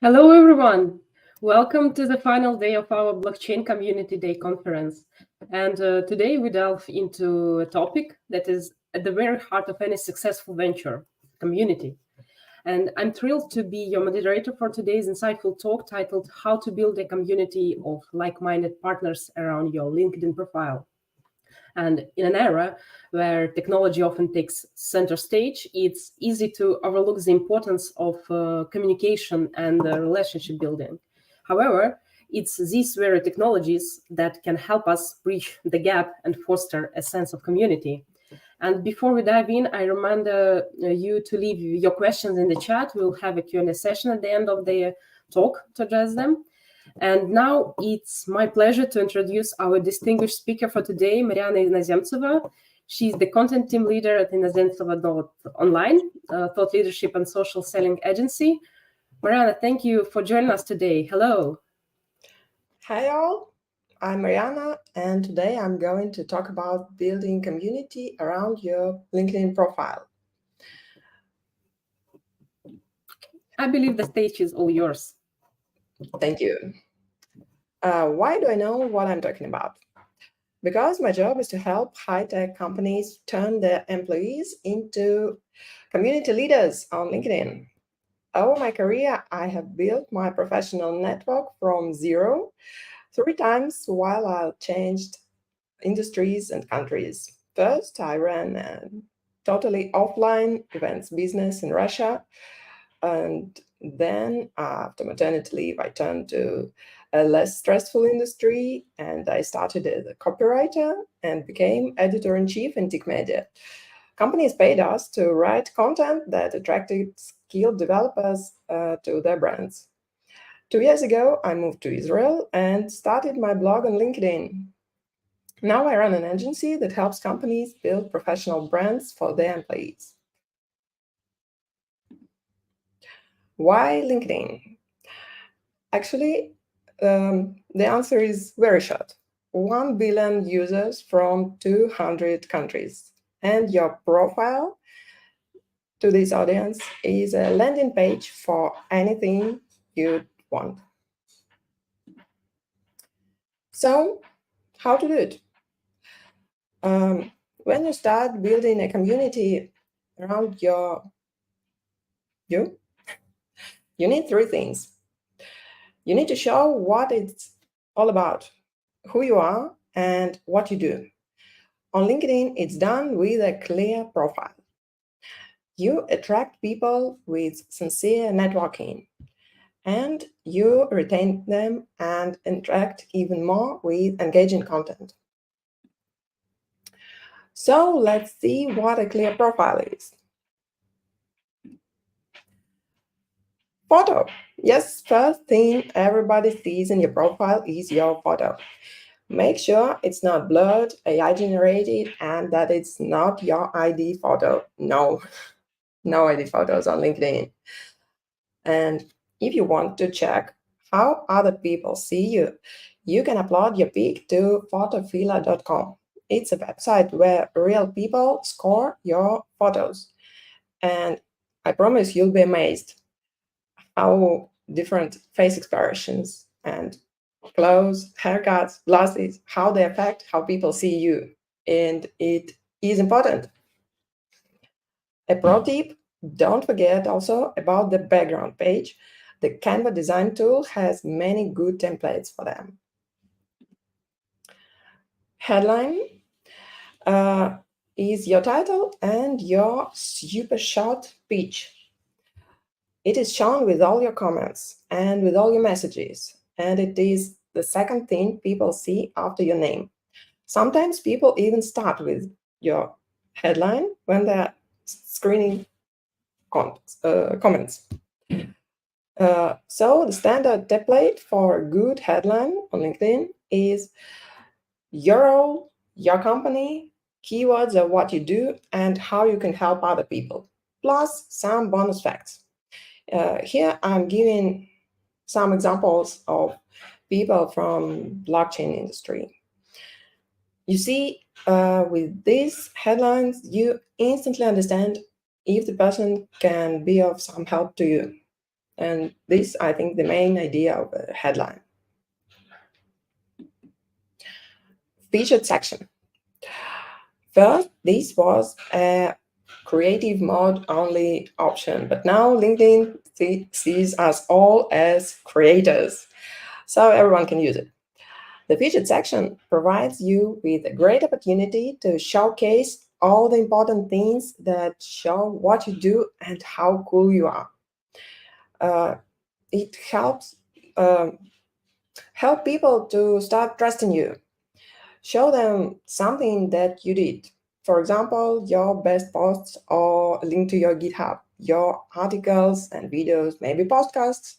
Hello, everyone. Welcome to the final day of our Blockchain Community Day conference. And today we delve into a topic that is at the very heart of any successful venture, community. And I'm thrilled to be your moderator for today's insightful talk titled How to Build a Community of Like-Minded Partners Around Your LinkedIn Profile. And in an era where technology often takes center stage, it's easy to overlook the importance of communication and relationship building. However, it's these very technologies that can help us bridge the gap and foster a sense of community. And before we dive in, I remind you to leave your questions in the chat. We'll have a Q&A session at the end of the talk to address them. And now it's my pleasure to introduce our distinguished speaker for today, Mariana Inozemtsova. She's the content team leader at Inozemtsova.online, thought leadership and social selling agency. Mariana, thank you for joining us today. Hello. Hi all, I'm Mariana, and today I'm going to talk about building community around your LinkedIn profile. I believe the stage is all yours. Thank you. Why do I know what I'm talking about? Because my job is to help high-tech companies turn their employees into community leaders on LinkedIn. Over my career, I have built my professional network from zero 3 times while I changed industries and countries. First, I ran a totally offline events business in Russia. And then after maternity leave, I turned to a less stressful industry and I started as a copywriter and became editor-in-chief in Tick Media. Companies paid us to write content that attracted skilled developers to their brands. 2 years ago, I moved to Israel and started my blog on LinkedIn. Now I run an agency that helps companies build professional brands for their employees. Why LinkedIn? Actually, the answer is very short. 1 billion users from 200 countries. And your profile to this audience is a landing page for anything you want. So, how to do it? When you start building a community around you need 3 things. You need to show what it's all about, who you are, and what you do. On LinkedIn, it's done with a clear profile. You attract people with sincere networking, and you retain them and interact even more with engaging content. So let's see what a clear profile is. Photo. Yes, first thing everybody sees in your profile is your photo. Make sure it's not blurred, AI generated, and that it's not your ID photo. No ID photos on LinkedIn. And if you want to check how other people see you, you can upload your pic to photofila.com. It's a website where real people score your photos. And I promise you'll be amazed how different face expressions and clothes, haircuts, glasses, how they affect how people see you. And it is important. A pro tip, don't forget also about the background page. The Canva design tool has many good templates for them. Headline is your title and your super short pitch. It is shown with all your comments and with all your messages, and it is the second thing people see after your name. Sometimes people even start with your headline when they're screening comments. So the standard template for a good headline on LinkedIn is your role, your company, keywords of what you do, and how you can help other people, plus some bonus facts. Here I'm giving some examples of people from blockchain industry. You see, with these headlines, you instantly understand if the person can be of some help to you. And this, I think, the main idea of a headline. Featured section. First, this was a creative mode only option, but now LinkedIn sees us all as creators, so everyone can use it. The featured section provides you with a great opportunity to showcase all the important things that show what you do and how cool you are. It helps help people to start trusting you. Show them something that you did. For example, your best posts or a link to your GitHub, your articles and videos, maybe podcasts,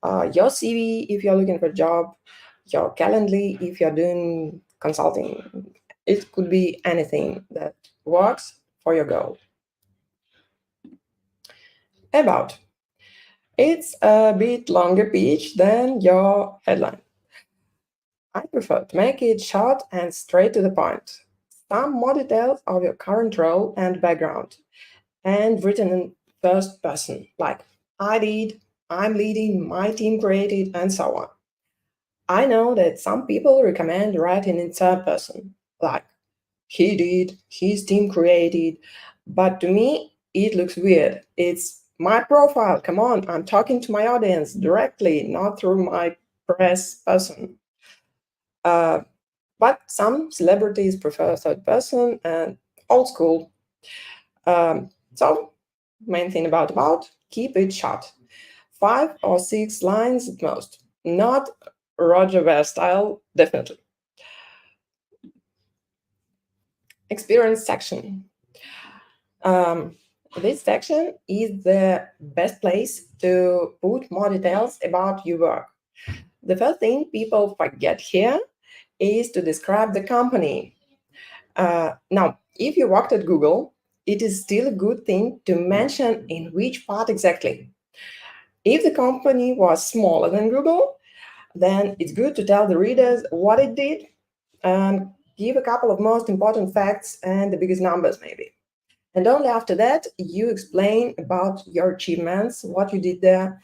your CV if you're looking for a job, your Calendly if you're doing consulting. It could be anything that works for your goal. About. It's a bit longer pitch than your headline. I prefer to make it short and straight to the point. Some more details of your current role and background, and written in first person, like I did, I'm leading, my team created, and so on. I know that some people recommend writing in third person, like he did, his team created, but to me, it looks weird. It's my profile. Come on, I'm talking to my audience directly, not through my press person. But some celebrities prefer third person and old school. So, main thing about, keep it short. 5 or 6 lines at most. Not Roger Ver style, definitely. Experience section. This section is the best place to put more details about your work. The first thing people forget here is to describe the company. Now, if you worked at Google, it is still a good thing to mention in which part exactly. If the company was smaller than Google, then it's good to tell the readers what it did and give a couple of most important facts and the biggest numbers maybe. And only after that, you explain about your achievements, what you did there.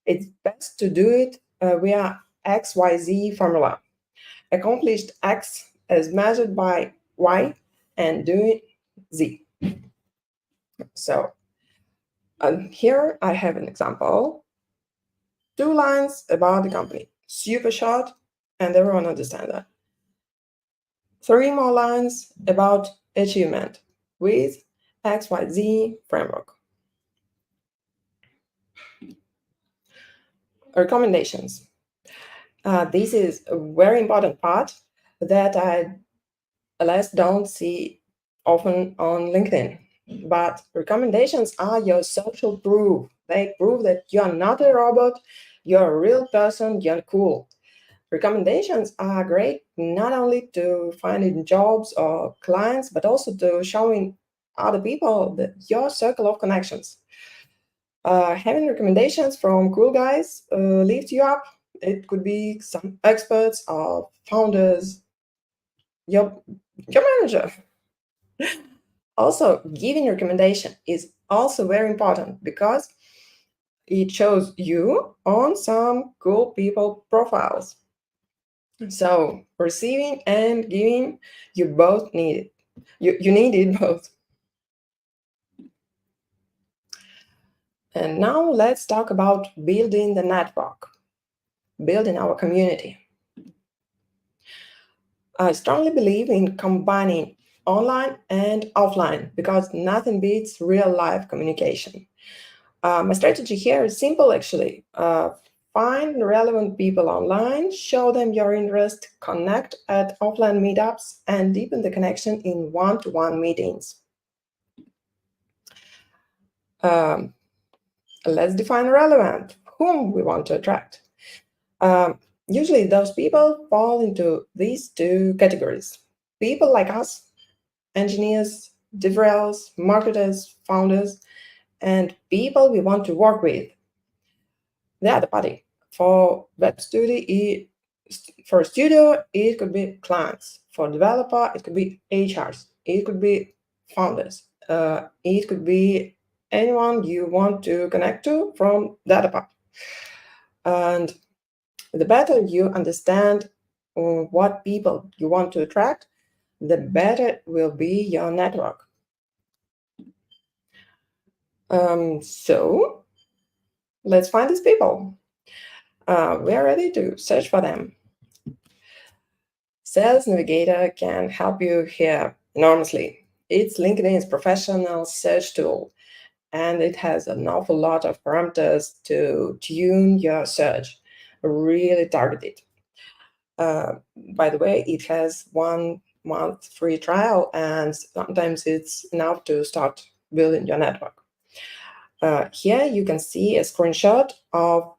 It's best to do it via XYZ formula. Accomplished X as measured by Y and doing Z. So here I have an example. 2 lines about the company, super short, and everyone understands that. 3 more lines about achievement with XYZ framework. Recommendations. This is a very important part that I, alas, don't see often on LinkedIn. But recommendations are your social proof. They prove that you're not a robot, you're a real person, you're cool. Recommendations are great not only to finding jobs or clients, but also to showing other people that your circle of connections. Having recommendations from cool guys lift you up. It could be some experts or founders, your manager. Also, giving recommendation is also very important because it shows you on some cool people profiles. So receiving and giving, you both need it. You need it both. And now let's talk about building the network, building our community. I strongly believe in combining online and offline because nothing beats real life communication. My strategy here is simple actually. Find relevant people online, show them your interest, connect at offline meetups, and deepen the connection in one-to-one meetings. Let's define relevant, whom we want to attract. Usually those people fall into these 2 categories. People like us, engineers, DevRels, marketers, founders, and people we want to work with. The other party. For web studio, for studio, it could be clients. For developer, it could be HRs. It could be founders. It could be anyone you want to connect to from that part. And the better you understand what people you want to attract, the better will be your network. So let's find these people. We're ready to search for them. Sales Navigator can help you here enormously. It's LinkedIn's professional search tool, and it has an awful lot of parameters to tune your search, really targeted. By the way, it has 1 month free trial, and sometimes it's enough to start building your network. Here you can see a screenshot of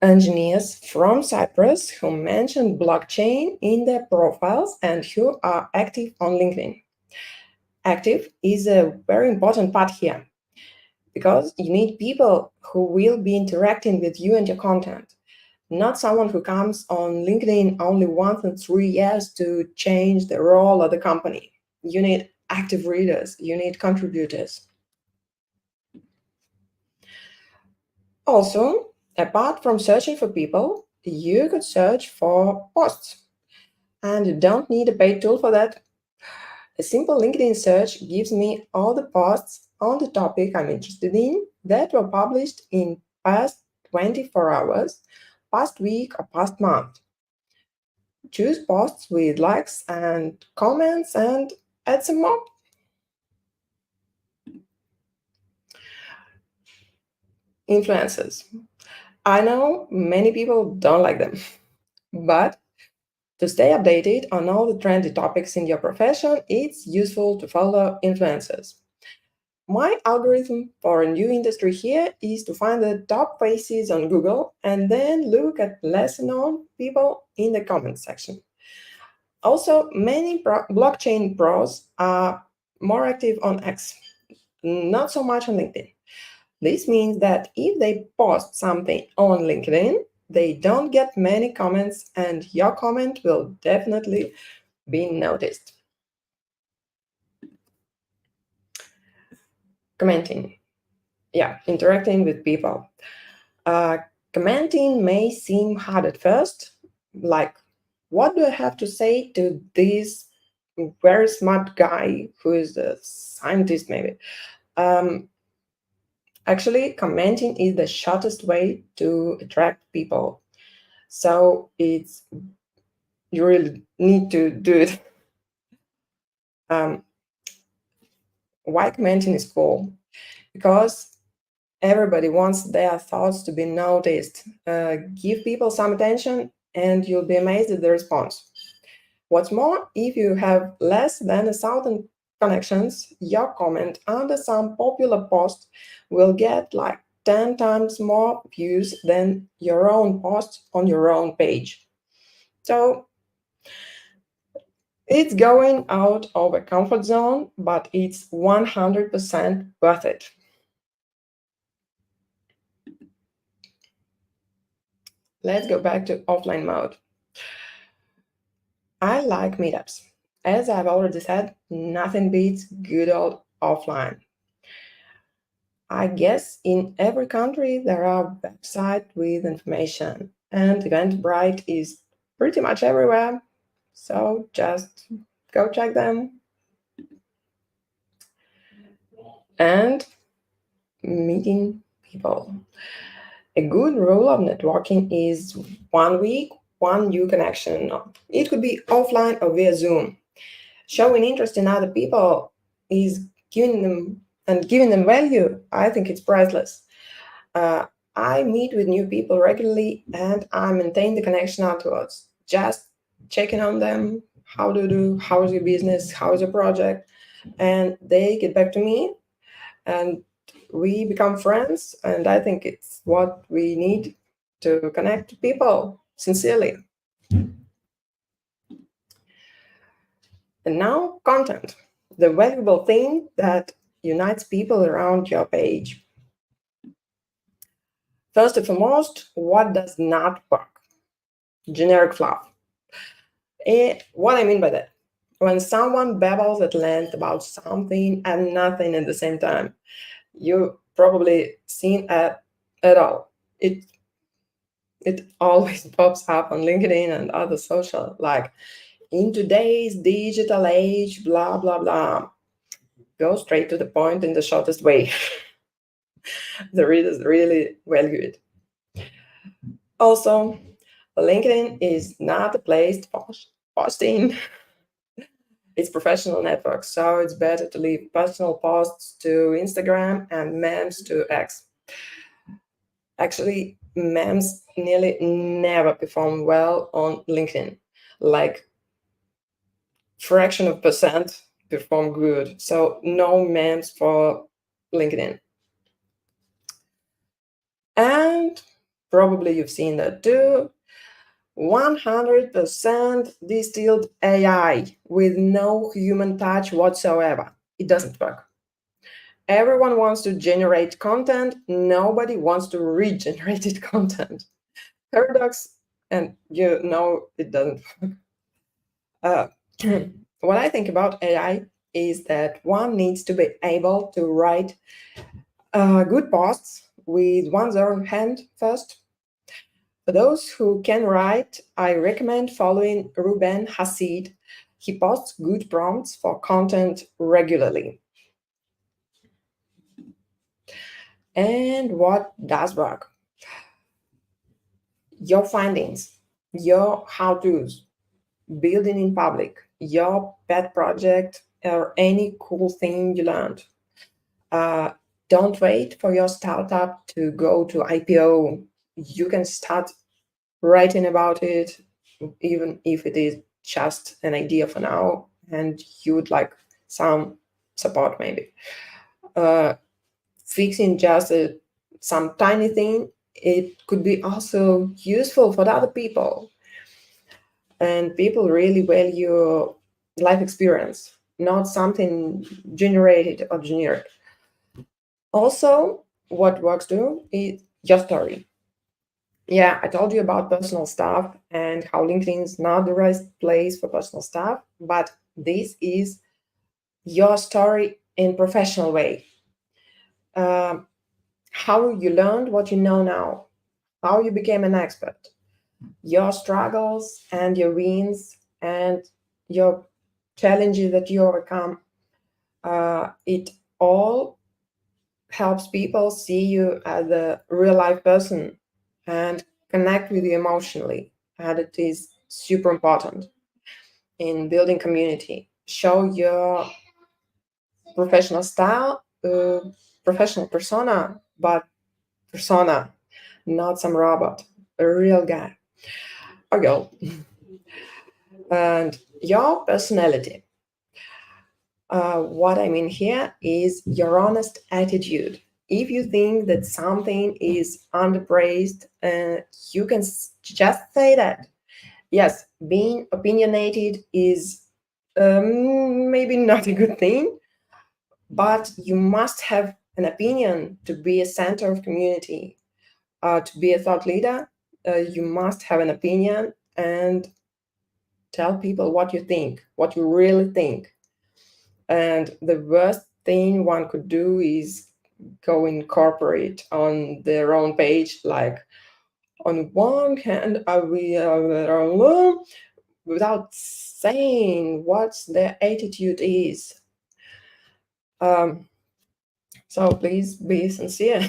engineers from Cyprus who mention blockchain in their profiles and who are active on LinkedIn. Active is a very important part here because you need people who will be interacting with you and your content, not someone who comes on LinkedIn only once in 3 years to change the role of the company. You need active readers, you need contributors. Also, apart from searching for people, you could search for posts. And you don't need a paid tool for that. A simple LinkedIn search gives me all the posts on the topic I'm interested in that were published in past 24 hours, past week, or past month. Choose posts with likes and comments and add some more. Influencers. I know many people don't like them, but to stay updated on all the trendy topics in your profession, it's useful to follow influencers. My algorithm for a new industry here is to find the top faces on Google and then look at lesser known people in the comments section. Also, many blockchain pros are more active on X, not so much on LinkedIn. This means that if they post something on LinkedIn, they don't get many comments and your comment will definitely be noticed. Commenting. Yeah, interacting with people. Commenting may seem hard at first, like, what do I have to say to this very smart guy who is a scientist, maybe? Actually, commenting is the shortest way to attract people. So you really need to do it. Why commenting is cool? Because everybody wants their thoughts to be noticed. Give people some attention and you'll be amazed at the response. What's more, if you have less than 1,000 connections, your comment under some popular post will get like 10 times more views than your own post on your own page. So it's going out of a comfort zone, but it's 100% worth it. Let's go back to offline mode. I like meetups. As I've already said, nothing beats good old offline. I guess in every country there are websites with information, and Eventbrite is pretty much everywhere. So just go check them. And meeting people. A good rule of networking is 1 week, one new connection. It could be offline or via Zoom. Showing interest in other people is giving them value. I think it's priceless. I meet with new people regularly and I maintain the connection afterwards. Just checking on them. How do you do? How is your business? How is your project? And they get back to me and we become friends. And I think it's what we need to connect to people sincerely. And now, content, the valuable thing that unites people around your page. First and foremost, what does not work? Generic fluff. What I mean by that? when someone babbles at length about something and nothing at the same time, you probably seen at all. It always pops up on LinkedIn and other social, like, in today's digital age, blah, blah, blah. Go straight to the point in the shortest way. The readers really value it. Also, LinkedIn is not a place to posting. It's professional network, so it's better to leave personal posts to Instagram and memes to X. Actually, memes nearly never perform well on LinkedIn. Like, fraction of percent perform good. So no memes for LinkedIn. And probably you've seen that too. 100% distilled AI with no human touch whatsoever. It doesn't work. Everyone wants to generate content. Nobody wants to regenerated content. Paradox, and you know it doesn't work. What I think about AI is that one needs to be able to write good posts with one's own hand first. For those who can write, I recommend following Ruben Hassid. He posts good prompts for content regularly. And what does work? Your findings, your how-tos, building in public, your pet project, or any cool thing you learned. Don't wait for your startup to go to IPO. You can start writing about it, even if it is just an idea for now and you would like some support maybe. Fixing just some tiny thing, it could be also useful for other people. And people really value life experience, not something generated or generic. Also, what works too is your story. Yeah, I told you about personal stuff and how LinkedIn is not the right place for personal stuff, but this is your story in professional way. How you learned what you know now, how you became an expert, your struggles and your wins and your challenges that you overcome. It all helps people see you as a real life person and connect with you emotionally. And it is super important in building community. Show your professional style, professional persona, but persona, not some robot, a real guy or girl. And your personality. What I mean here is your honest attitude. If you think that something is underpraised, you can just say that. Yes, being opinionated is maybe not a good thing, but you must have an opinion to be a center of community. To be a thought leader, you must have an opinion and tell people what you think, what you really think. And the worst thing one could do is go in corporate on their own page, like, on one hand, without saying what their attitude is. So please be sincere.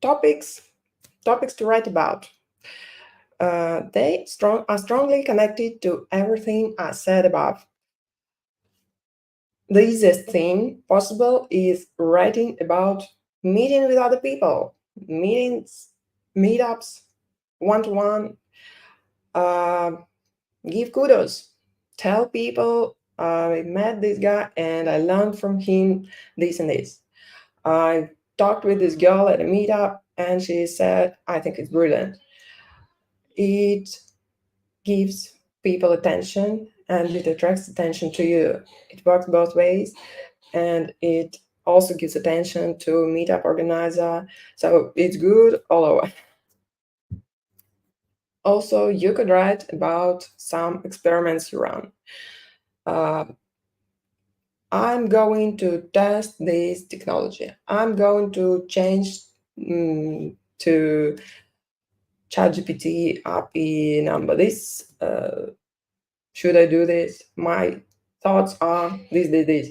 Topics to write about. They are strongly connected to everything I said above. The easiest thing possible is writing about meeting with other people, meetings, meetups, one-to-one. Give kudos. Tell people, I met this guy and I learned from him this and this. I talked with this girl at a meetup and she said, I think it's brilliant. It gives people attention and it attracts attention to you. It works both ways, and it also gives attention to meetup organizer. So it's good all over. Also, you could write about some experiments you run. I'm going to test this technology. I'm going to change to ChatGPT API number this. Should I do this? My thoughts are this.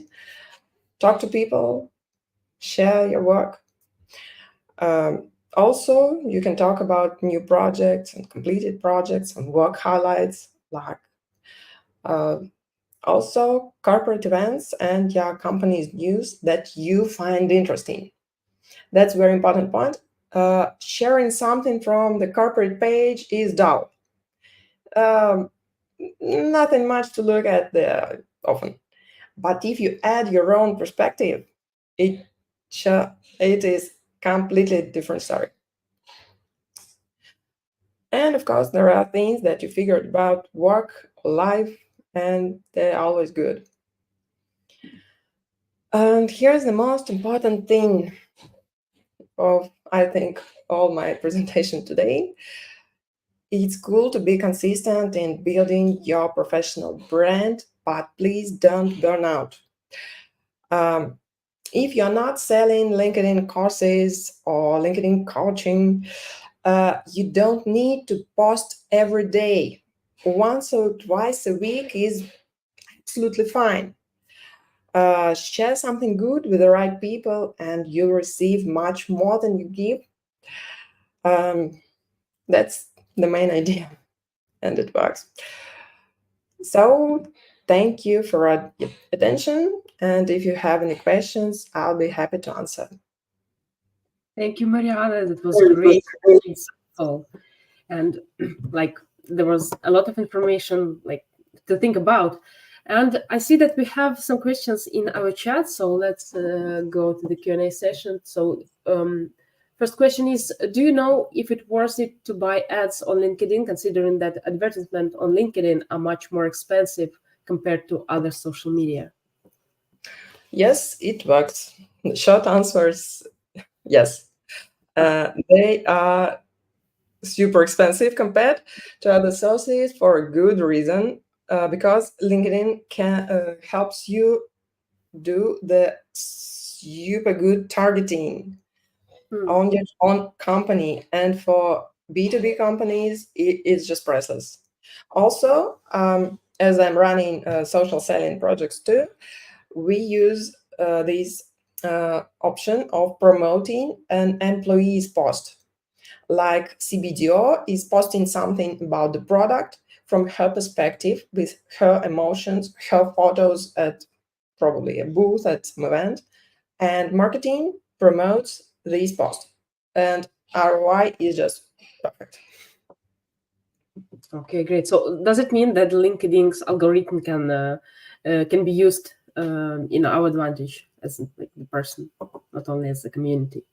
Talk to people, share your work. Also, you can talk about new projects and completed projects and work highlights, like also corporate events and your company's news that you find interesting. That's a very important point. Sharing something from the corporate page is dull. Nothing much to look at there often. But if you add your own perspective, it is completely different story. And of course, there are things that you figured about work, life, and they're always good. And here's the most important thing of, I think, all my presentation today. It's cool to be consistent in building your professional brand, but please don't burn out. If you're not selling LinkedIn courses or LinkedIn coaching, you don't need to post every day. Once or twice a week is absolutely fine. Share something good with the right people and you'll receive much more than you give. That's the main idea, and it works. So thank you for your attention, and if you have any questions, I'll be happy to answer. Thank you, Mariana. That was great, insightful, and like there was a lot of information like to think about. And I see that we have some questions in our chat, so let's go to the Q&A session. So first question is, do you know if it's worth it to buy ads on LinkedIn, considering that advertisements on LinkedIn are much more expensive compared to other social media? Yes, it works. The short answer is yes. They are super expensive compared to other sources for a good reason, because LinkedIn helps you do the super good targeting on your own company, and for B2B companies, it's just priceless. Also, as I'm running social selling projects too, we use this option of promoting an employee's post. Like CBDO is posting something about the product from her perspective, with her emotions, her photos at probably a booth at some event, and marketing promotes these posts, and ROI is just perfect. Okay, great. So does it mean that LinkedIn's algorithm can be used in our advantage as like the person, not only as the community?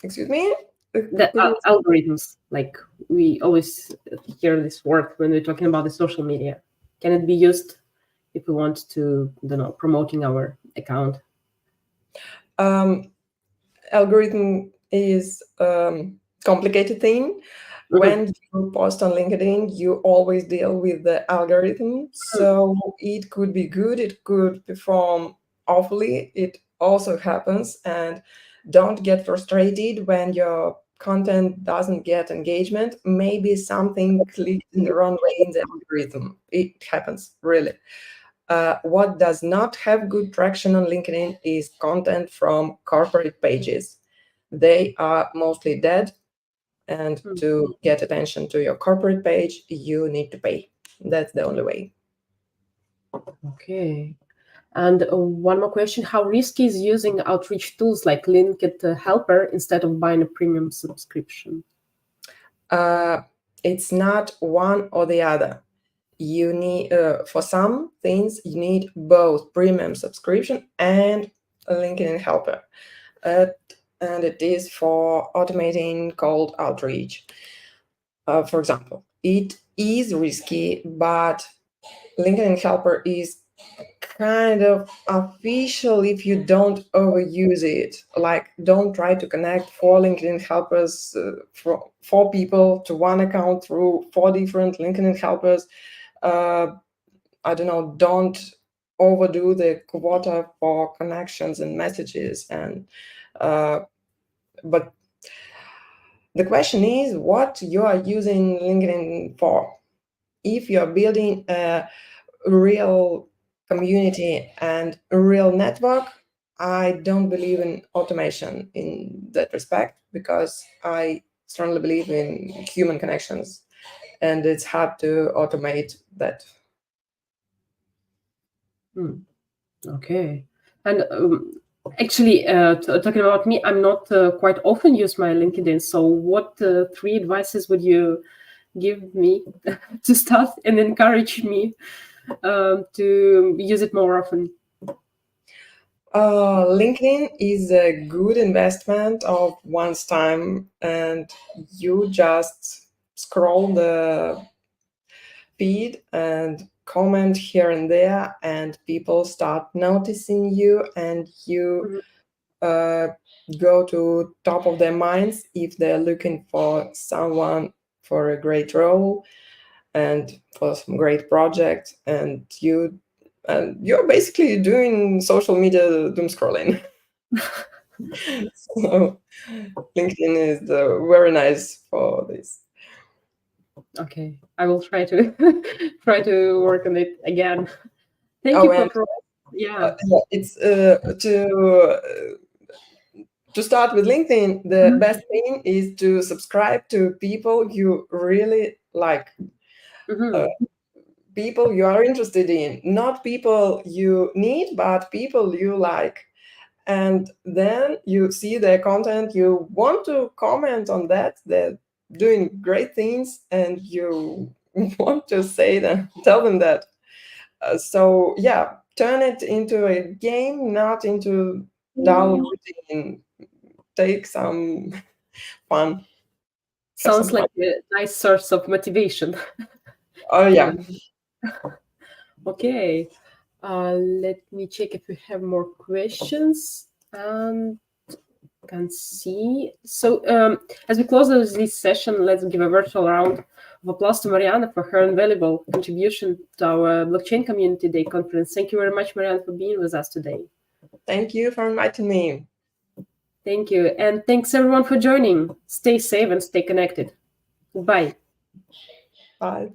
Excuse me? The algorithms, like we always hear this word when we're talking about the social media. Can it be used if we want to, I don't know, promoting our account? Algorithm is complicated thing. When you post on LinkedIn, you always deal with the algorithm. So it could be good, it could perform awfully. It also happens. And don't get frustrated when your content doesn't get engagement. Maybe something clicked in the wrong way in the algorithm. It happens, really. What does not have good traction on LinkedIn is content from corporate pages. They are mostly dead. And to get attention to your corporate page, you need to pay. That's the only way. Okay. And one more question, how risky is using outreach tools like LinkedIn Helper instead of buying a premium subscription? It's not one or the other. You need, for some things, you need both premium subscription and LinkedIn Helper. And it is for automating cold outreach. For example, it is risky, but LinkedIn Helper is kind of official if you don't overuse it. Like, don't try to connect 4 LinkedIn helpers, for 4 people to one account through 4 different LinkedIn helpers. I don't know, don't overdo the quota for connections and messages. And but the question is what you are using LinkedIn for. If you're building a real community and a real network, I don't believe in automation in that respect, because I strongly believe in human connections, and it's hard to automate that. Okay. And actually, talking about me, I'm not quite often use my LinkedIn. So what 3 advices would you give me to start and encourage me to use it more often? LinkedIn is a good investment of one's time, and you just scroll the feed and comment here and there, and people start noticing you, and you go to top of their minds if they're looking for someone for a great role and for some great project, and you're basically doing social media doom scrolling. So LinkedIn is very nice for this. Okay, I will try to work on it again. Thank you for it's to start with LinkedIn. The best thing is to subscribe to people you really like. People you are interested in, not people you need, but people you like. And then you see their content, you want to comment on that, they're doing great things, and you want to tell them that. So yeah, turn it into a game, not into dull routine. Take some fun. Sounds like a nice source of motivation. Oh yeah. Okay. Let me check if we have more questions. Can see. So as we close this session, let's give a virtual round of applause to Mariana for her invaluable contribution to our Blockchain Community Day conference. Thank you very much, Mariana, for being with us today. Thank you for inviting me. Thank you. And thanks everyone for joining. Stay safe and stay connected. Goodbye. Bye.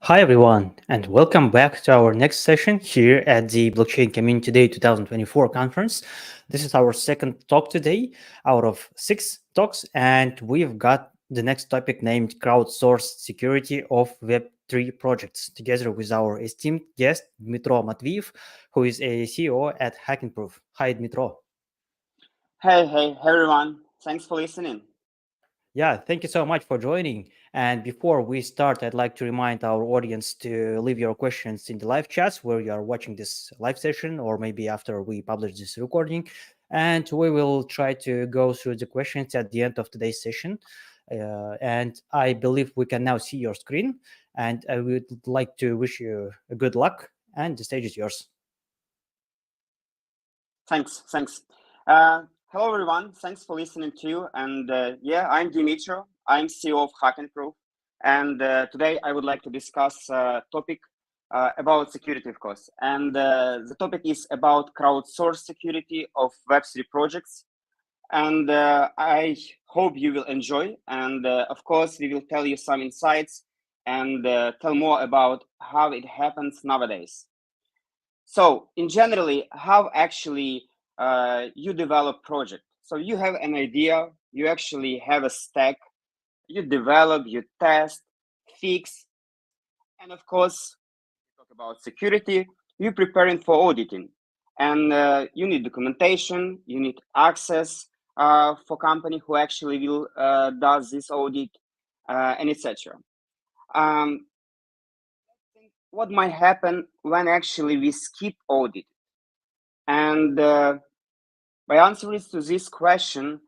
Hi everyone, and welcome back to our next session here at the Blockchain Community Day 2024 conference. This is our second talk today out of 6 talks, and we've got the next topic named Crowdsourced Security of Web3 Projects, together with our esteemed guest, Dmitro Matviev, who is a CEO at Hackenproof. Hi, Dmitro. Hey everyone. Thanks for listening. Yeah, thank you so much for joining. And before we start, I'd like to remind our audience to leave your questions in the live chats where you are watching this live session, or maybe after we publish this recording. And we will try to go through the questions at the end of today's session. And I believe we can now see your screen. And I would like to wish you a good luck. And the stage is yours. Thanks. Hello everyone. Thanks for listening too. And I'm Dimitro. I'm CEO of Hackenproof. And today I would like to discuss a topic about security, of course. And the topic is about crowdsourced security of Web3 projects. And I hope you will enjoy. And of course, we will tell you some insights and tell more about how it happens nowadays. So in generally, how actually you develop project. So you have an idea, you actually have a stack, you develop, you test, fix, and of course, talk about security, you're preparing for auditing. And you need documentation, you need access for company who actually will does this audit, and etc. Um, what might happen when actually we skip audit? And by answering to this question,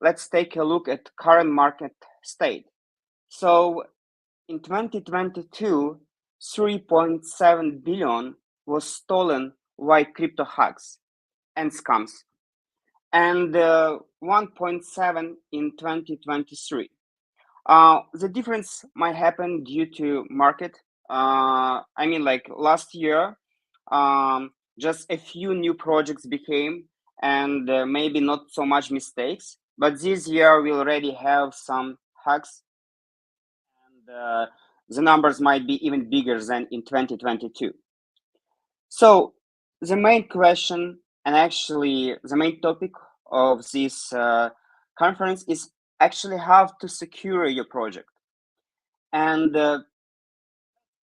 let's take a look at current market state. So in 2022, 3.7 billion was stolen by crypto hacks and scams, and 1.7 in 2023. The difference might happen due to market. I mean, like last year, just a few new projects became, and maybe not so much mistakes. But this year we already have some hacks, and the numbers might be even bigger than in 2022. So the main question, and actually the main topic of this conference, is actually how to secure your project. And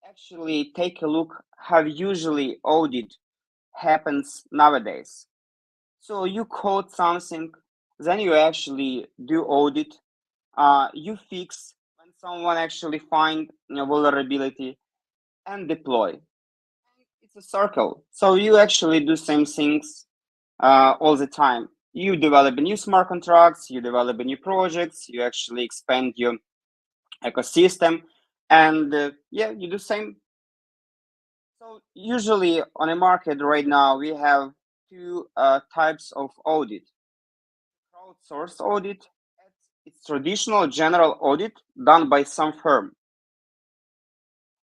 actually take a look how usually audit happens nowadays. So you code something, then you actually do audit, you fix when someone actually find a vulnerability and deploy. It's a circle. So you actually do same things all the time. You develop new smart contracts, you develop new projects, you actually expand your ecosystem, and you do same. So usually on a market right now, we have two types of audit. Crowdsourced audit, it's traditional general audit done by some firm.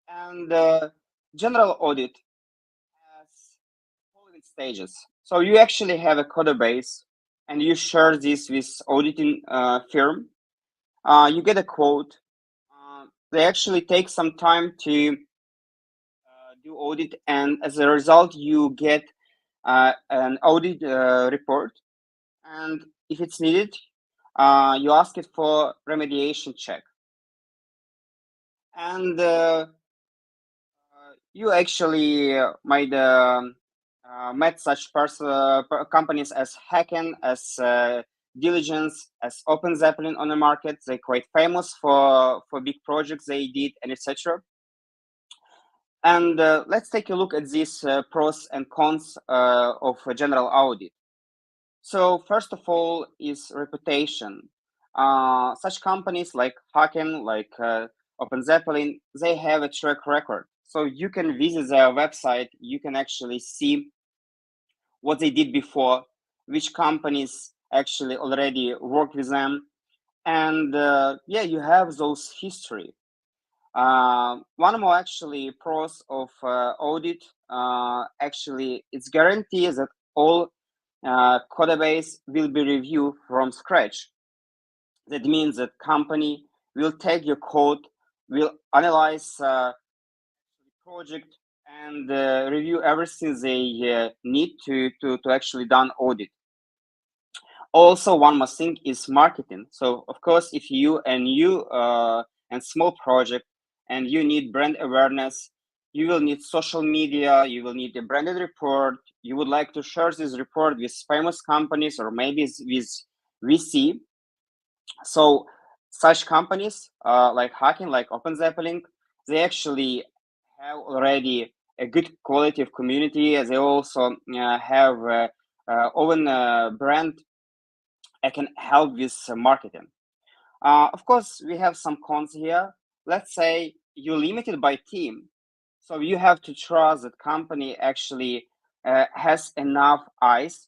And general audit has following stages. So you actually have a code base and you share this with auditing firm. You get a quote. They actually take some time to do audit, and as a result, you get an audit report. And if it's needed, you ask it for remediation check. And you actually might met such companies as Hacken, as Diligence, as Open Zeppelin on the market. They're quite famous for big projects they did, and etc. And let's take a look at these pros and cons of a general audit. So first of all is reputation. Such companies like Hacken, like Open Zeppelin, they have a track record. So you can visit their website, you can actually see what they did before, which companies actually already work with them. And you have those history. One more actually pros of audit, actually it's guarantees that all codebase will be reviewed from scratch. That means that company will take your code, will analyze the project and review everything they need to actually done audit. Also, one more thing is marketing. So of course, if you a new and small project and you need brand awareness, you will need social media, you will need a branded report, you would like to share this report with famous companies or maybe with VC. So such companies like Hacking, like OpenZeppelin, they actually have already a good quality of community. They also have own brand that can help with marketing. Of course, we have some cons here. Let's say you're limited by team. So you have to trust that company actually has enough eyes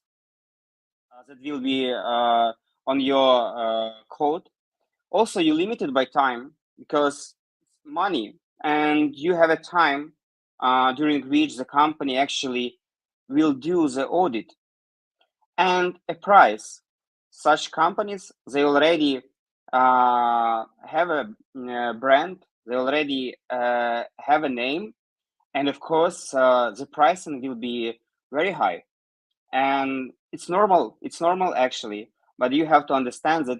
that will be on your code. Also, you're limited by time because money, and you have a time during which the company actually will do the audit, and a price. Such companies, they already have a brand, they already have a name, and of course the pricing will be very high. And it's normal actually, but you have to understand that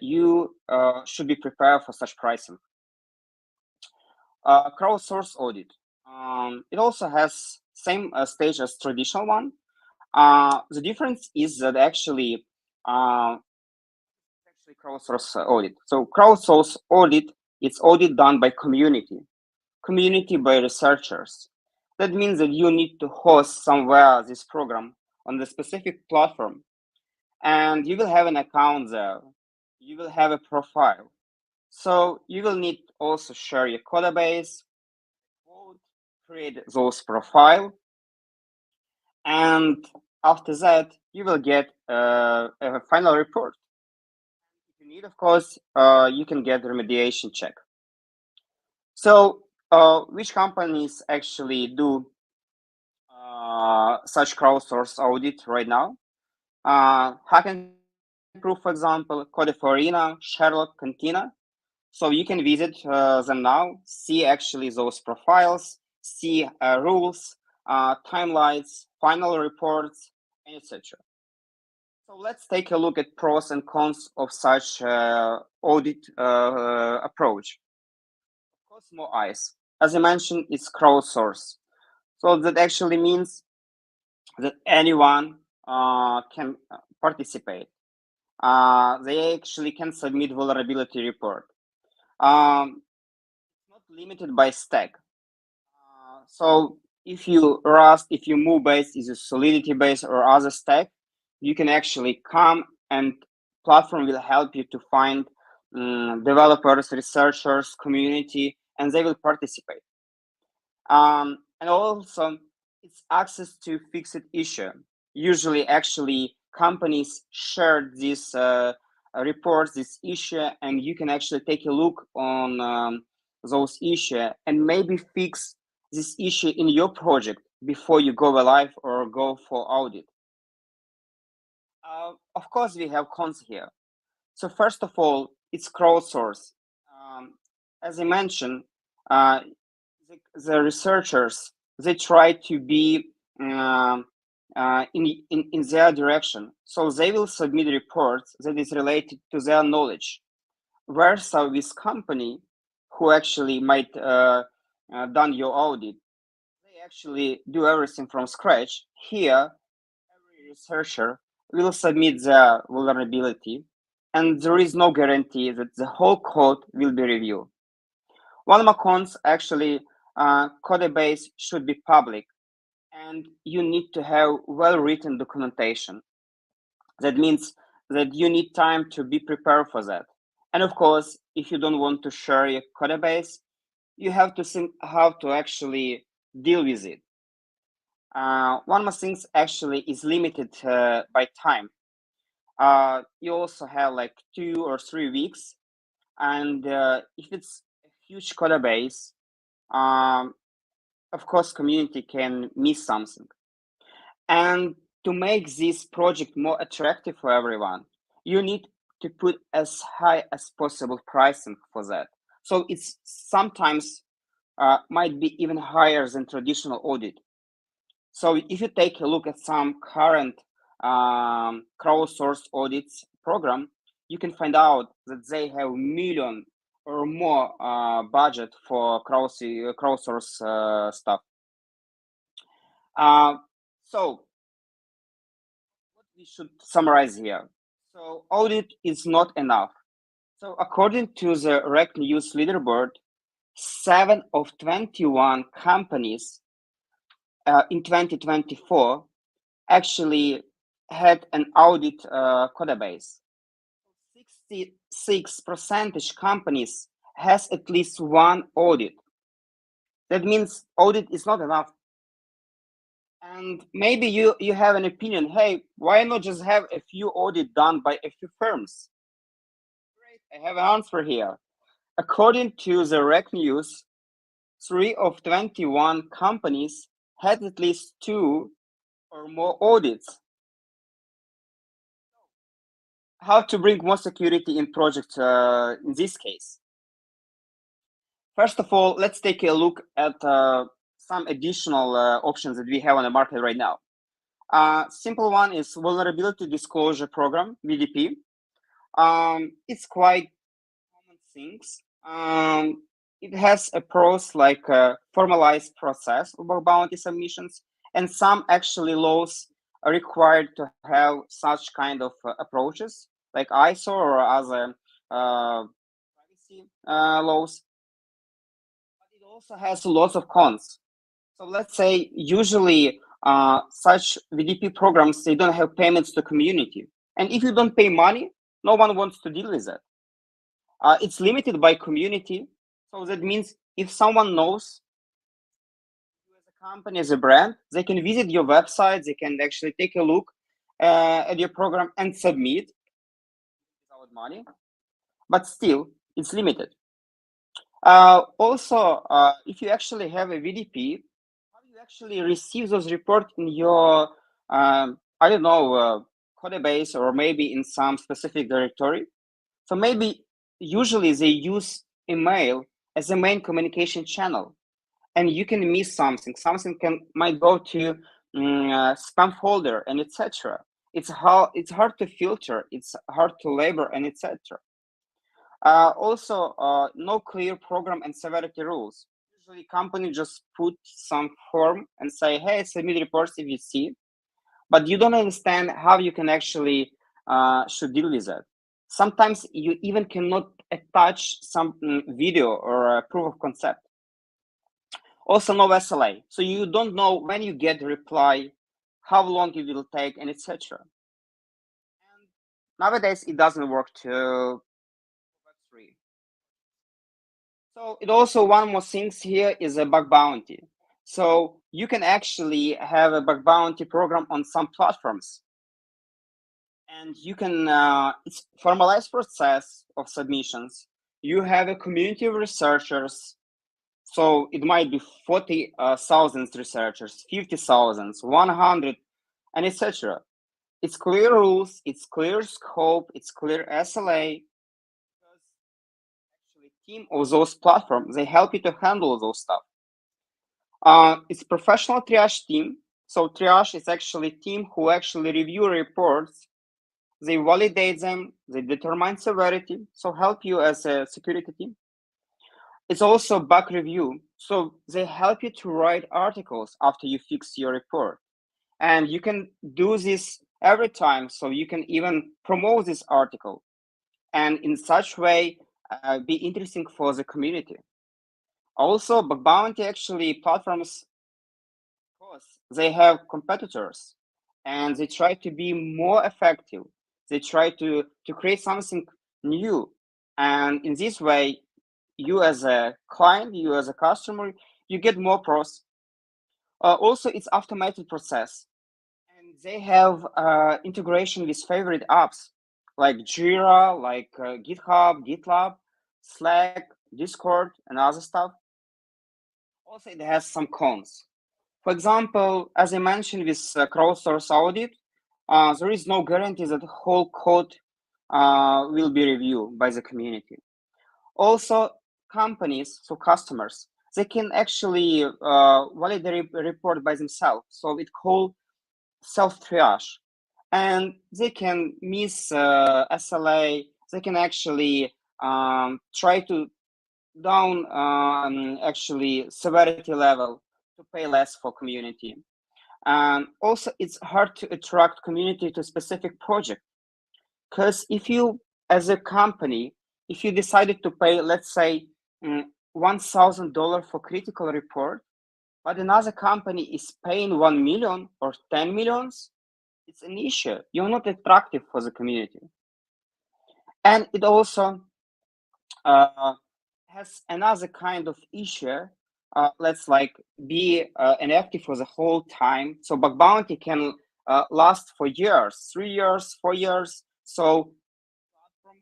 you should be prepared for such pricing. Crowdsource audit, it also has same stage as traditional one. The difference is that actually crowdsource audit. So crowdsource audit, it's audit done by community by researchers. That means that you need to host somewhere this program on the specific platform, and you will have an account there. You will have a profile. So you will need also share your codebase, create those profile, and after that you will get a final report. If you need, of course, you can get remediation check. So which companies actually do such crowdsource audit right now? Hackenproof, for example, Codeforina, Sherlock, Cantina. So you can visit them now, see actually those profiles, see rules, timelines, final reports, etc. So let's take a look at pros and cons of such audit approach. Of course, more eyes. As I mentioned, it's crowdsource. So that actually means that anyone can participate. They actually can submit vulnerability report. It's not limited by stack. So if you Rust, if you Move based, is a Solidity based or other stack, you can actually come and platform will help you to find developers, researchers, community, and they will participate. And also, it's access to fixed issue. Usually, actually, companies share this reports, this issue, and you can actually take a look on those issues and maybe fix this issue in your project before you go live or go for audit. Of course, we have cons here. So first of all, it's crowdsource. As I mentioned, the researchers, they try to be in their direction. So they will submit reports that is related to their knowledge. Versus with company who actually might done your audit, they actually do everything from scratch. Here, every researcher will submit their vulnerability, and there is no guarantee that the whole code will be reviewed. One more cons, actually, codebase should be public, and you need to have well-written documentation. That means that you need time to be prepared for that. And of course, if you don't want to share your codebase, you have to think how to actually deal with it. One more thing actually is limited by time. You also have like 2 or 3 weeks, and if it's a huge codebase, of course, community can miss something. And to make this project more attractive for everyone, you need to put as high as possible pricing for that. So it's sometimes might be even higher than traditional audit. So if you take a look at some current crowdsourced audits program, you can find out that they have million or more budget for crowdsource stuff. So what we should summarize here. So audit is not enough. So according to the Rec News leaderboard, 7 of 21 companies in 2024 actually had an audit codebase. 66% companies has at least one audit. That means audit is not enough. And maybe you have an opinion, hey, why not just have a few audits done by a few firms? Great, I have an answer here. According to the Rec News, 3 of 21 companies had at least 2 or more audits. How to bring more security in projects in this case? First of all, let's take a look at some additional options that we have on the market right now. Simple one is Vulnerability Disclosure Program, VDP. It's quite common things. It has a pros like a formalized process of bug bounty submissions, and some actually laws are required to have such kind of approaches, like ISO or other privacy laws. But it also has lots of cons. So let's say usually such VDP programs, they don't have payments to community. And if you don't pay money, no one wants to deal with that. It's limited by community. So that means if someone knows you as a company, as a brand, they can visit your website, they can actually take a look at your program and submit without money, but still it's limited. Also, if you actually have a VDP, how do you actually receive those reports in your, I don't know, codebase or maybe in some specific directory? So maybe usually they use email as a main communication channel, and you can miss something. Something might go to spam folder and etc. It's hard to filter. It's hard to label and etc. Also, no clear program and severity rules. Usually, company just put some form and say, "Hey, submit reports if you see," but you don't understand how you can actually should deal with that. Sometimes you even cannot attach some video or a proof of concept. Also, no SLA, so you don't know when you get the reply, how long it will take, and etc. And nowadays, it doesn't work to Web3. So it also one more things here is a bug bounty. So you can actually have a bug bounty program on some platforms, and you can it's formalized process of submissions. You have a community of researchers, so it might be 40,000 researchers, 50,000, 100, and etc. It's clear rules, it's clear scope, it's clear SLA. Because actually, team of those platforms, they help you to handle those stuff. It's professional triage team. So triage is actually team who actually review reports. They validate them, they determine severity, so help you as a security team. It's also bug review. So they help you to write articles after you fix your report. And you can do this every time, so you can even promote this article. And in such way, be interesting for the community. Also, bug bounty actually platforms, of course, they have competitors and they try to be more effective. They try to create something new. And in this way, you as a client, you as a customer, you get more pros. Also, it's automated process. And they have integration with favorite apps like Jira, like GitHub, GitLab, Slack, Discord, and other stuff. Also, it has some cons. For example, as I mentioned with crowdsource audit, there is no guarantee that the whole code will be reviewed by the community. Also, companies, so customers, they can actually validate the report by themselves. So it's called self-triage. And they can miss SLA. They can actually try to down actually severity level to pay less for community. Also, it's hard to attract community to a specific project, because if you, as a company, if you decided to pay, let's say, $1,000 for critical report, but another company is paying 1 million or 10 millions, it's an issue. You're not attractive for the community. And it also has another kind of issue. Let's like be inactive for the whole time. So bug bounty can last for years, 3 years, 4 years. So platform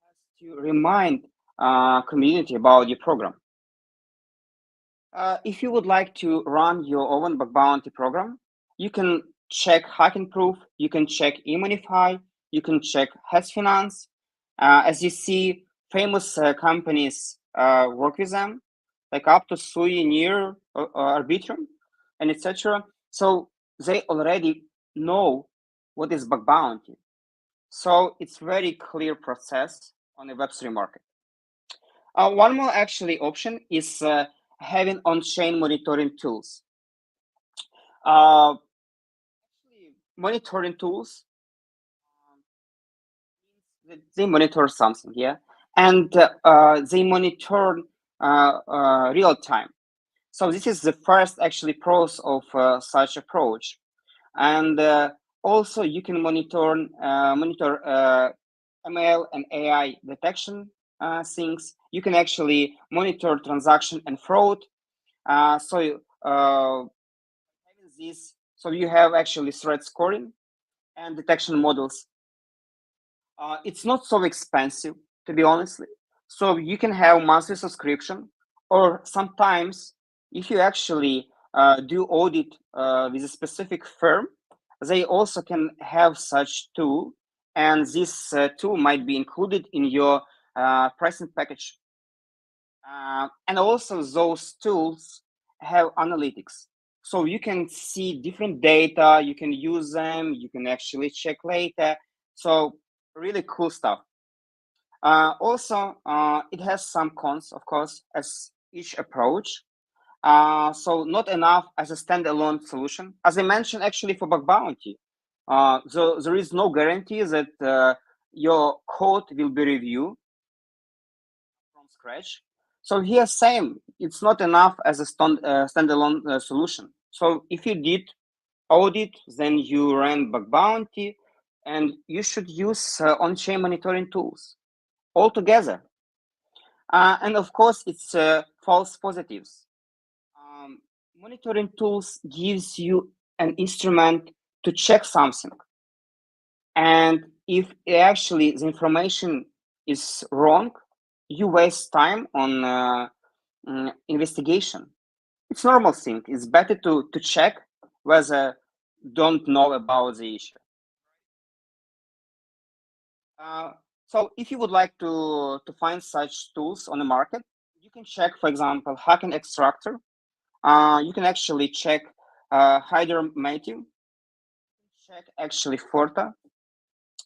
has to remind community about your program. If you would like to run your own bug bounty program, you can check Hackenproof, you can check Immunify, you can check HasFinance. As you see, famous companies work with them, like UpToSui, Near, Arbitrum, and etc. So they already know what is bug bounty. So it's very clear process on the Web3 market. One more actually option is having on-chain monitoring tools. Monitoring tools, they monitor something, yeah, and they monitor real time. So this is the first actually pros of such approach, and also you can monitor ML and AI detection things. You can actually monitor transaction and fraud. So having this, so you have actually threat scoring and detection models. It's not so expensive, to be honest. So you can have monthly subscription, or sometimes if you actually do audit with a specific firm, they also can have such tool, and this tool might be included in your pricing package. And also those tools have analytics. So you can see different data, you can use them, you can actually check later. So really cool stuff. Also, it has some cons, of course, as each approach. So not enough as a standalone solution. As I mentioned, actually for bug bounty, so there is no guarantee that your code will be reviewed from scratch. So here, same, it's not enough as a standalone solution. So if you did audit, then you ran bug bounty, and you should use on-chain monitoring tools altogether. And of course, it's false positives. Monitoring tools gives you an instrument to check something. And if actually the information is wrong, you waste time on investigation. It's normal thing. It's better to check whether don't know about the issue. So if you would like to find such tools on the market, you can check, for example, Hacken Extractor. You can actually check Hydromative, check actually Forta.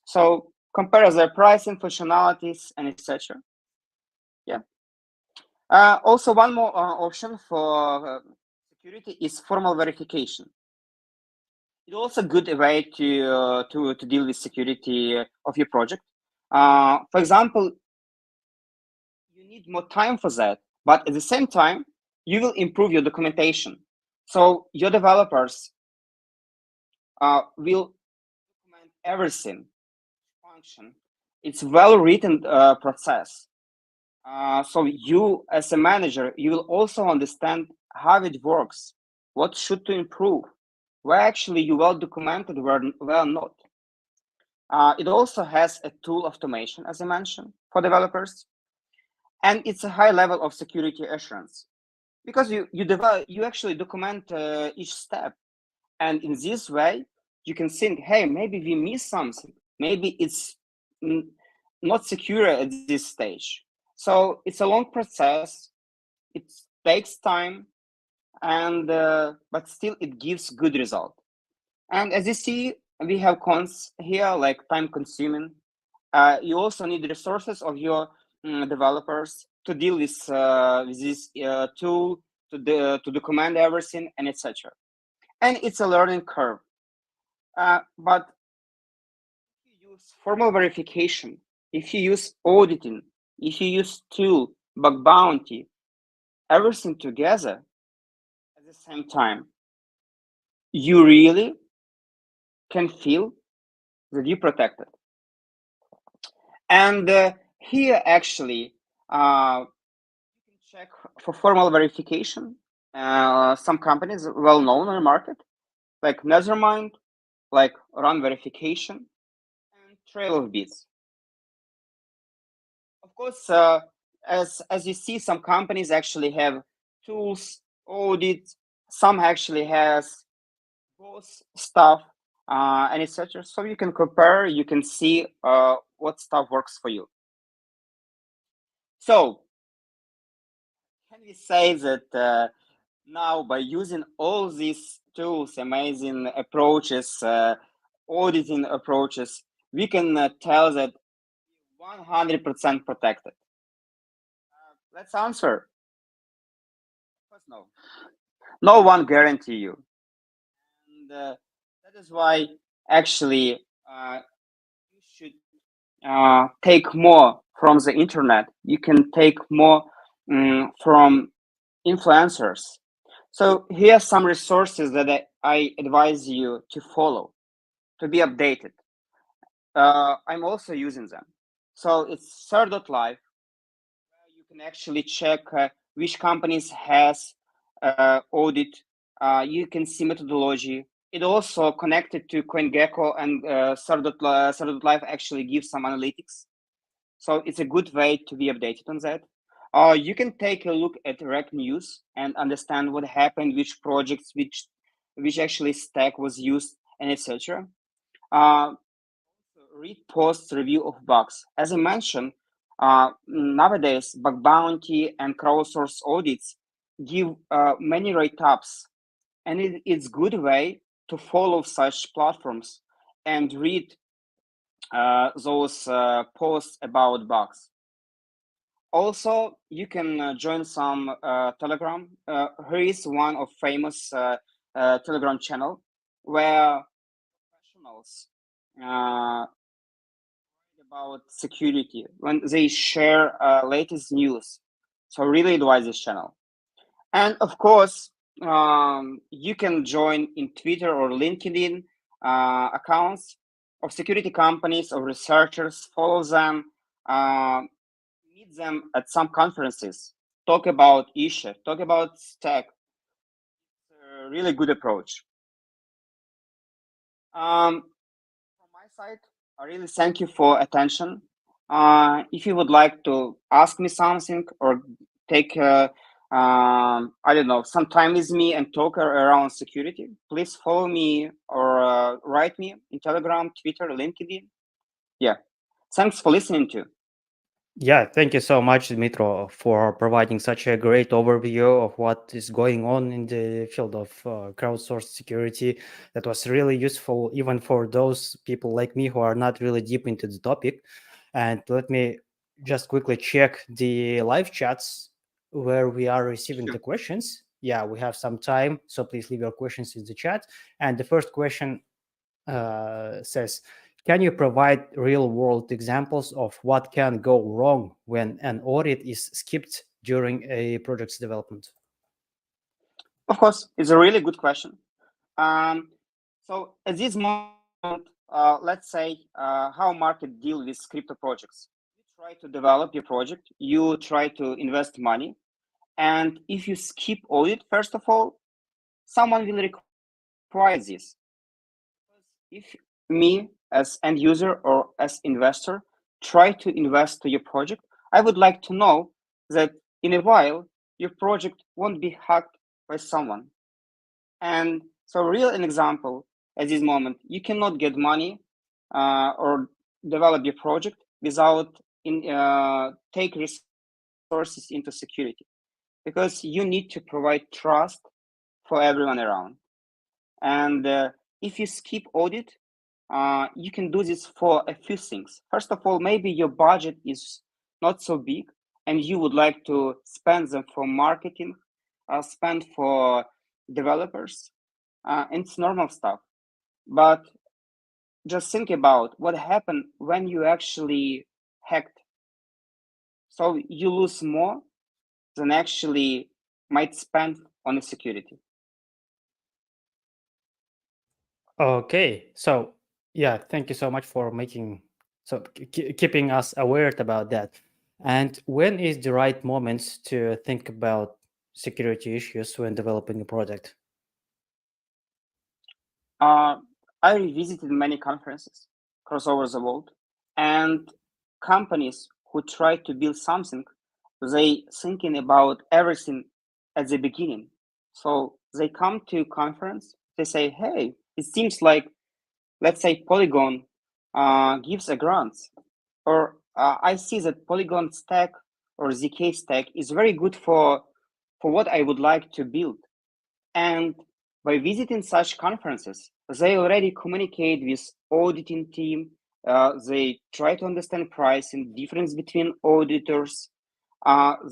So compare their pricing, functionalities, and etc. Yeah. Also, one more option for security is formal verification. It's also a good way to deal with security of your project. For example, you need more time for that, but at the same time, you will improve your documentation. So your developers will document everything, function. It's well-written process. So you, as a manager, you will also understand how it works, what should to improve, where actually you well documented, where not. It also has a tool automation, as I mentioned, for developers, and it's a high level of security assurance because you actually document each step, and in this way you can think, hey, maybe we missed something, maybe it's not secure at this stage, So it's a long process. It takes time, and but still it gives good result. And as you see, we have cons here, like time consuming. You also need resources of your developers to deal with this tool, to document everything, and etc. And it's a learning curve. But if you use formal verification, if you use auditing, if you use tool, bug bounty, everything together at the same time, you really can feel that you protected. And here actually, you can check for formal verification. Some companies well known on the market, like Nethermind, like Run Verification, and Trail of Beats. Of course, as you see, some companies actually have tools, audit. Some actually has both stuff and etc. So you can compare. You can see what stuff works for you. So can we say that now by using all these tools, amazing approaches, auditing approaches, we can tell that 100% protected? Let's answer. Of course, no. No one guarantee you. And that is why actually you should take more from the internet. You can take more from influencers. So here are some resources that I advise you to follow, to be updated. I'm also using them. So it's Sir.life, where you can actually check which companies has audit. You can see methodology. It also connected to CoinGecko, and Sir.life actually gives some analytics. So it's a good way to be updated on that. You can take a look at Rec News and understand what happened, which projects, which actually stack was used, and etc. Read posts review of bugs. As I mentioned, nowadays bug bounty and crowdsource audits give many write-ups, and it's good way to follow such platforms and read those posts about bugs. Also, you can join some Telegram. Here is one of famous Telegram channel where professionals about security when they share latest news. So really advise this channel. And of course, you can join in Twitter or LinkedIn accounts of security companies or researchers, follow them, meet them at some conferences, talk about issue, talk about stack. It's a really good approach. From my side, I really thank you for attention. If you would like to ask me something or take I don't know, some time with me and talk around security, please follow me or write me in Telegram, Twitter, LinkedIn. Yeah. Thanks for listening to. Yeah, thank you so much, Dmitro, for providing such a great overview of what is going on in the field of crowdsourced security. That was really useful, even for those people like me who are not really deep into the topic. And let me just quickly check the live chats where we are receiving the questions. Yeah, we have some time, so please leave your questions in the chat. And the first question says, can you provide real-world examples of what can go wrong when an audit is skipped during a project's development? Of course, it's a really good question. So at this moment, let's say how market deal with crypto projects. You try to develop your project, you try to invest money, and if you skip audit, first of all, someone will require this. If me as end user or as investor try to invest to your project, I would like to know that in a while your project won't be hacked by someone. And so real an example at this moment, you cannot get money or develop your project without take risk resources into security, because you need to provide trust for everyone around. And if you skip audit, you can do this for a few things. First of all, maybe your budget is not so big and you would like to spend them for marketing, spend for developers. It's normal stuff. But just think about what happened when you actually hacked. So you lose more than actually might spend on the security. Okay, so yeah, thank you so much for keeping us aware about that. And when is the right moment to think about security issues when developing a product? I revisited many conferences across over the world, and companies who try to build something, they thinking about everything at the beginning. So they come to conference, they say, "Hey, it seems like, let's say, Polygon gives a grant, or I see that Polygon stack or ZK stack is very good for what I would like to build." And by visiting such conferences, they already communicate with auditing team. They try to understand pricing, difference between auditors.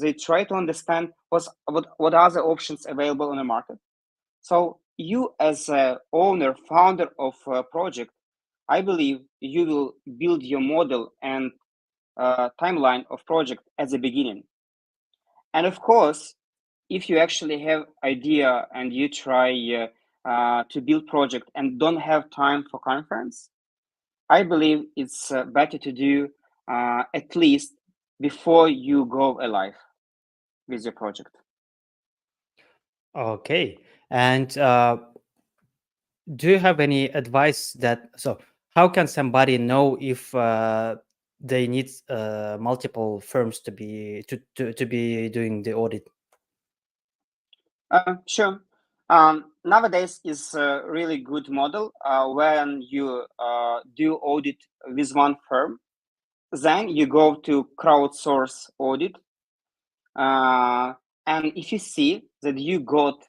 They try to understand what are the options available on the market. So you, as a owner, founder of a project, I believe you will build your model and timeline of project at the beginning. And of course, if you actually have idea and you try to build project and don't have time for conference, I believe it's better to do at least before you go live with your project. Okay, and do you have any advice how can somebody know if they need multiple firms to be doing the audit? Sure. Nowadays is a really good model when you do audit with one firm, then you go to crowdsource audit. And if you see that you got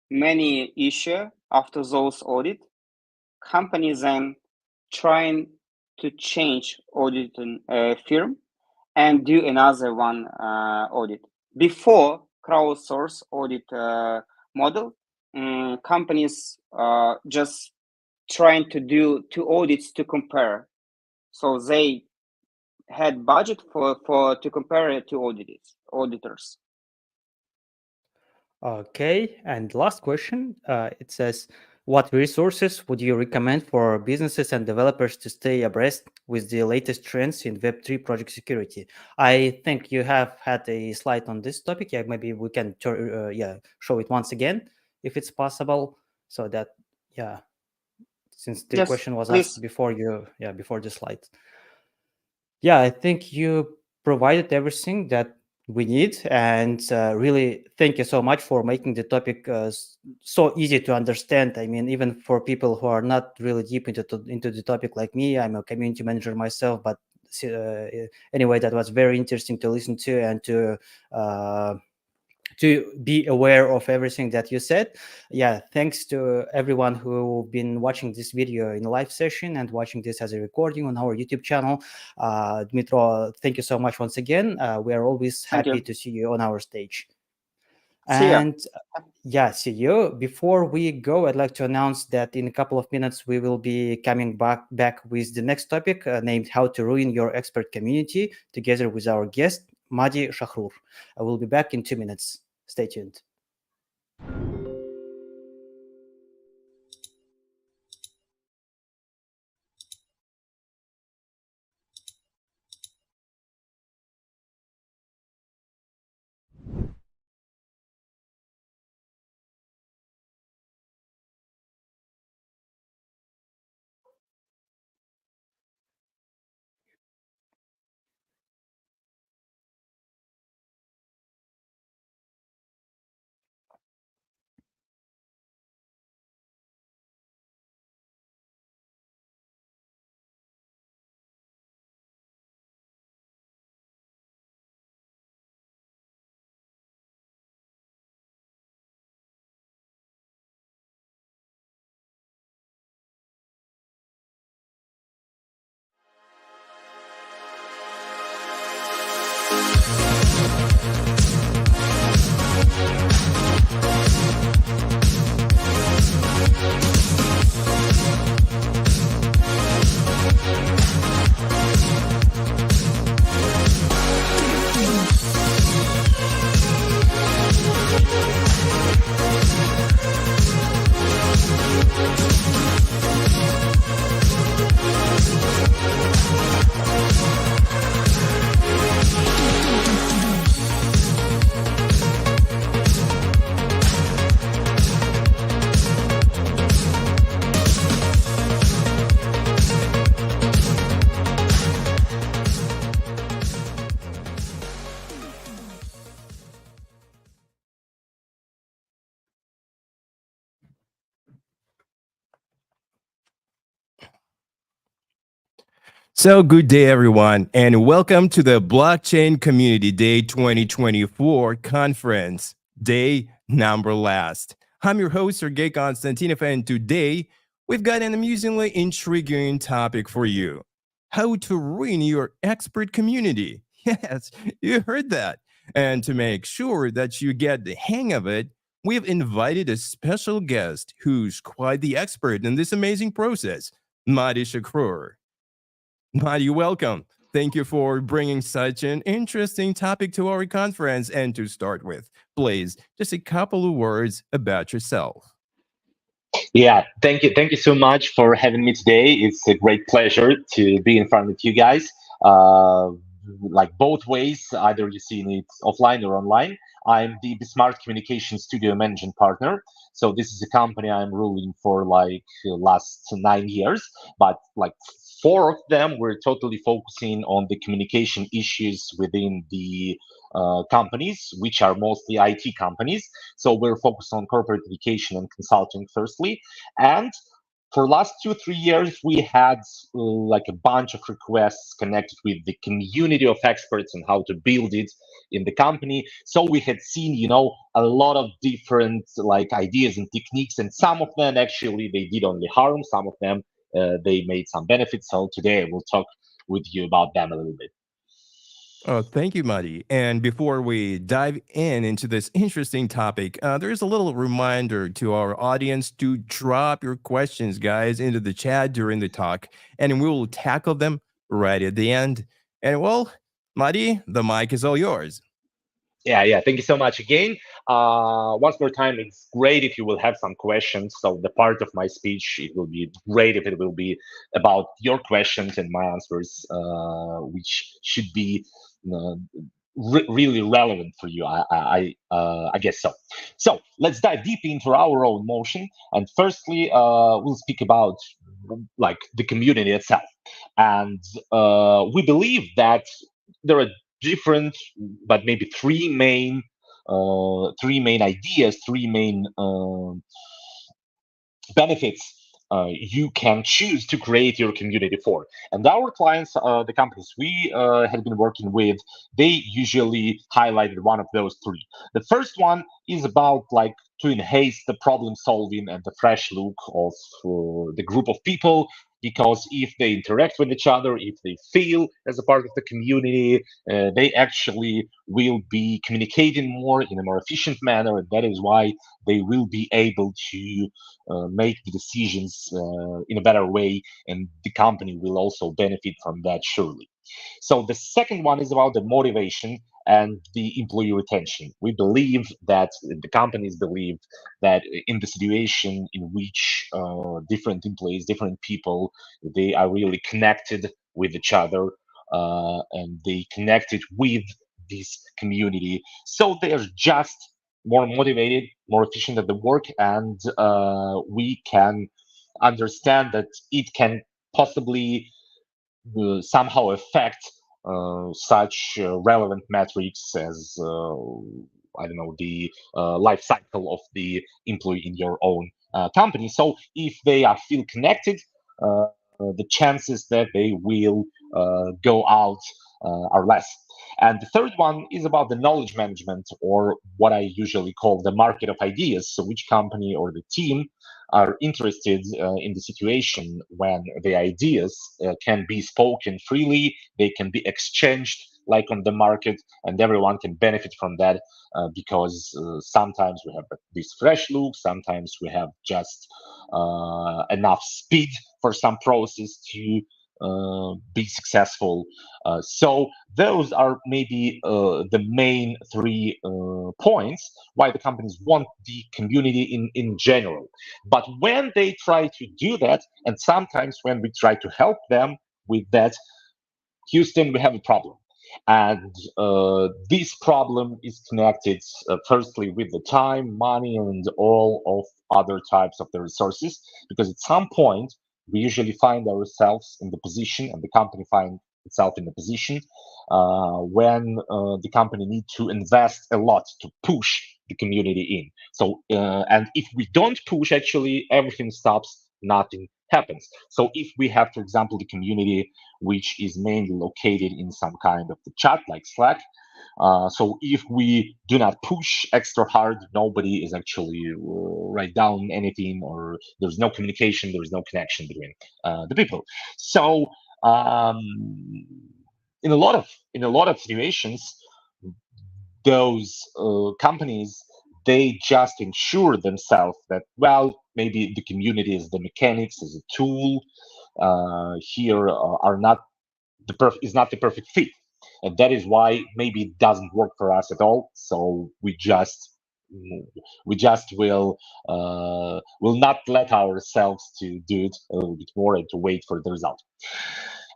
many issue after those audit, companies then trying to change auditing firm and do another one audit. Before crowdsource audit model, companies just trying to do two audits to compare. So they had budget for to compare it to auditors. Okay, and last question. It says, what resources would you recommend for businesses and developers to stay abreast with the latest trends in Web3 project security? I think you have had a slide on this topic. Yeah, maybe we can show it once again if it's possible, so that since the Yes, question was please. asked before before the slide. Yeah, I think you provided everything that we need, and really thank you so much for making the topic so easy to understand. I mean, even for people who are not really deep into the topic like me, I'm a community manager myself, but anyway, that was very interesting to listen to and to be aware of everything that you said. Yeah, thanks to everyone who've been watching this video in a live session and watching this as a recording on our YouTube channel. Dmitro, thank you so much once again. We are always happy to see you on our stage. And see you. Before we go, I'd like to announce that in a couple of minutes, we will be coming back with the next topic named How to Ruin Your Expert Community, together with our guest, Madi Shahrur. I will be back in 2 minutes. Stay tuned. So, good day, everyone, and welcome to the Blockchain Community Day 2024 conference, day number last. I'm your host, Sergey Konstantinov, and today we've got an amusingly intriguing topic for you: how to ruin your expert community. Yes, you heard that. And to make sure that you get the hang of it, we've invited a special guest who's quite the expert in this amazing process, Madi Shakur. Madi, welcome. Thank you for bringing such an interesting topic to our conference. And to start with, please, just a couple of words about yourself. Yeah, thank you. Thank you so much for having me today. It's a great pleasure to be in front of you guys. Like both ways, either you see it offline or online. I'm the Smart Communication Studio Managing Partner. So this is a company I'm ruling for like last 9 years, but like 4 of them we're totally focusing on the communication issues within the companies, which are mostly IT companies. So we're focused on corporate education and consulting firstly. And for last 2-3 years, we had like a bunch of requests connected with the community of experts and how to build it in the company. So we had seen, a lot of different like ideas and techniques, and some of them actually they did only harm. Some of them they made some benefits. So today we'll talk with you about them a little bit. Oh, thank you, Madi. And before we dive into this interesting topic, there's a little reminder to our audience to drop your questions, guys, into the chat during the talk, and we will tackle them right at the end. And well, Madi, the mic is all yours. Yeah. Thank you so much again. Once more time, it's great if you will have some questions. So the part of my speech, it will be great if it will be about your questions and my answers, which should be really relevant for you. I guess so. So let's dive deep into our own motion. And firstly, we'll speak about like the community itself. And we believe that there are different, but maybe three main ideas, three main benefits you can choose to create your community for. And our clients, the companies we have been working with, they usually highlighted one of those three. The first one is about like to enhance the problem solving and the fresh look of the group of people, because if they interact with each other, if they feel as a part of the community, they actually will be communicating more in a more efficient manner, and that is why they will be able to make the decisions in a better way, and the company will also benefit from that surely. So the second one is about the motivation and the employee retention. We believe that the companies believe that in the situation in which different employees, different people, they are really connected with each other and they connected with this community. So they are just more motivated, more efficient at the work, and we can understand that it can possibly somehow affect such relevant metrics as I don't know, the life cycle of the employee in your own company. So if they are feel connected, the chances that they will go out are less. And the third one is about the knowledge management, or what I usually call the market of ideas. So which company or the team are interested in the situation when the ideas can be spoken freely, they can be exchanged like on the market, and everyone can benefit from that because sometimes we have this fresh look, sometimes we have just enough speed for some process to be successful. So those are maybe the main three points why the companies want the community in general. But when they try to do that, and sometimes when we try to help them with that, Houston, we have a problem. And this problem is connected firstly with the time, money, and all of other types of the resources, because at some point we usually find ourselves in the position, and the company find itself in the position when the company need to invest a lot to push the community in. So, and if we don't push, actually everything stops, nothing happens. So if we have, for example, the community which is mainly located in some kind of the chat like Slack, so if we do not push extra hard, nobody is actually write down anything, or there's no communication, there's no connection between the people. So in a lot of situations, those companies, they just ensure themselves that, well, maybe the community is the mechanics, is a tool here are not is not the perfect fit, and that is why maybe it doesn't work for us at all. So we just will not let ourselves to do it a little bit more and to wait for the result.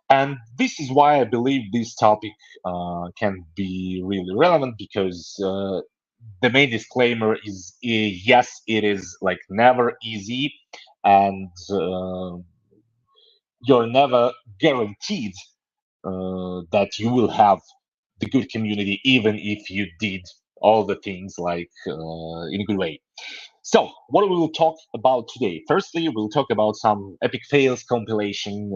And this is why I believe this topic can be really relevant, because the main disclaimer is yes, it is like never easy, and you're never guaranteed that you will have the good community, even if you did all the things like in a good way. So what we will talk about today? Firstly, we'll talk about some epic fails compilation.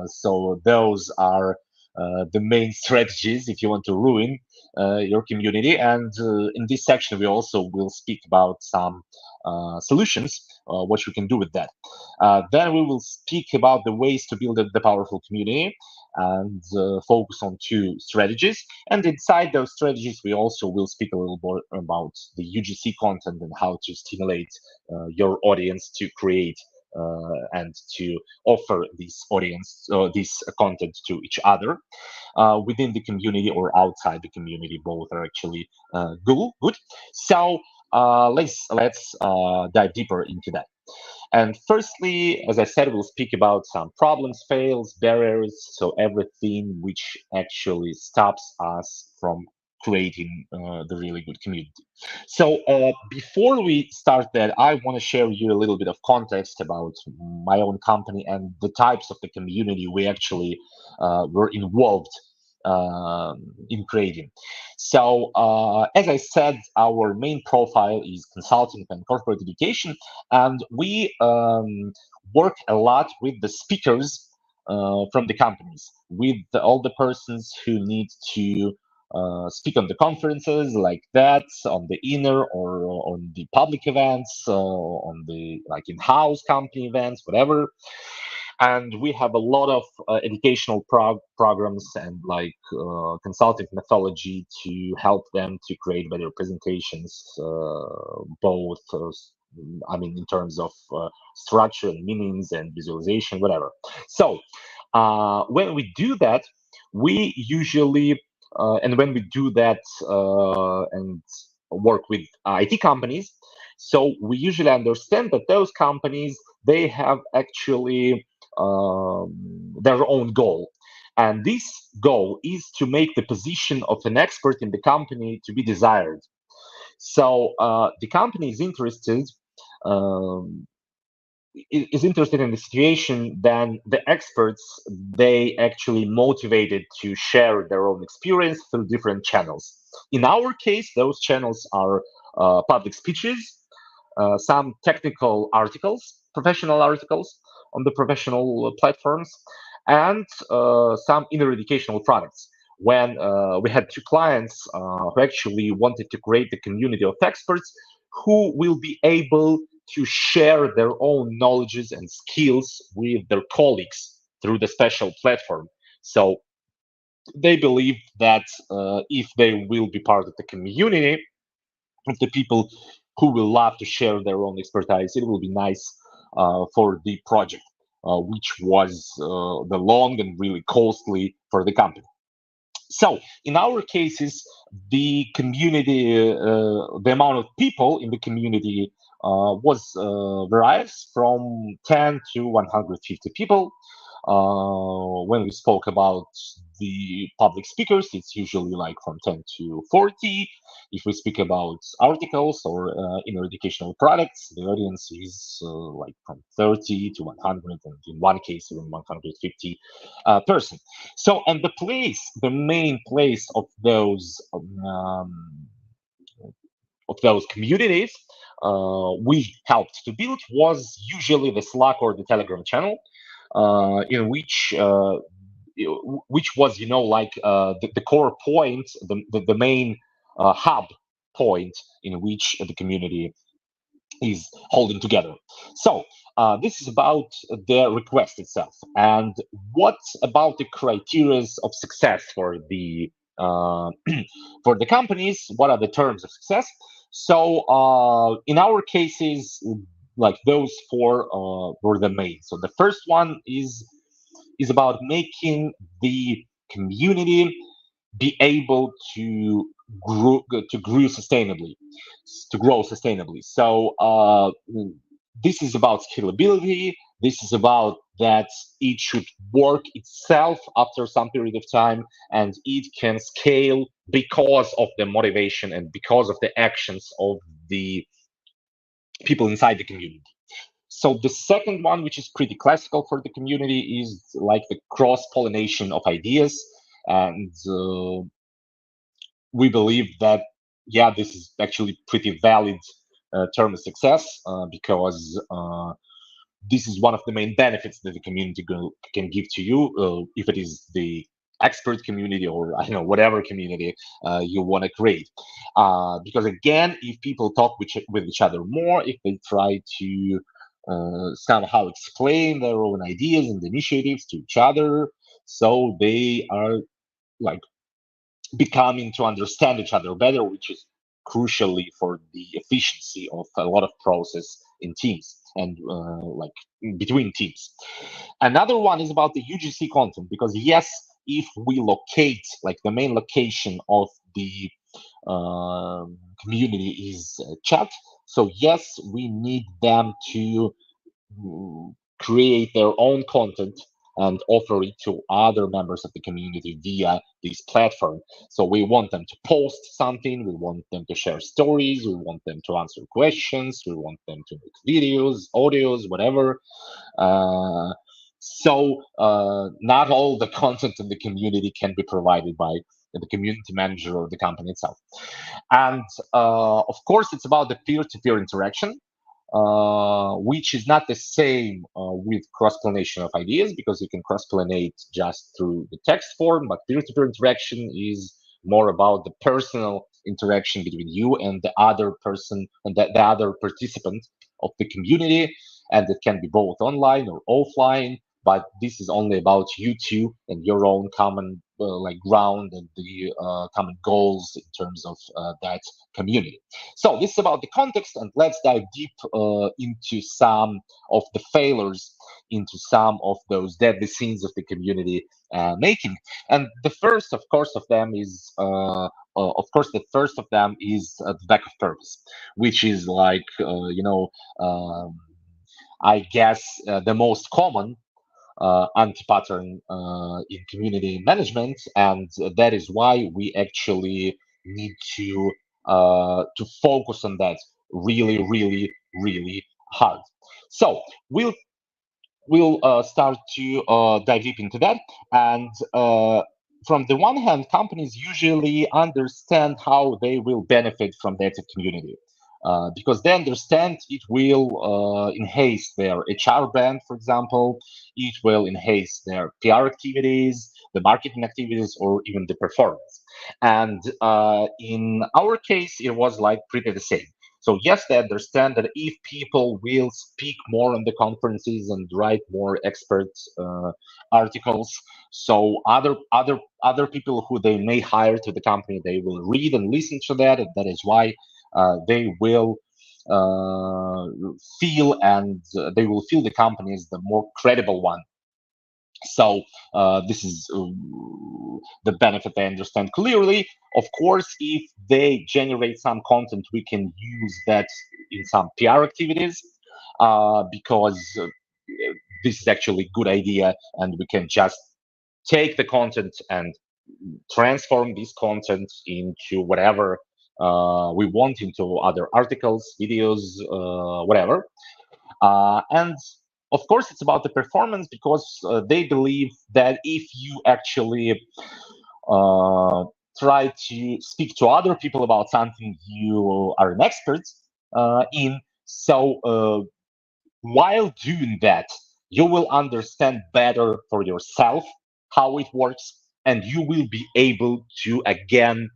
So those are the main strategies if you want to ruin your community. And in this section, we also will speak about some solutions, what you can do with that. Then we will speak about the ways to build the powerful community, and focus on 2 strategies. And inside those strategies, we also will speak a little more about the UGC content and how to stimulate your audience to create and to offer this audience, this content to each other within the community or outside the community. Both are actually good. So let's dive deeper into that. And firstly, as I said, we'll speak about some problems, fails, barriers, so everything which actually stops us from creating the really good community. So before we start that, I want to share with you a little bit of context about my own company and the types of the community we actually were involved in creating. So as I said, our main profile is consulting and corporate education, and we work a lot with the speakers from the companies, with all the persons who need to speak on the conferences like that, on the inner or on the public events, on the like in-house company events, whatever. And we have a lot of educational programs and like consulting methodology to help them to create better presentations, both I mean, in terms of structure and meanings and visualization, whatever. So when we do that, we usually and when we do that and work with IT companies, so we usually understand that those companies, they have actually their own goal. And this goal is to make the position of an expert in the company to be desired. So the company is interested in the situation, then the experts, they actually motivated to share their own experience through different channels. In our case, those channels are public speeches, some technical articles, professional articles on the professional platforms, and some inner educational products. When we had 2 clients who actually wanted to create the community of experts who will be able to share their own knowledges and skills with their colleagues through the special platform. So they believe that if they will be part of the community of the people who will love to share their own expertise, it will be nice for the project, which was the long and really costly for the company. So in our cases, the community, the amount of people in the community was varies from 10 to 150 people. When we spoke about the public speakers, it's usually like from 10 to 40. If we speak about articles or inner educational products, the audience is like from 30 to 100, and in one case even 150 person. So, and the main place of those communities we helped to build was usually the Slack or the Telegram channel, in which was, like the core point, the main hub point in which the community is holding together. So this is about the request itself, and what about the criteria of success for the for the companies? What are the terms of success? So in our cases, like those four were the main. So the first one is about making the community be able to grow sustainably, So this is about scalability. This is about that it should work itself after some period of time, and it can scale because of the motivation and because of the actions of the people inside the community. So the second one, which is pretty classical for the community, is like the cross-pollination of ideas. And we believe that, yeah, this is actually pretty valid term of success, because this is one of the main benefits that the community can give to you, if it is the expert community or I don't know, whatever community you want to create. Because again, if people talk with each other more, if they try to somehow explain their own ideas and initiatives to each other, so they are like becoming to understand each other better, which is crucially for the efficiency of a lot of process in teams and like between teams. Another one is about the UGC content, because yes, if we locate, like the main location of the community is chat, so yes, we need them to create their own content and offer it to other members of the community via this platform. So we want them to post something, we want them to share stories, we want them to answer questions, we want them to make videos, audios, whatever. So not all the content in the community can be provided by the community manager or the company itself. And of course, it's about the peer-to-peer interaction, which is not the same with cross-pollination of ideas, because you can cross-pollinate just through the text form, but peer-to-peer interaction is more about the personal interaction between you and the other person and the other participant of the community, and it can be both online or offline, but this is only about you two and your own common like ground and the common goals in terms of that community. So this is about the context, and let's dive deep into some of the failures, into some of those deadly sins of the community making. And the first, of course, of them is the lack of purpose, which is like I guess the most common anti-pattern in community management, and that is why we actually need to focus on that really, really, really hard. So we'll start to dive deep into that. And from the one hand, companies usually understand how they will benefit from that community. Because they understand it will enhance their HR brand, for example, it will enhance their PR activities, the marketing activities, or even the performance. And in our case, it was like pretty the same. So yes, they understand that if people will speak more on the conferences and write more expert articles, so other people who they may hire to the company, they will read and listen to that, and that is why they will feel the company as the more credible one. So this is the benefit I understand clearly. Of course, if they generate some content, we can use that in some PR activities because this is actually a good idea, and we can just take the content and transform this content into whatever we want, into other articles, videos, whatever. And of course, it's about the performance because they believe that if you actually try to speak to other people about something you are an expert in, so while doing that, you will understand better for yourself how it works, and you will be able to again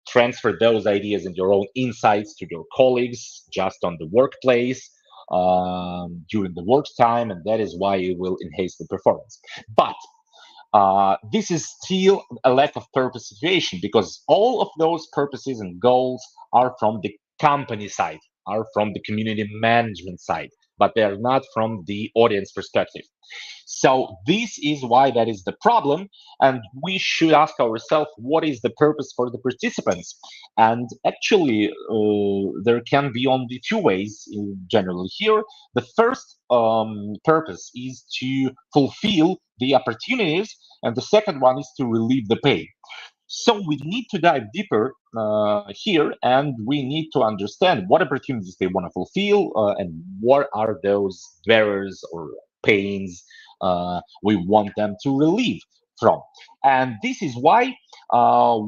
transfer those ideas and your own insights to your colleagues just on the workplace during the work time, and that is why it will enhance the performance. But this is still a lack of purpose situation, because all of those purposes and goals are from the company side, are from the community management side, but they are not from the audience perspective. So this is why that is the problem, and we should ask ourselves, what is the purpose for the participants? And actually, there can be only two ways generally here. The first purpose is to fulfill the opportunities, and the second one is to relieve the pain. So we need to dive deeper here, and we need to understand what opportunities they want to fulfill and what are those barriers or pains we want them to relieve from. And this is why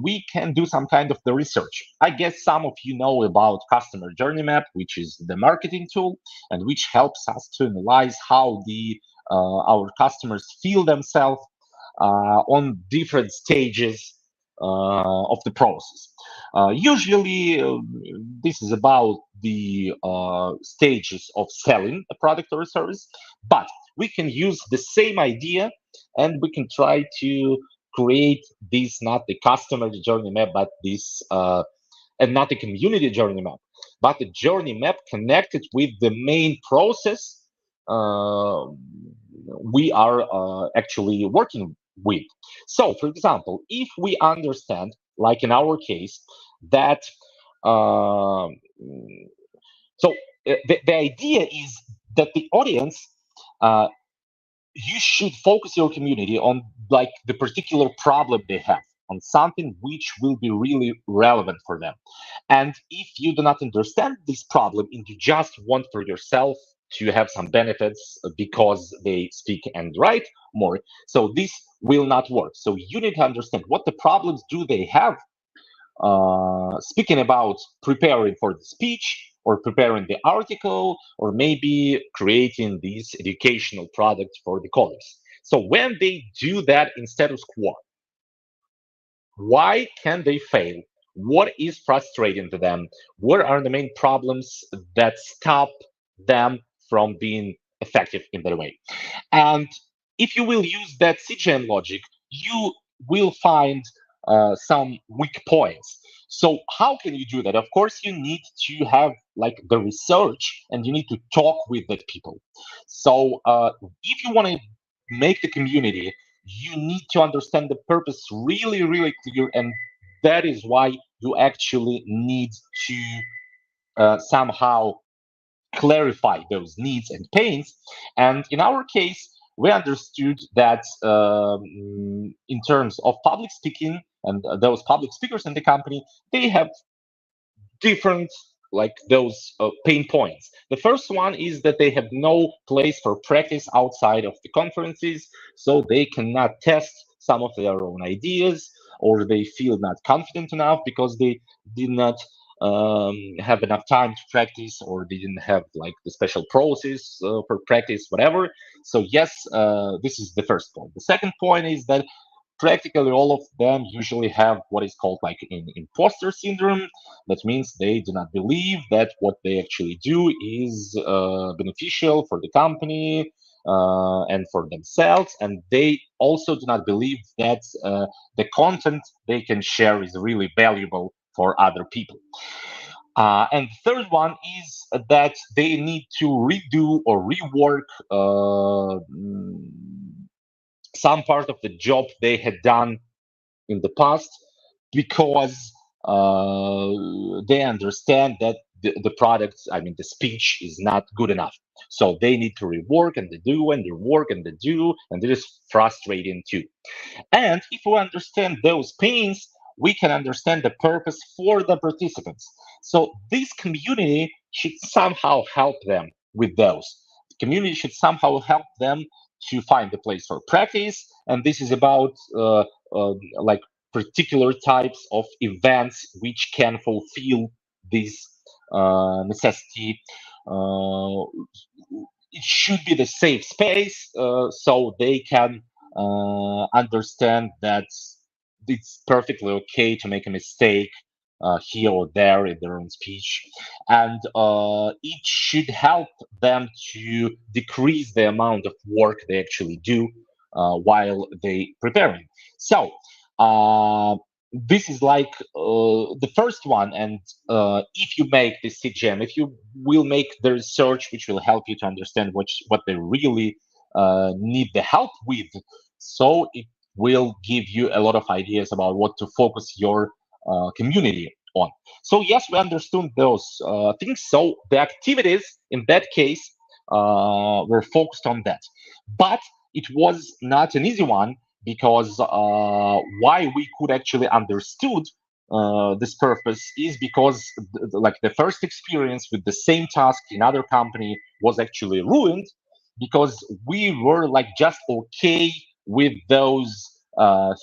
we can do some kind of the research. I guess some of you know about Customer Journey Map, which is the marketing tool, and which helps us to analyze how our customers feel themselves on different stages of the process. Usually, this is about the stages of selling a product or a service, but we can use the same idea and we can try to create this, not the customer journey map, but this, and not the community journey map, but the journey map connected with the main process we are actually working with. So, for example, if we understand, like in our case, that the idea is that the audience, you should focus your community on like the particular problem they have, on something which will be really relevant for them. And if you do not understand this problem and you just want for yourself to have some benefits because they speak and write more, so this will not work. So you need to understand what the problems do they have, speaking about preparing for the speech or preparing the article, or maybe creating this educational product for the colleagues. So when they do that in status quo, why can they fail? What is frustrating to them? What are the main problems that stop them from being effective in that way? And if you will use that CGM logic, you will find some weak points. So how can you do that? Of course, you need to have like the research, and you need to talk with the people. So if you want to make the community, you need to understand the purpose really, really clear, and that is why you actually need to somehow clarify those needs and pains. And in our case, we understood that in terms of public speaking, and those public speakers in the company, they have different like those pain points. The first one is that they have no place for practice outside of the conferences, so they cannot test some of their own ideas, or they feel not confident enough because they did not have enough time to practice, or they didn't have like the special process for practice, whatever. So yes, this is the first point. The second point is that practically all of them usually have what is called like imposter syndrome. That means they do not believe that what they actually do is beneficial for the company and for themselves, and they also do not believe that the content they can share is really valuable for other people. And the third one is that they need to redo or rework some part of the job they had done in the past because they understand that the product, I mean, the speech is not good enough. So they need to rework and they do and rework and they do, and it is frustrating too. And if we understand those pains, we can understand the purpose for the participants. So this community should somehow help them with those. The community should somehow help them to find a place for practice. And this is about like particular types of events which can fulfill this necessity. It should be the safe space so they can understand that it's perfectly okay to make a mistake here or there in their own speech, and it should help them to decrease the amount of work they actually do while they preparing. So this is like the first one, and if you make this CGM, if you will make the research which will help you to understand what they really need the help with, so it will give you a lot of ideas about what to focus your community on. So yes, we understood those things. So the activities in that case were focused on that, but it was not an easy one because why we could actually understood this purpose is because like the first experience with the same task in other company was actually ruined because we were like just okay with those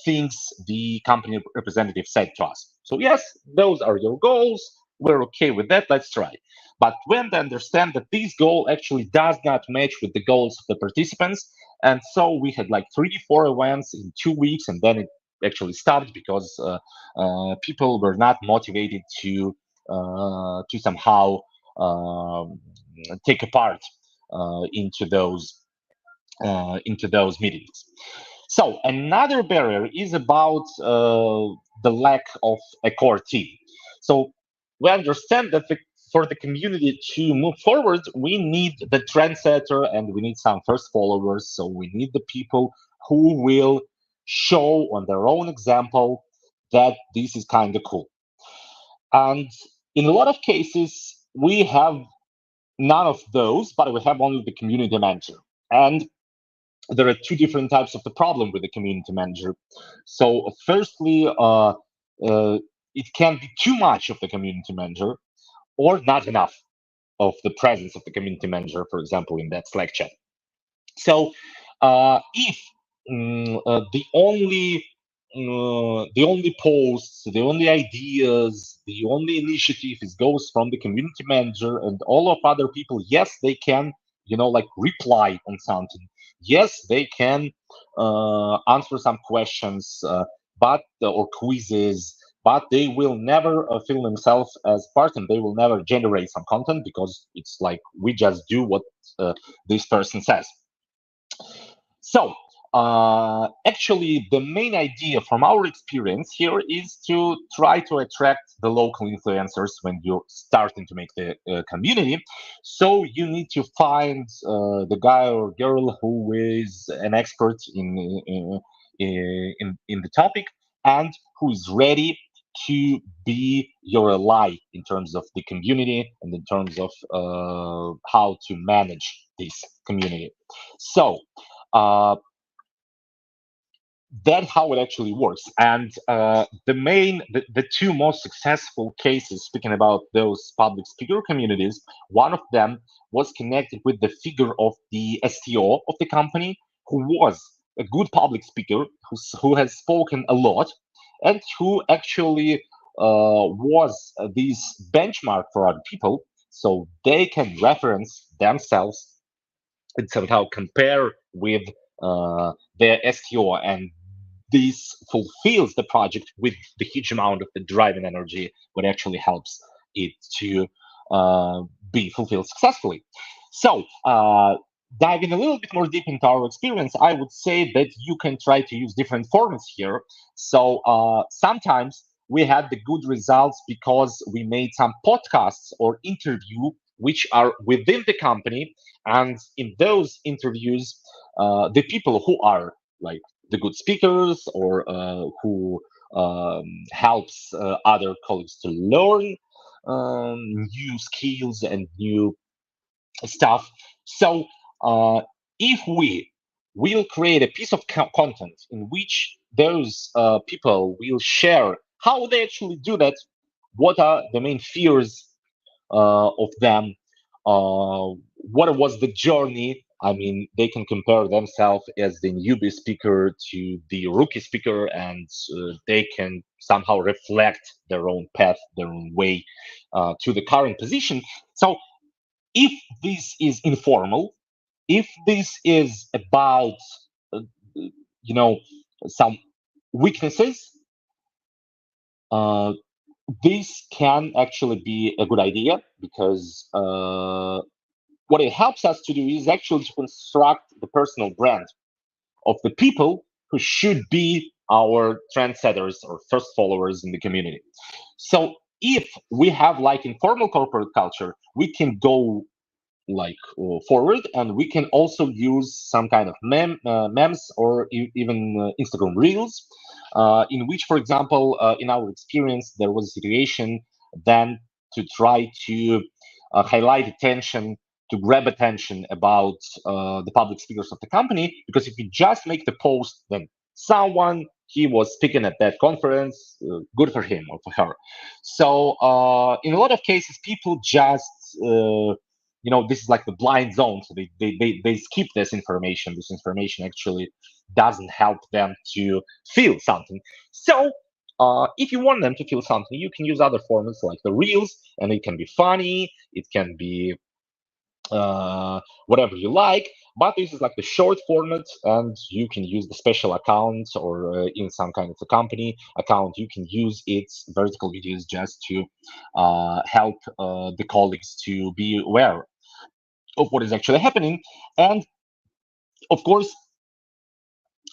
things the company representative said to us. So yes, those are your goals. We're okay with that. Let's try. But when they understand that this goal actually does not match with the goals of the participants, and so we had like 3-4 events in 2 weeks, and then it actually stopped because people were not motivated to somehow take a part into those meetings. So another barrier is about the lack of a core team. So we understand that for the community to move forward, we need the trendsetter and we need some first followers. So we need the people who will show on their own example that this is kind of cool. And in a lot of cases, we have none of those, but we have only the community manager. And there are two different types of the problem with the community manager. So firstly, it can be too much of the community manager or not enough of the presence of the community manager, for example, in that Slack chat. So if the only posts, the only ideas, the only initiative goes from the community manager and all of other people, yes, they can, like reply on something. Yes, they can answer some questions, but or quizzes, but they will never feel themselves as part, and they will never generate some content because it's like we just do what this person says. So actually, the main idea from our experience here is to try to attract the local influencers when you're starting to make the community. So you need to find the guy or girl who is an expert in the topic and who is ready to be your ally in terms of the community and in terms of how to manage this community. So that's how it actually works. And the two most successful cases, speaking about those public speaker communities, one of them was connected with the figure of the STO of the company, who was a good public speaker, who has spoken a lot, and who actually was this benchmark for other people, so they can reference themselves and somehow compare with their STO, and this fulfills the project with the huge amount of the driving energy, what actually helps it to be fulfilled successfully. So, diving a little bit more deep into our experience, I would say that you can try to use different formats here. So, sometimes we had the good results because we made some podcasts or interview which are within the company, and in those interviews, the people who are like the good speakers or who helps other colleagues to learn new skills and new stuff. So if we will create a piece of content in which those people will share how they actually do that, what are the main fears of them, what was the journey. I mean, they can compare themselves as the newbie speaker to the rookie speaker, and they can somehow reflect their own path, their own way to the current position. So if this is informal, if this is about, you know, some weaknesses, this can actually be a good idea, because what it helps us to do is actually to construct the personal brand of the people who should be our trendsetters or first followers in the community. So if we have like informal corporate culture, we can go like forward, and we can also use some kind of memes or even Instagram reels, in which, for example, in our experience, there was a situation then to try to highlight attention, to grab attention about the public speakers of the company, because if you just make the post, then someone he was speaking at that conference, good for him or for her. So in a lot of cases, people just this is like the blind zone, so they skip this information. This information actually doesn't help them to feel something. So if you want them to feel something, you can use other formats like the reels, and it can be funny, it can be whatever you like, but this is like the short format, and you can use the special account, or in some kind of a company account, you can use its vertical videos just to help the colleagues to be aware of what is actually happening. And of course,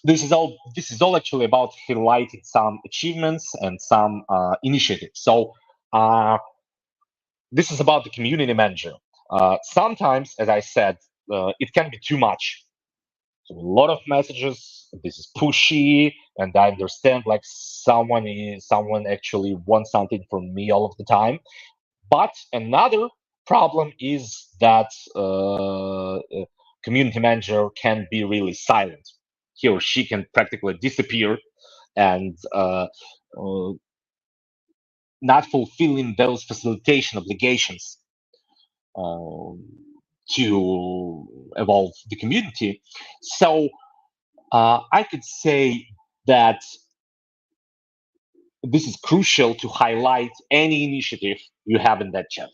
this is all actually about highlighting some achievements and some initiatives. So this is about the community manager. Sometimes, as I said, it can be too much. So a lot of messages. This is pushy, and I understand like someone actually wants something from me all of the time. But another problem is that community manager can be really silent. He or she can practically disappear and not fulfilling those facilitation obligations to evolve the community. So I could say that this is crucial to highlight any initiative you have in that chat.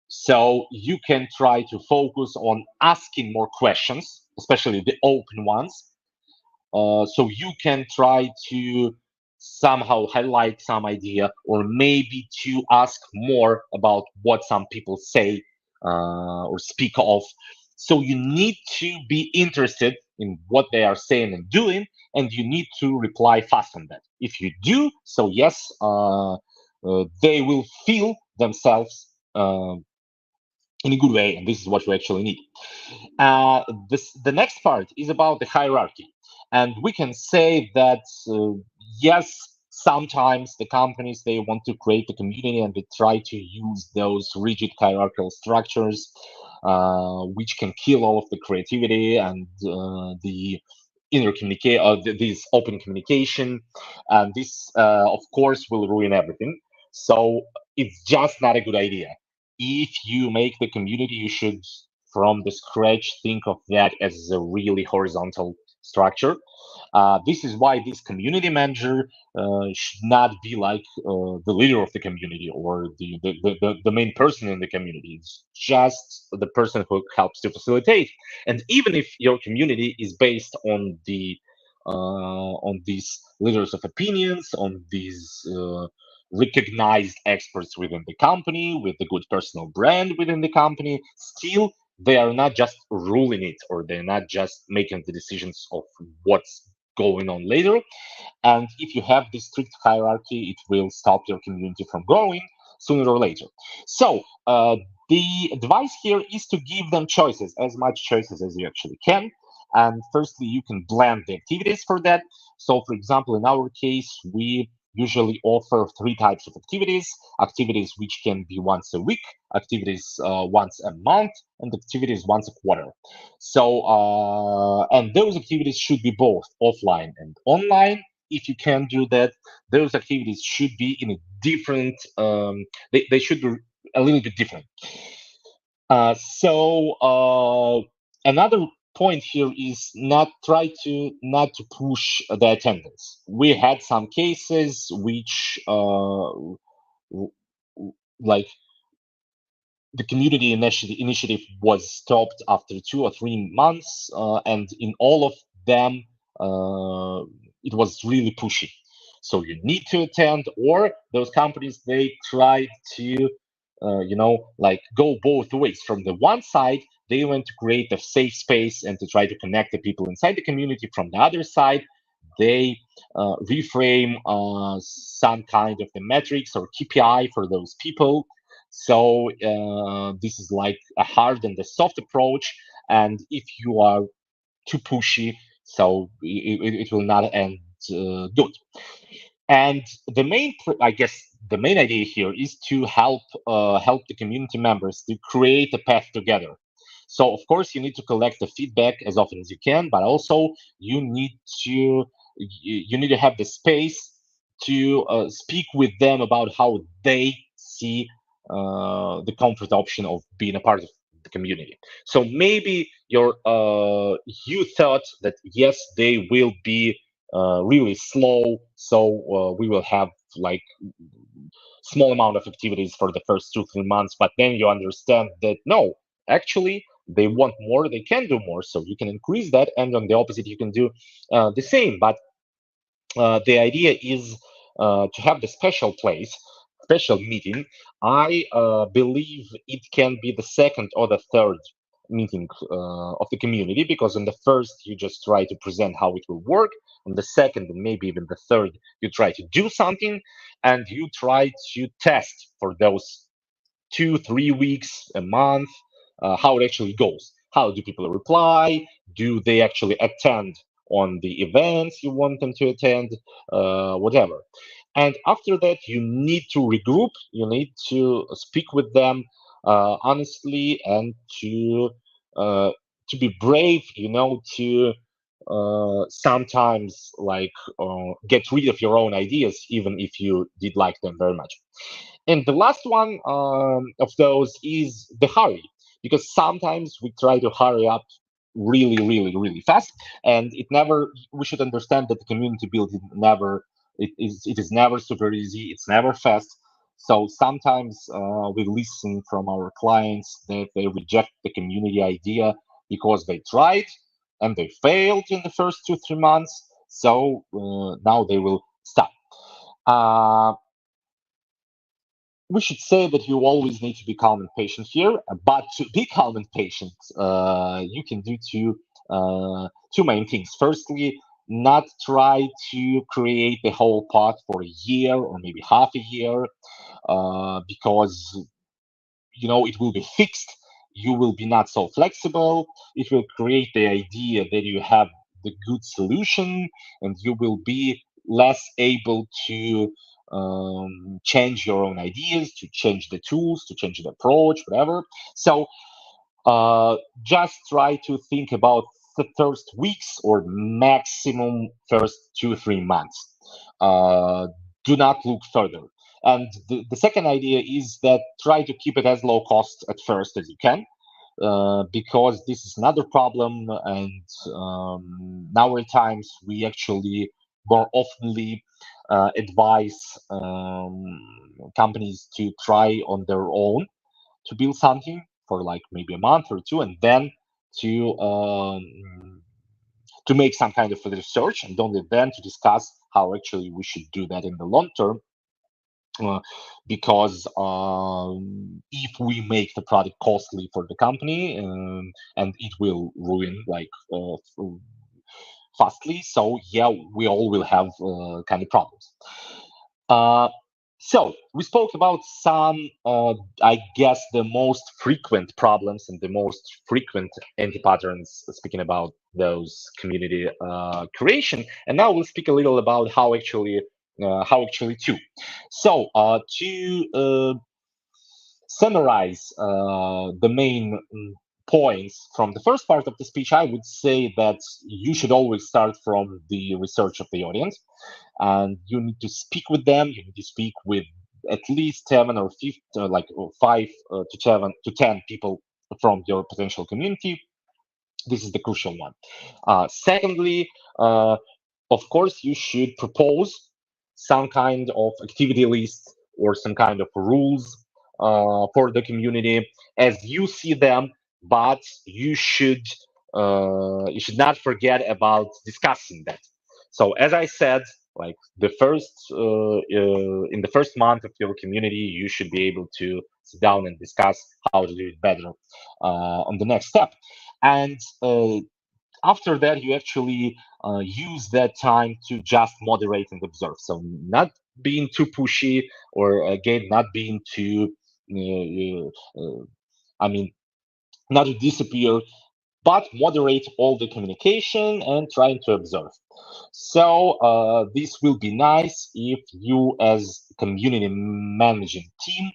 So you can try to focus on asking more questions, especially the open ones. So you can try to somehow highlight some idea, or maybe to ask more about what some people say or speak of. So you need to be interested in what they are saying and doing, and you need to reply fast on that. If you do, so yes, they will feel themselves in a good way, and this is what we actually need. The next part is about the hierarchy, and we can say that yes, sometimes the companies, they want to create a community, and they try to use those rigid hierarchical structures, which can kill all of the creativity and the inner communication, this open communication, and this of course will ruin everything. So it's just not a good idea. If you make the community, you should from the scratch think of that as a really horizontal structure. This is why this community manager should not be like the leader of the community, or the main person in the community. It's just the person who helps to facilitate. And even if your community is based on the on these leaders of opinions, on these recognized experts within the company with a good personal brand within the company. Still, they are not just ruling it, or they're not just making the decisions of what's going on later. And if you have this strict hierarchy, it will stop your community from growing sooner or later. So the advice here is to give them choices, as much choices as you actually can. And firstly, you can blend the activities for that. So for example, in our case, we usually offer 3 types of activities which can be once a week, activities once a month, and activities once a quarter. So and those activities should be both offline and online. If you can do that, those activities should be in a different they should be a little bit different. Another point here is not to push the attendance. We had some cases which like the community initiative was stopped after 2 or 3 months, and in all of them it was really pushy. So you need to attend, or those companies, they tried to like go both ways. From the one side, they want to create a safe space and to try to connect the people inside the community. From the other side, they reframe some kind of the metrics or KPI for those people. So this is like a hard and a soft approach. And if you are too pushy, so it will not end good. And I guess the main idea here is to help the community members to create a path together. So of course you need to collect the feedback as often as you can, but also you need to have the space to speak with them about how they see the comfort option of being a part of the community. So maybe you thought that yes, they will be really slow, so we will have like small amount of activities for the first 2-3 months, but then you understand that no, actually they want more, they can do more, so you can increase that, and on the opposite you can do the same. But the idea is to have the special meeting. I believe it can be the second or the third meeting of the community, because on the first you just try to present how it will work. On the second and maybe even the third, you try to do something, and you try to test for those 2-3 weeks, a month, how it actually goes. How do people reply? Do they actually attend on the events you want them to attend? Whatever. And after that, you need to regroup. You need to speak with them honestly, and to be brave. To sometimes get rid of your own ideas, even if you did like them very much. And the last one of those is the hurry, because sometimes we try to hurry up really, really, really fast, and we should understand that the community building it is never super easy. It's never fast. So sometimes we listen from our clients that they reject the community idea because they tried and they failed in the first 2-3 months. So now they will stop. We should say that you always need to be calm and patient here, but to be calm and patient, you can do two main things. Firstly, not try to create the whole path for a year or maybe half a year, because it will be fixed. You will be not so flexible. It will create the idea that you have the good solution, and you will be less able to change your own ideas, to change the tools, to change the approach, whatever. So just try to think about the first weeks or maximum first 2-3 months. Do not look further. And the second idea is that try to keep it as low cost at first as you can, because this is another problem. And nowadays we actually more oftenly advise companies to try on their own to build something for like maybe a month or two, and then to to make some kind of research, and only then to discuss how actually we should do that in the long term. Because if we make the product costly for the company, and it will ruin like fastly, so yeah, we all will have kind of problems. So we spoke about some, I guess, the most frequent problems and the most frequent anti-patterns, speaking about those community creation. And now we'll speak a little about how actually to. So to summarize the main points from the first part of the speech, I would say that you should always start from the research of the audience, and you need to speak with them. You need to speak with at least 7 or 5 to 7 to 10 people from your potential community. This is the crucial one. Secondly, of course, you should propose some kind of activity list or some kind of rules for the community as you see them, but you should not forget about discussing that. So as I said, like the first in the first month of your community, you should be able to sit down and discuss how to do it better on the next step. And after that, you actually use that time to just moderate and observe. So not being too pushy, or again, not being too, I mean, not to disappear, but moderate all the communication and trying to observe. So this will be nice if you, as community managing team,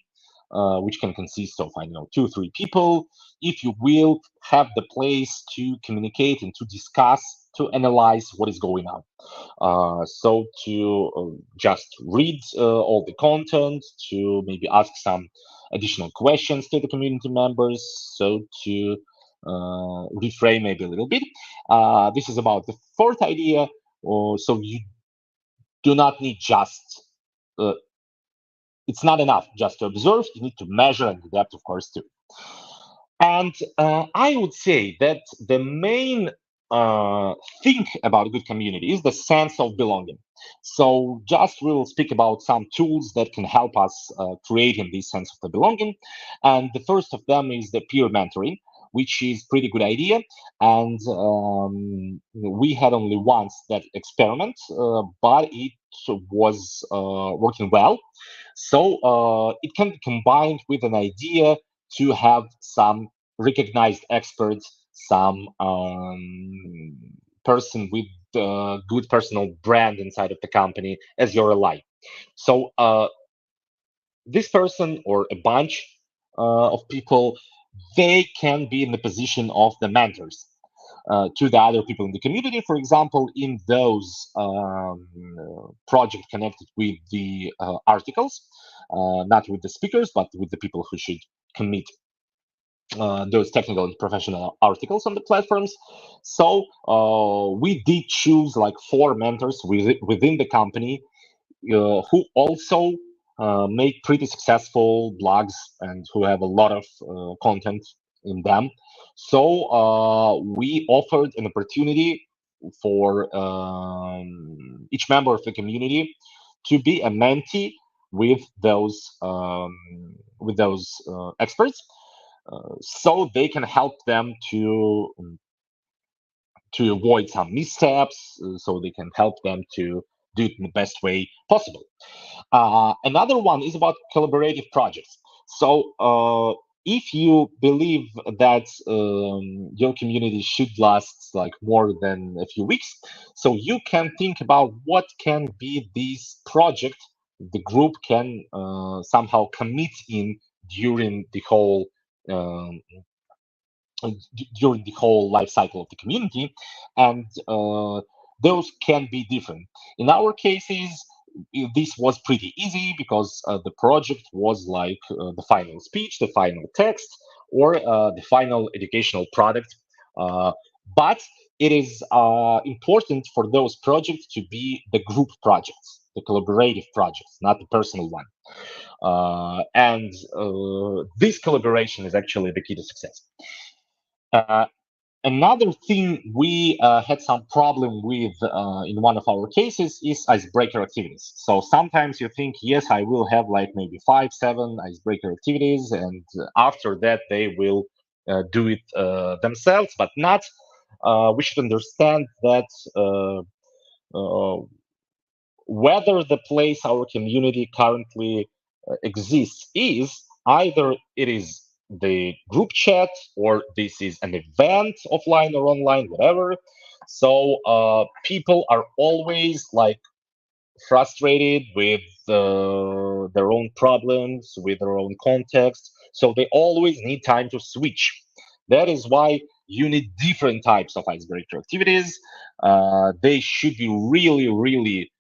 which can consist of, I don't know, 2-3 people, if you will have the place to communicate and to discuss, to analyze what is going on. So to just read all the content, to maybe ask some additional questions to the community members, so to reframe maybe a little bit. This is about the fourth idea. So you do not need just it's not enough just to observe. You need to measure and adapt, of course, too. And I would say that the main thing about a good community is the sense of belonging. So just we'll speak about some tools that can help us creating this sense of the belonging. And the first of them is the peer mentoring, which is pretty good idea. And we had only once that experiment, but it was working well. So it can be combined with an idea to have some recognized experts, some person with good personal brand inside of the company as your ally. So this person or a bunch of people, they can be in the position of the mentors to the other people in the community. For example, in those projects connected with the articles, not with the speakers, but with the people who should commit those technical and professional articles on the platforms. So we did choose like 4 mentors within the company who also make pretty successful blogs and who have a lot of content in them. So we offered an opportunity for each member of the community to be a mentee with those experts, so they can help them to avoid some missteps, so they can help them to do it in the best way possible. Another one is about collaborative projects. So if you believe that your community should last like more than a few weeks, so you can think about what can be this project the group can somehow commit in during the whole life cycle of the community, and those can be different. In our cases, this was pretty easy because the project was like the final speech, the final text, or the final educational product. But it is important for those projects to be the group projects, the collaborative projects, not the personal one. And this collaboration is actually the key to success. Another thing we had some problem with in one of our cases is icebreaker activities. So sometimes you think, yes, I will have like maybe 5, 7 icebreaker activities, and after that they will do it themselves, but not. We should understand that whether the place our community currently exists is either it is the group chat or this is an event offline or online, whatever. So people are always like frustrated with their own problems, with their own context. So they always need time to switch. That is why you need different types of icebreaker activities. They should be really, really,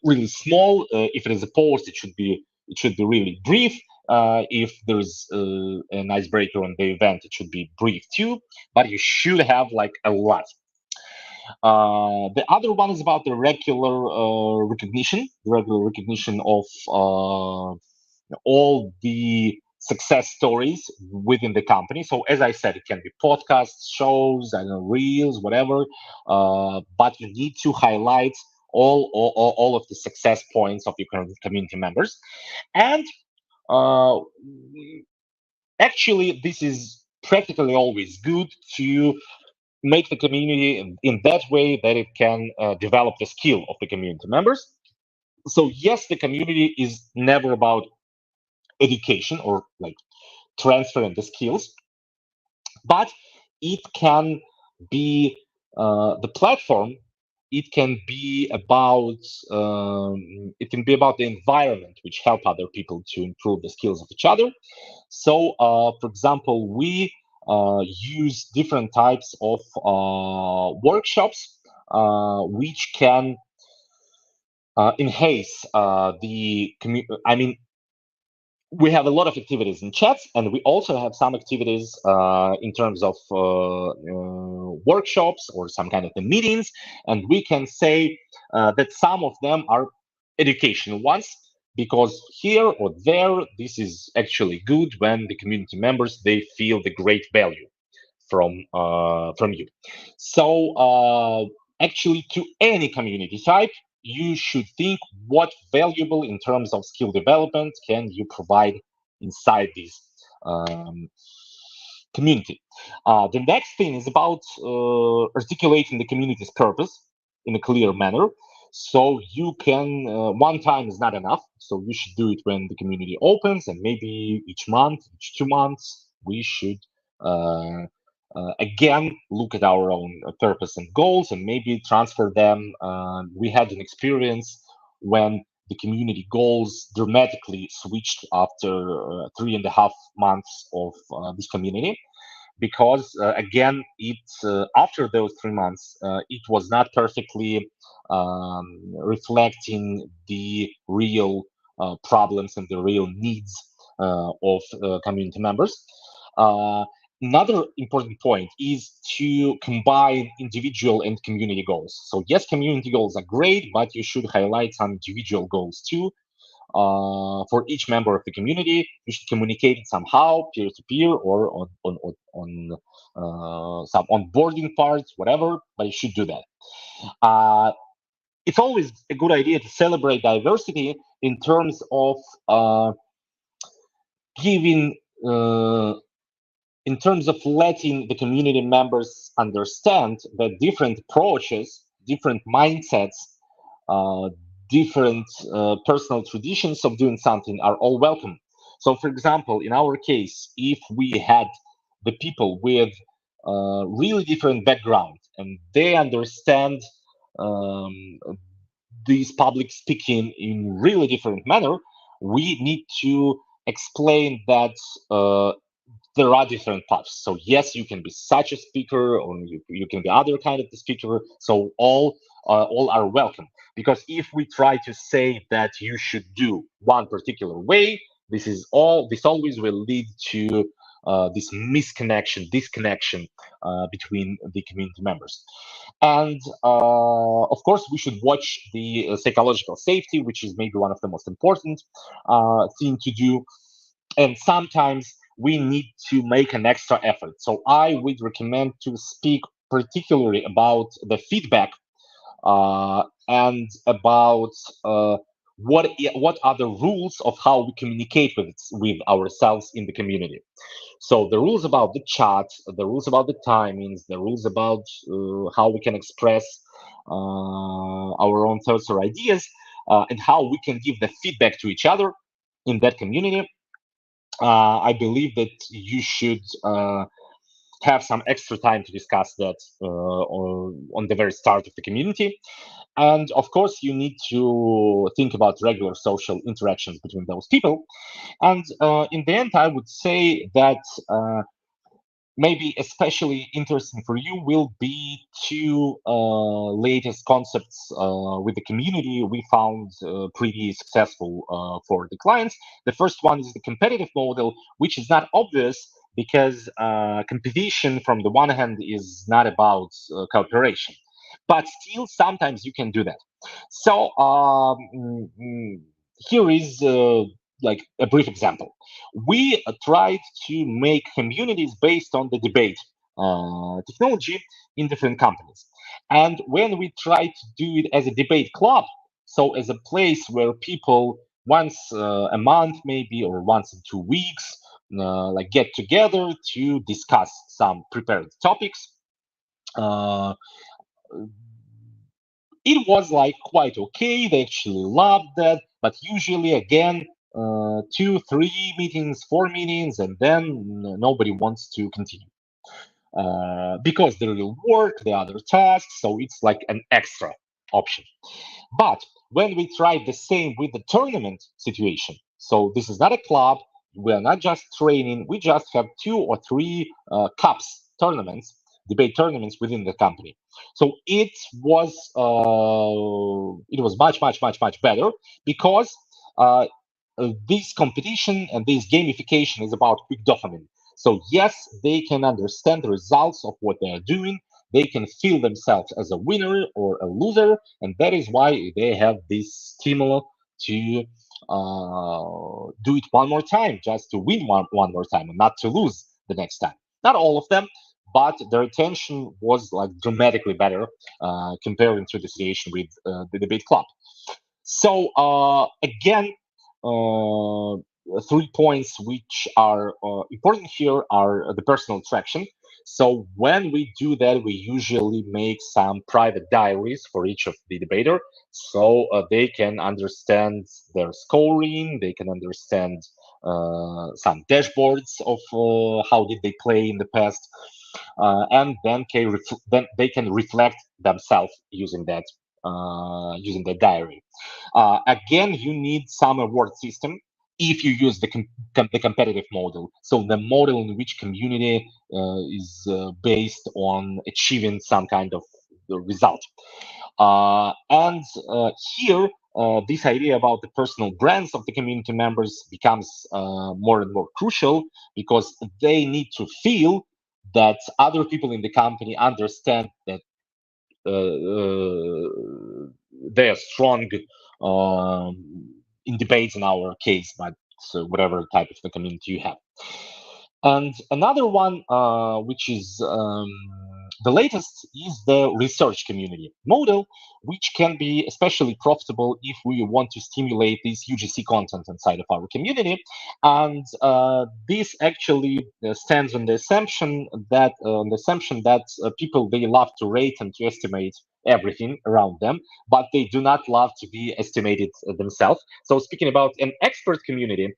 really small. If it is a post, it should be really brief. If there's an icebreaker on the event, it should be brief too. But you should have like a lot. The other one is about the regular recognition of all the success stories within the company. So as I said, it can be podcasts, shows, I don't know, reels, whatever. But you need to highlight all of the success points of your community members. And uh, actually, this is practically always good to make the community in that way that it can develop the skill of the community members. So yes, the community is never about education or like transferring the skills, but it can be the platform. It can be about the environment which help other people to improve the skills of each other. So, for example, we use different types of workshops which can enhance the community. I mean, we have a lot of activities in chats, and we also have some activities in terms of workshops or some kind of the meetings. And we can say that some of them are educational ones, because here or there, this is actually good when the community members, they feel the great value from you. So actually, to any community type, you should think what valuable in terms of skill development can you provide inside this community. The next thing is about articulating the community's purpose in a clear manner. So you can, one time is not enough. So you should do it when the community opens, and maybe each month, each 2 months, we should again look at our own purpose and goals and maybe transfer them. We had an experience when the community goals dramatically switched after 3.5 months of this community, because again, after those 3 months, it was not perfectly reflecting the real problems and the real needs of community members. Another important point is to combine individual and community goals. So yes, community goals are great, but you should highlight some individual goals too. For each member of the community, you should communicate it somehow, peer-to-peer, or on some onboarding parts, whatever, but you should do that. It's always a good idea to celebrate diversity in terms of giving in terms of letting the community members understand that different approaches, different mindsets, different personal traditions of doing something are all welcome. So, for example, in our case, if we had the people with really different background and they understand this public speaking in really different manner, we need to explain that there are different paths. So yes, you can be such a speaker, or you can be other kind of the speaker. So all are welcome. Because if we try to say that you should do one particular way, this always will lead to this disconnection between the community members. And of course, we should watch the psychological safety, which is maybe one of the most important thing to do. And sometimes we need to make an extra effort. So I would recommend to speak particularly about the feedback and about what are the rules of how we communicate with ourselves in the community. So the rules about the chat, the rules about the timings, the rules about how we can express our own thoughts or ideas, and how we can give the feedback to each other in that community. I believe that you should have some extra time to discuss that on the very start of the community. And of course, you need to think about regular social interactions between those people. And in the end, I would say that maybe especially interesting for you will be two latest concepts with the community we found pretty successful for the clients. The first one is the competitive model, which is not obvious because competition from the one hand is not about cooperation, but still sometimes you can do that. So here is like a brief example. We tried to make communities based on the debate technology in different companies. And when we tried to do it as a debate club, so as a place where people once a month maybe, or once in 2 weeks, like get together to discuss some prepared topics, it was like quite okay. They actually loved that, but usually again, 2, 3 meetings, 4 meetings, and then nobody wants to continue because the real work, the other tasks. So it's like an extra option. But when we tried the same with the tournament situation, so this is not a club, we are not just training, we just have 2 or 3 cups tournaments, debate tournaments within the company. So it was much better because this competition and this gamification is about quick dopamine. So yes, they can understand the results of what they are doing. They can feel themselves as a winner or a loser, and that is why they have this stimulus to do it one more time, just to win one more time and not to lose the next time. Not all of them, but their attention was like dramatically better comparing to the situation with the debate club. So again, 3 points which are important here are the personal attraction. So when we do that, we usually make some private diaries for each of the debater, so they can understand their scoring, they can understand some dashboards of how did they play in the past, and then they can reflect themselves using that diary. Again, you need some award system if you use the competitive model. So the model in which community is based on achieving some kind of result. And here, this idea about the personal brands of the community members becomes more and more crucial, because they need to feel that other people in the company understand that they are strong in debates in our case, but whatever type of the community you have. And another one, which is the latest, is the research community model, which can be especially profitable if we want to stimulate this UGC content inside of our community. And this actually stands on the assumption that people, they love to rate and to estimate everything around them, but they do not love to be estimated themselves. So speaking about an expert community,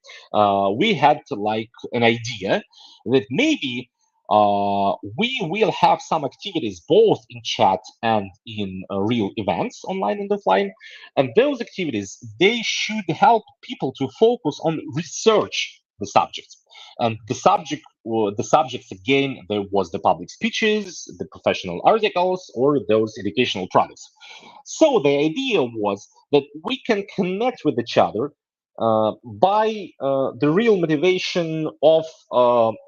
we had like an idea that maybe we will have some activities both in chat and in real events, online and offline. And those activities, they should help people to focus on research the subjects. And the subjects again, there was the public speeches, the professional articles, or those educational products. So the idea was that we can connect with each other by the real motivation of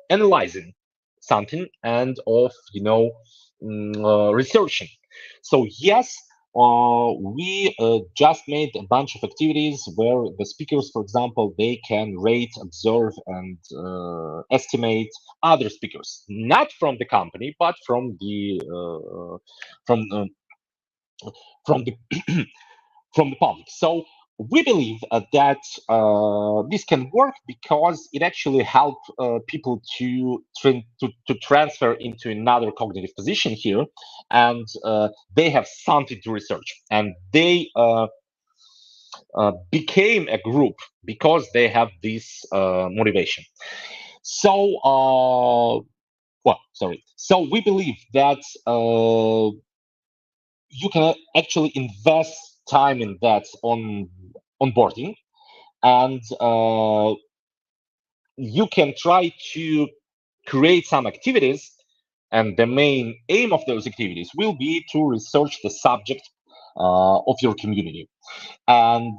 analyzing something and of researching. So yes, we just made a bunch of activities where the speakers, for example, they can rate, observe, and estimate other speakers, not from the company, but from the from uh, from the from the public. So we believe that this can work because it actually helps people to transfer into another cognitive position here, and they have something to research, and they became a group because they have this motivation. So, So we believe that you can actually invest time in that on onboarding, and you can try to create some activities, and the main aim of those activities will be to research the subject of your community. And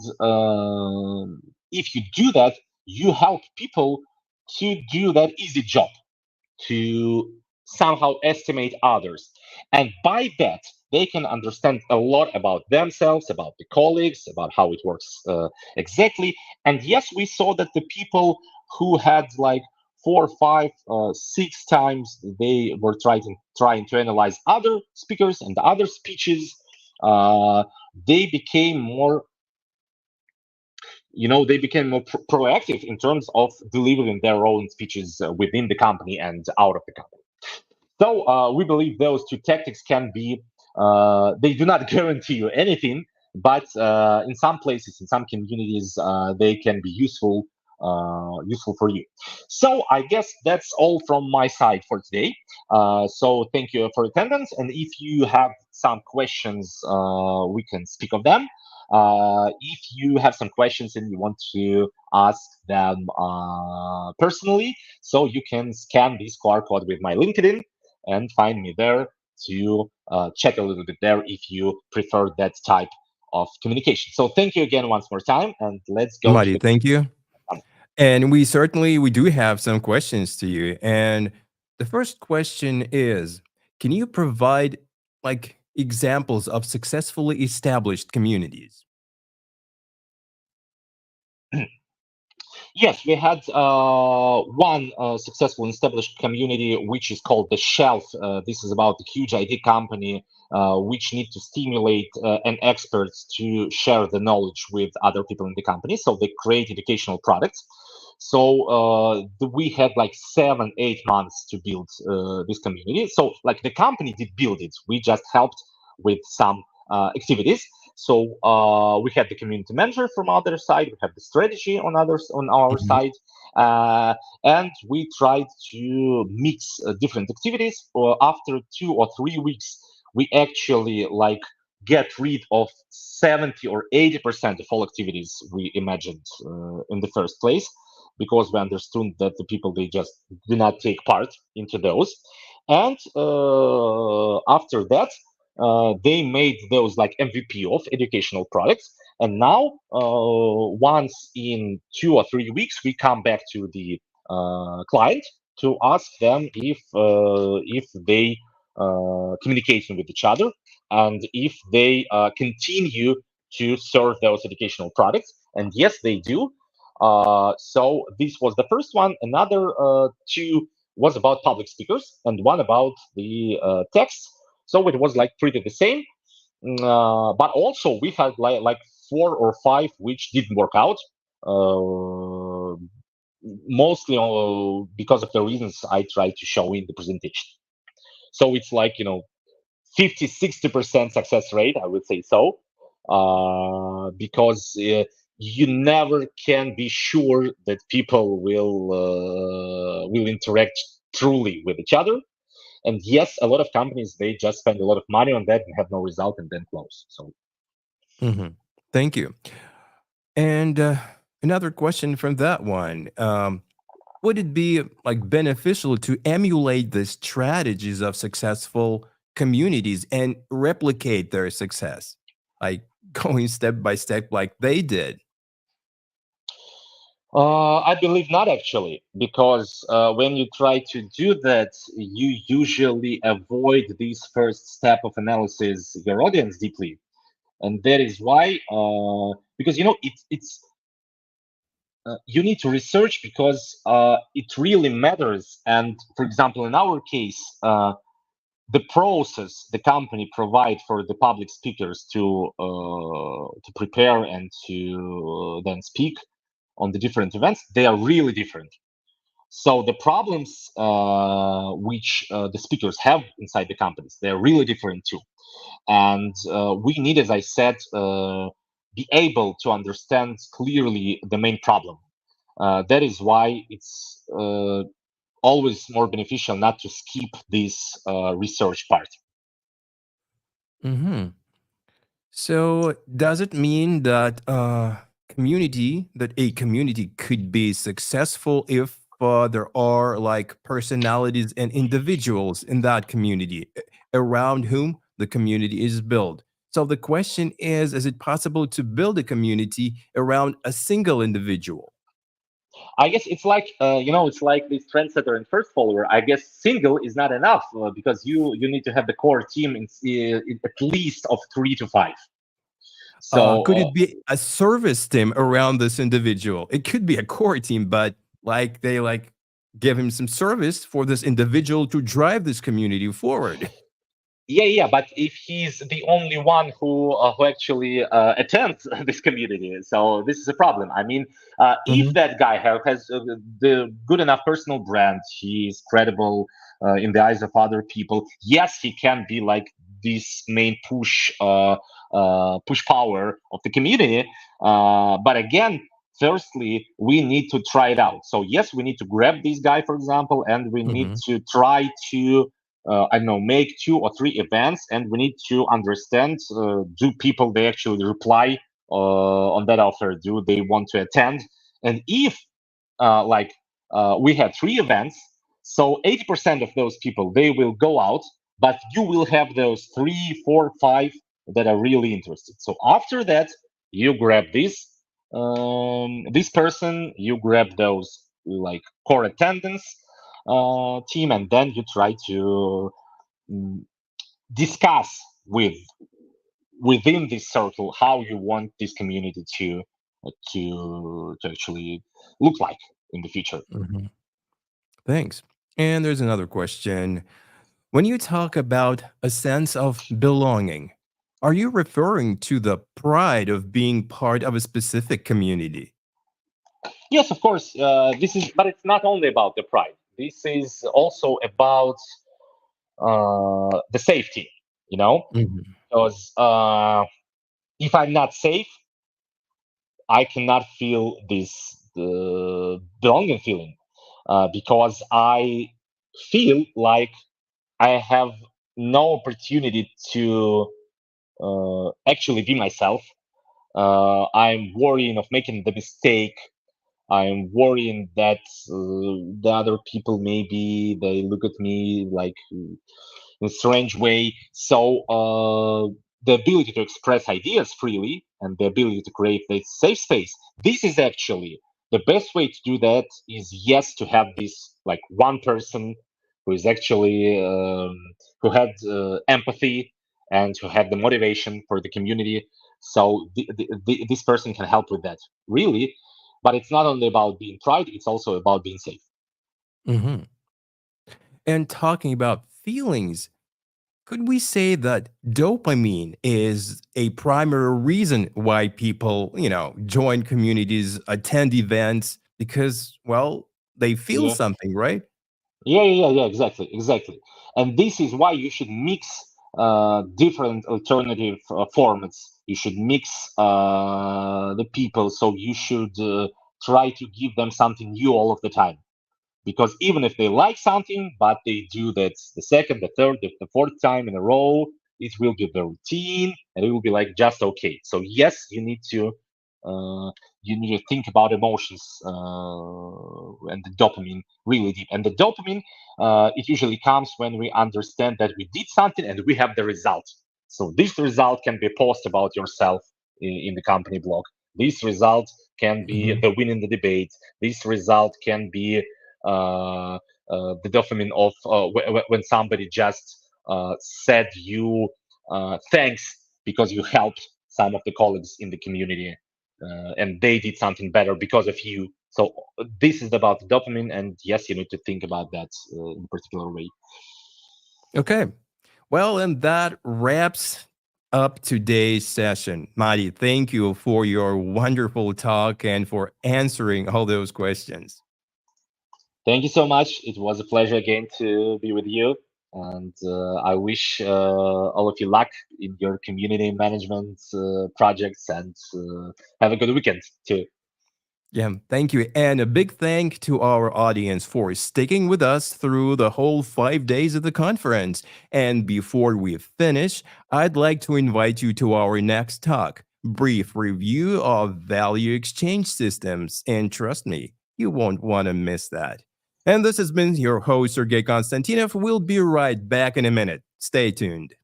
if you do that, you help people to do that easy job, to somehow estimate others. And by that, they can understand a lot about themselves, about the colleagues, about how it works exactly. And yes, we saw that the people who had like 4, 5, 6 times they were trying to analyze other speakers and other speeches, they became more they became more proactive in terms of delivering their own speeches within the company and out of the company. So we believe those two tactics can be, they do not guarantee you anything, but in some places, in some communities, they can be useful for you. So I guess that's all from my side for today. So thank you for attendance. And if you have some questions, we can speak of them. If you have some questions and you want to ask them personally, so you can scan this QR code with my LinkedIn and find me there to chat a little bit there if you prefer that type of communication. So thank you again once more time, and let's go. Marty, thank you. And we do have some questions to you. And the first question is, can you provide like examples of successfully established communities? Yes, we had one successful established community, which is called the Shelf. This is about a huge IT company which need to stimulate and experts to share the knowledge with other people in the company. So they create educational products. So we had like 7, 8 months to build this community. So like the company did build it. We just helped with some activities. So we had the community manager from other side, we have the strategy on our side, and we tried to mix different activities. After 2 or 3 weeks, we actually like get rid of 70 or 80% of all activities we imagined in the first place, because we understood that the people, they just do not take part into those. And after that, they made those like MVP of educational products. And now, once in 2 or 3 weeks, we come back to the client to ask them if they communicating with each other and if they continue to serve those educational products. And yes, they do. So this was the first one. Another 2 was about public speakers, and one about the text. So it was like pretty the same, but also we had like 4 or 5 which didn't work out, mostly because of the reasons I tried to show in the presentation. So it's like 50-60% success rate, I would say so, because you never can be sure that people will interact truly with each other. And yes, a lot of companies, they just spend a lot of money on that and have no result and then close. So, Thank you. And another question from that one. Would it be like beneficial to emulate the strategies of successful communities and replicate their success, like going step by step like they did? I believe not, actually, because when you try to do that, you usually avoid this first step of analysis your audience deeply. and that is why because it's you need to research because it really matters. And for example, in our case, the process the company provide for the public speakers to prepare and to then speak on the different events, they are really different. So the problems which the speakers have inside the companies, they're really different too. And we need, as I said, be able to understand clearly the main problem. That is why it's always more beneficial not to skip this research part. Hmm. So does it mean that a community could be successful if there are like personalities and individuals in that community around whom the community is built? So the question is it possible to build a community around a single individual? I guess it's like it's like this trendsetter and first follower. I guess single is not enough because you need to have the core team in at least of 3 to 5. So Could it be a service team around this individual? It could be a core team, but like they like give him some service for this individual to drive this community forward. yeah, but if he's the only one who actually attends this community, so this is a problem. I mean, if that guy has the good enough personal brand, he's credible in the eyes of other people. Yes, he can be like this main push power of the community. But again, firstly, we need to try it out. So yes, we need to grab this guy, for example, and we need to try to I don't know, make 2 or 3 events, and we need to understand: do people they actually reply on that offer? Do they want to attend? And if we had 3 events, so 80% of those people they will go out, but you will have those 3, 4, 5 that are really interested. So after that, you grab this person, you grab those like core attendance team, and then you try to discuss within this circle how you want this community to actually look like in the future. Thanks. And there's another question. When you talk about a sense of belonging, are you referring to the pride of being part of a specific community? Yes, of course. But it's not only about the pride. This is also about the safety. Because if I'm not safe, I cannot feel this belonging feeling because I feel like I have no opportunity to actually be myself. I'm worrying of making the mistake. I'm worrying that the other people maybe they look at me like in a strange way. So the ability to express ideas freely and the ability to create a safe space. This is actually the best way to do that. Is yes to have this like one person who is actually who had empathy and who had the motivation for the community. So this person can help with that really. But it's not only about being pride, it's also about being safe. And talking about feelings, could we say that dopamine is a primary reason why people, join communities, attend events because, well, they feel Yeah. something, right? Yeah, exactly. And this is why you should mix different alternative formats. You should mix the people, so you should try to give them something new all of the time. Because even if they like something, but they do that the second, the third, the fourth time in a row, it will be the routine, and it will be like just okay. So yes, you need to think about emotions and the dopamine really deep. And the dopamine, it usually comes when we understand that we did something and we have the result. So this result can be a post about yourself in the company blog. This result can be the win in the debate. This result can be the dopamine of when somebody just said you thanks because you helped some of the colleagues in the community, and they did something better because of you. So this is about dopamine, and yes, you need to think about that in a particular way. Okay. Well, and that wraps up today's session. Mari, thank you for your wonderful talk and for answering all those questions. Thank you so much. It was a pleasure again to be with you. And I wish all of you luck in your community management projects, and have a good weekend too. Yeah, thank you. And a big thank to our audience for sticking with us through the whole 5 days of the conference. And before we finish, I'd like to invite you to our next talk, brief review of value exchange systems. And trust me, you won't want to miss that. And this has been your host, Sergey Konstantinov. We'll be right back in a minute. Stay tuned.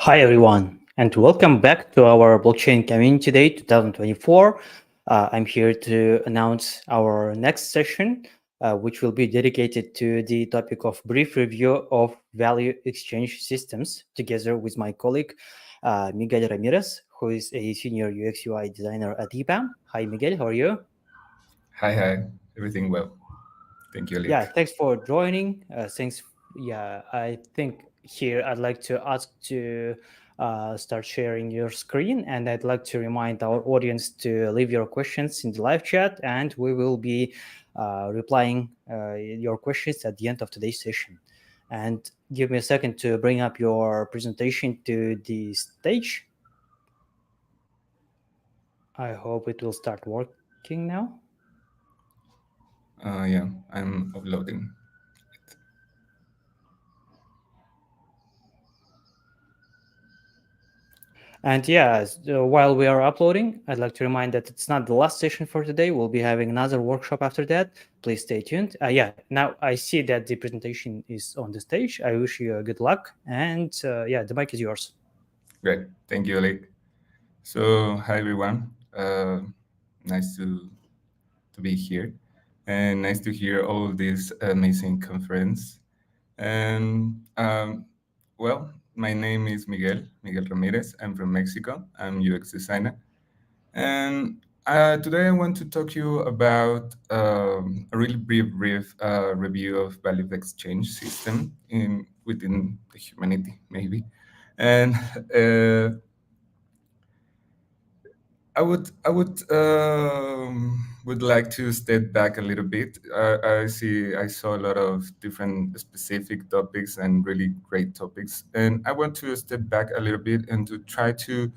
Hi, everyone, and welcome back to our Blockchain Community Day 2024. I'm here to announce our next session, which will be dedicated to the topic of brief review of value exchange systems, together with my colleague, Miguel Ramirez, who is a senior UX UI designer at EPAM. Hi, Miguel, how are you? Hi. Everything well. Thank you, Alec. Yeah, thanks for joining. Thanks. Yeah, I think here I'd like to ask to start sharing your screen, and I'd like to remind our audience to leave your questions in the live chat, and we will be replying your questions at the end of today's session. And give me a second to bring up your presentation to the stage. I hope it will start working now. Yeah, I'm uploading. And yeah, while we are uploading, I'd like to remind that it's not the last session for today. We'll be having another workshop after that. Please stay tuned. Yeah, now I see that the presentation is on the stage. I wish you good luck. And yeah, the mic is yours. Great. Thank you, Alec. So, hi, everyone. Nice to be here. And nice to hear all of this amazing conference. And, well, my name is Miguel Ramirez. I'm from Mexico. I'm UX designer. And today I want to talk to you about a really brief review of value exchange system within the humanity, maybe. And I would like to step back a little bit. I saw a lot of different specific topics and really great topics, and I want to step back a little bit and to try to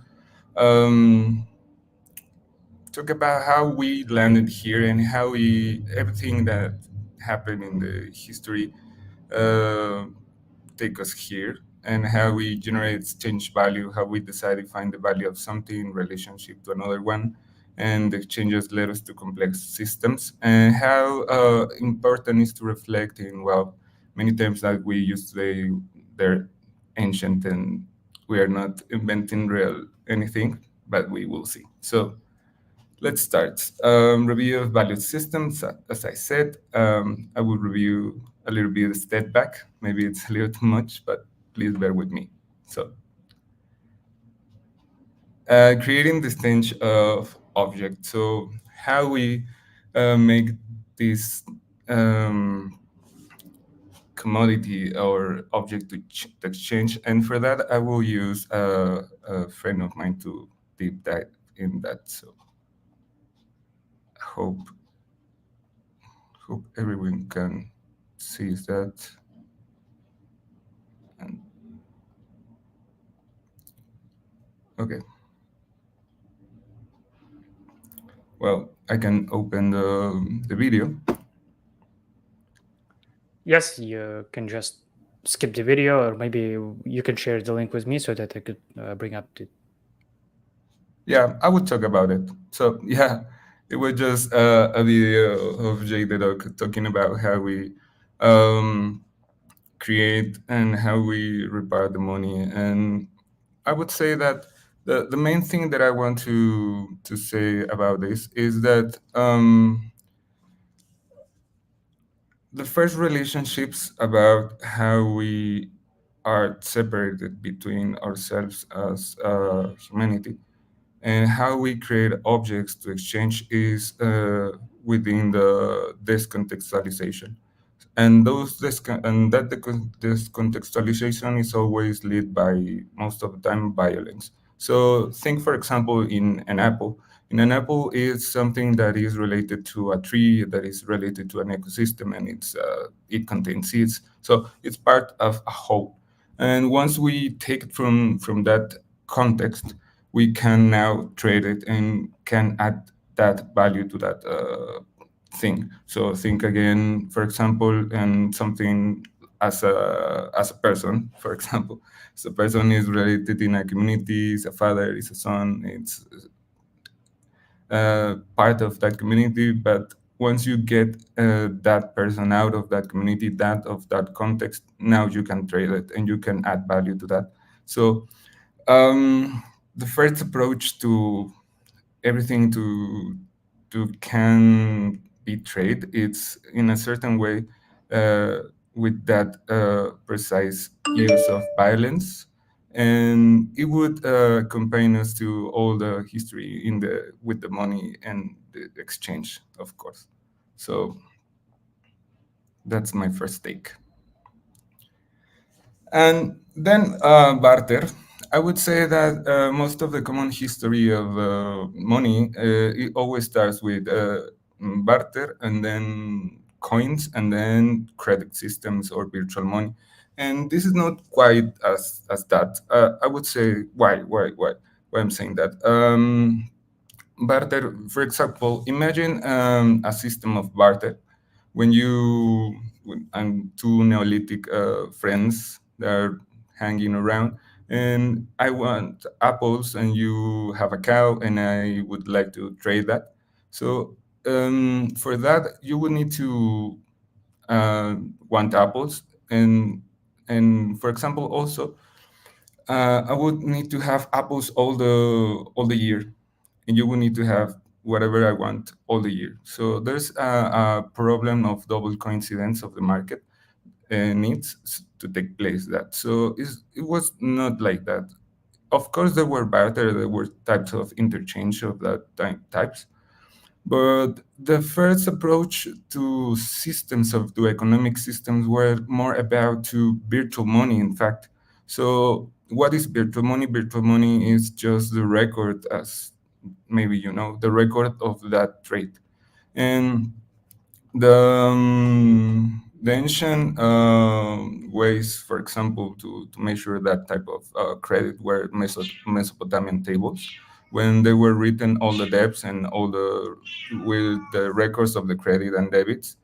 talk about how we landed here and how everything that happened in the history take us here, and how we generate exchange value, how we decide to find the value of something in relationship to another one, and the exchanges led us to complex systems, and how important is to reflect in, well, many terms that we use today, they're ancient and we are not inventing real anything, but we will see. So let's start. Review of value systems. As I said, I will review a little bit of step back. Maybe it's a little too much, but please bear with me. So creating the stage of object. So how we make this commodity or object to exchange. And for that, I will use a friend of mine to deep dive in that. So hope everyone can see that. And okay. Well, I can open the video. Yes, you can just skip the video, or maybe you can share the link with me so that I could bring up the. Yeah, I would talk about it. So yeah, it was just a video of Jay the Dog talking about how we create and how we repair the money. And I would say that the main thing that I want to say about this is that the first relationships about how we are separated between ourselves as humanity and how we create objects to exchange is within the descontextualization. And that descontextualization is always led by, most of the time, violence. So think, for example, in an apple. In an apple is something that is related to a tree, that is related to an ecosystem, and it contains seeds. So it's part of a whole. And once we take it from that context, we can now trade it and can add that value to that thing. So think again, for example, and something as a person, for example. So a person is related in a community, is a father, is a son, it's part of that community. But once you get that person out of that community, of that context, now you can trade it and you can add value to that. So the first approach to everything to can be trade, it's in a certain way with that precise use of violence, and it would accompany us to all the history with the money and the exchange, of course. So that's my first take. And then barter. I would say that most of the common history of money, it always starts with barter, and then coins, and then credit systems or virtual money. And this is not quite as that. I would say why I'm saying that. Barter, for example, imagine a system of barter when you and two Neolithic friends that are hanging around, and I want apples and you have a cow and I would like to trade that. So for that you would need to want apples, and for example also I would need to have apples all the year, and you will need to have whatever I want all the year. So there's a problem of double coincidence of the market needs to take place. That so it was not like that. Of course, there were barter, there were types of interchange of that types, but the first approach to economic systems were more about to virtual money, in fact. So what is virtual money? Virtual money is just the record, as maybe you know, the record of that trade. And the ancient ways, for example, to measure that type of credit were Mesopotamian tables, when they were written all the debts and with the records of the credit and debits.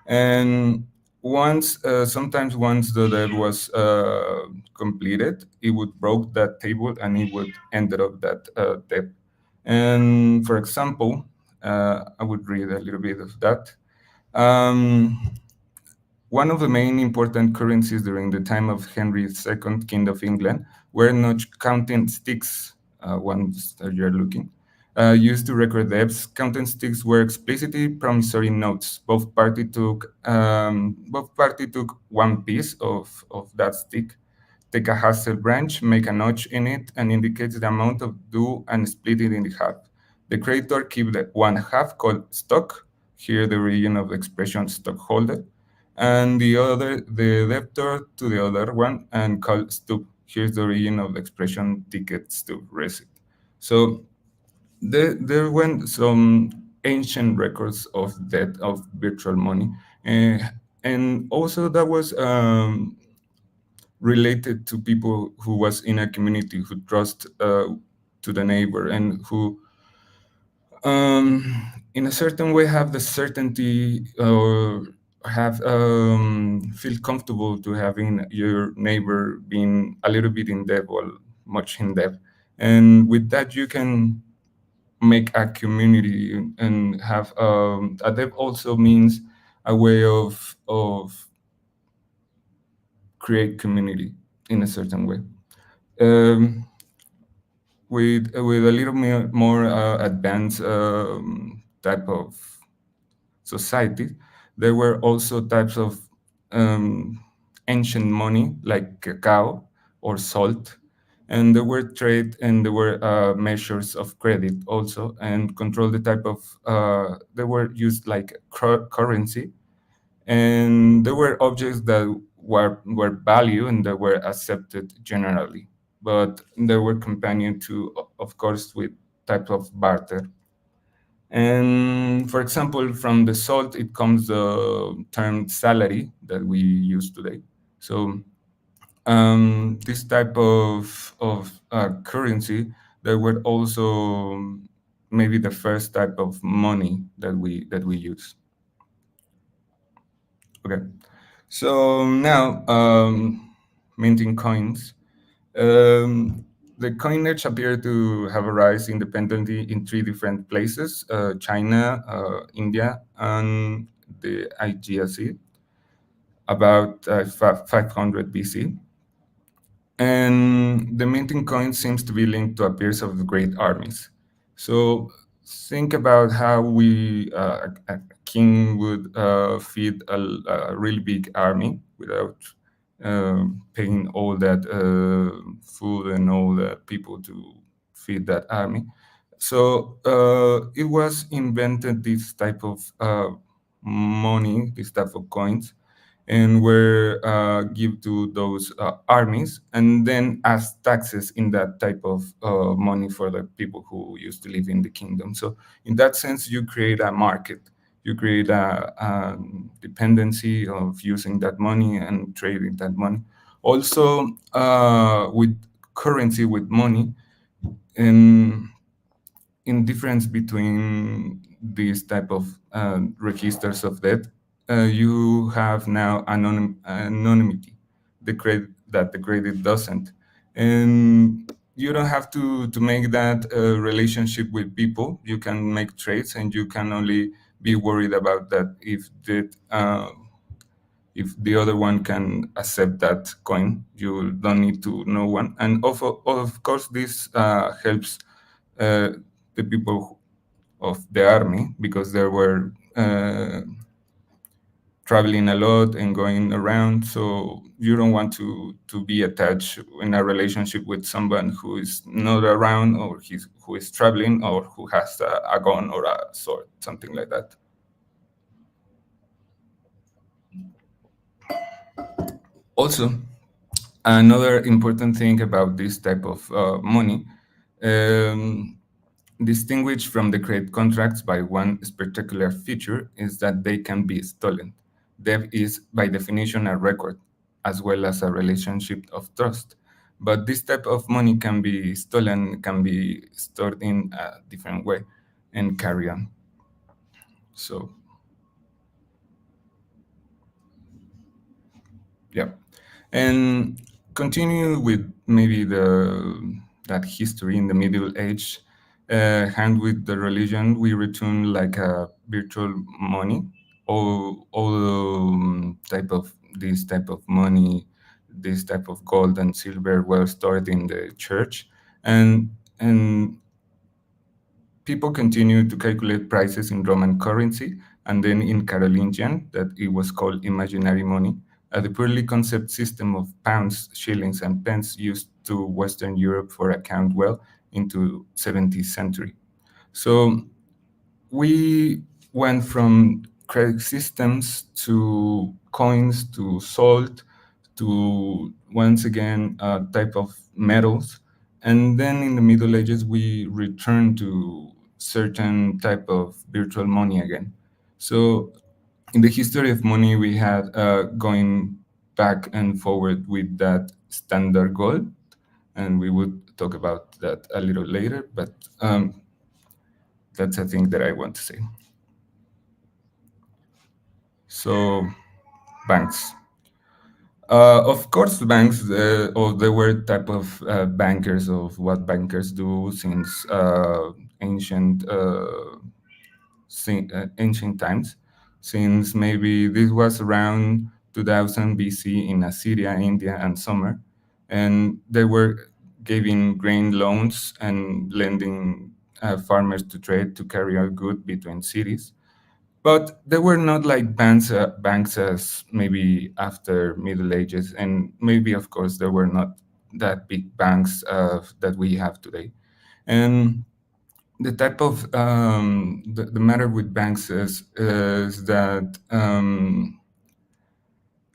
And sometimes once the debt was completed, it would broke that table and it would end up that debt. And for example, I would read a little bit of that. One of the main important currencies during the time of Henry II, King of England, were not counting sticks, ones that you're looking, used to record debts. Counting sticks were explicitly promissory notes. Both party took one piece of that stick take a Haskell branch, make a notch in it, and indicates the amount of due and split it in the half. The creditor keeps the one half called stock, here the origin of the expression stockholder, and the debtor to the other one and called stub. Here's the origin of the expression ticket stub receipt. So there went some ancient records of debt of virtual money, and also that was related to people who was in a community who trust to the neighbor and who in a certain way have the certainty or have feel comfortable to having your neighbor being a little bit in debt or much in debt, and with that you can make a community and have a debt also means a way of create community in a certain way. With a little more advanced type of society, there were also types of ancient money like cacao or salt, and there were trade and there were measures of credit also, and control the type of they were used like currency, and there were objects that were value and that were accepted generally, but they were companion to, of course, with type of barter. And for example, from the salt, it comes the term salary that we use today. So this type of currency, there were also maybe the first type of money that we use. Okay, so now minting coins. The coinage appeared to have arisen independently in 3 different places: China, India, and the IGSC, about 500 BC. And the minting coin seems to be linked to appearance of the great armies. So think about how a king would feed a really big army without paying all that food and all the people to feed that army. So it was invented, this type of money, this type of coins, and were give to those armies, and then as taxes in that type of money for the people who used to live in the kingdom. So in that sense, you create a market. You create a dependency of using that money and trading that money. Also, with currency, with money, in difference between these type of registers of debt, you have now anonymity, the credit doesn't. And you don't have to make that relationship with people. You can make trades, and you can only be worried about that if the other one can accept that coin. You don't need to know one. And of course, this helps the people of the army, because they were traveling a lot and going around. So you don't want to be attached in a relationship with someone who is not around, or who is traveling, or who has a gun or a sword, something like that. Also, another important thing about this type of money, distinguished from the credit contracts by one particular feature, is that they can be stolen. Debt is, by definition, a record, as well as a relationship of trust. But this type of money can be stolen, can be stored in a different way, and carry on. So, yeah. And continue with maybe that history in the Middle Age, hand with the religion, we return like a virtual money. All this type of money, this type of gold and silver were stored in the church, and people continued to calculate prices in Roman currency, and then in Carolingian, that it was called imaginary money, the purely concept system of pounds, shillings, and pence used to Western Europe for account well into 17th century. So we went from credit systems to coins to salt to once again a type of metals. And then in the Middle Ages, we returned to certain type of virtual money again. So in the history of money, we had going back and forward with that standard gold, and we would talk about that a little later, but that's a thing that I want to say. So banks. Of course, banks, or there were type of bankers of what bankers do since ancient ancient times, since maybe this was around 2000 BC in Assyria, India, and Sumer, and they were giving grain loans and lending farmers to trade to carry out goods between cities. But they were not like banks as maybe after Middle Ages, and maybe of course there were not that big banks that we have today. And the type of the matter with banks is that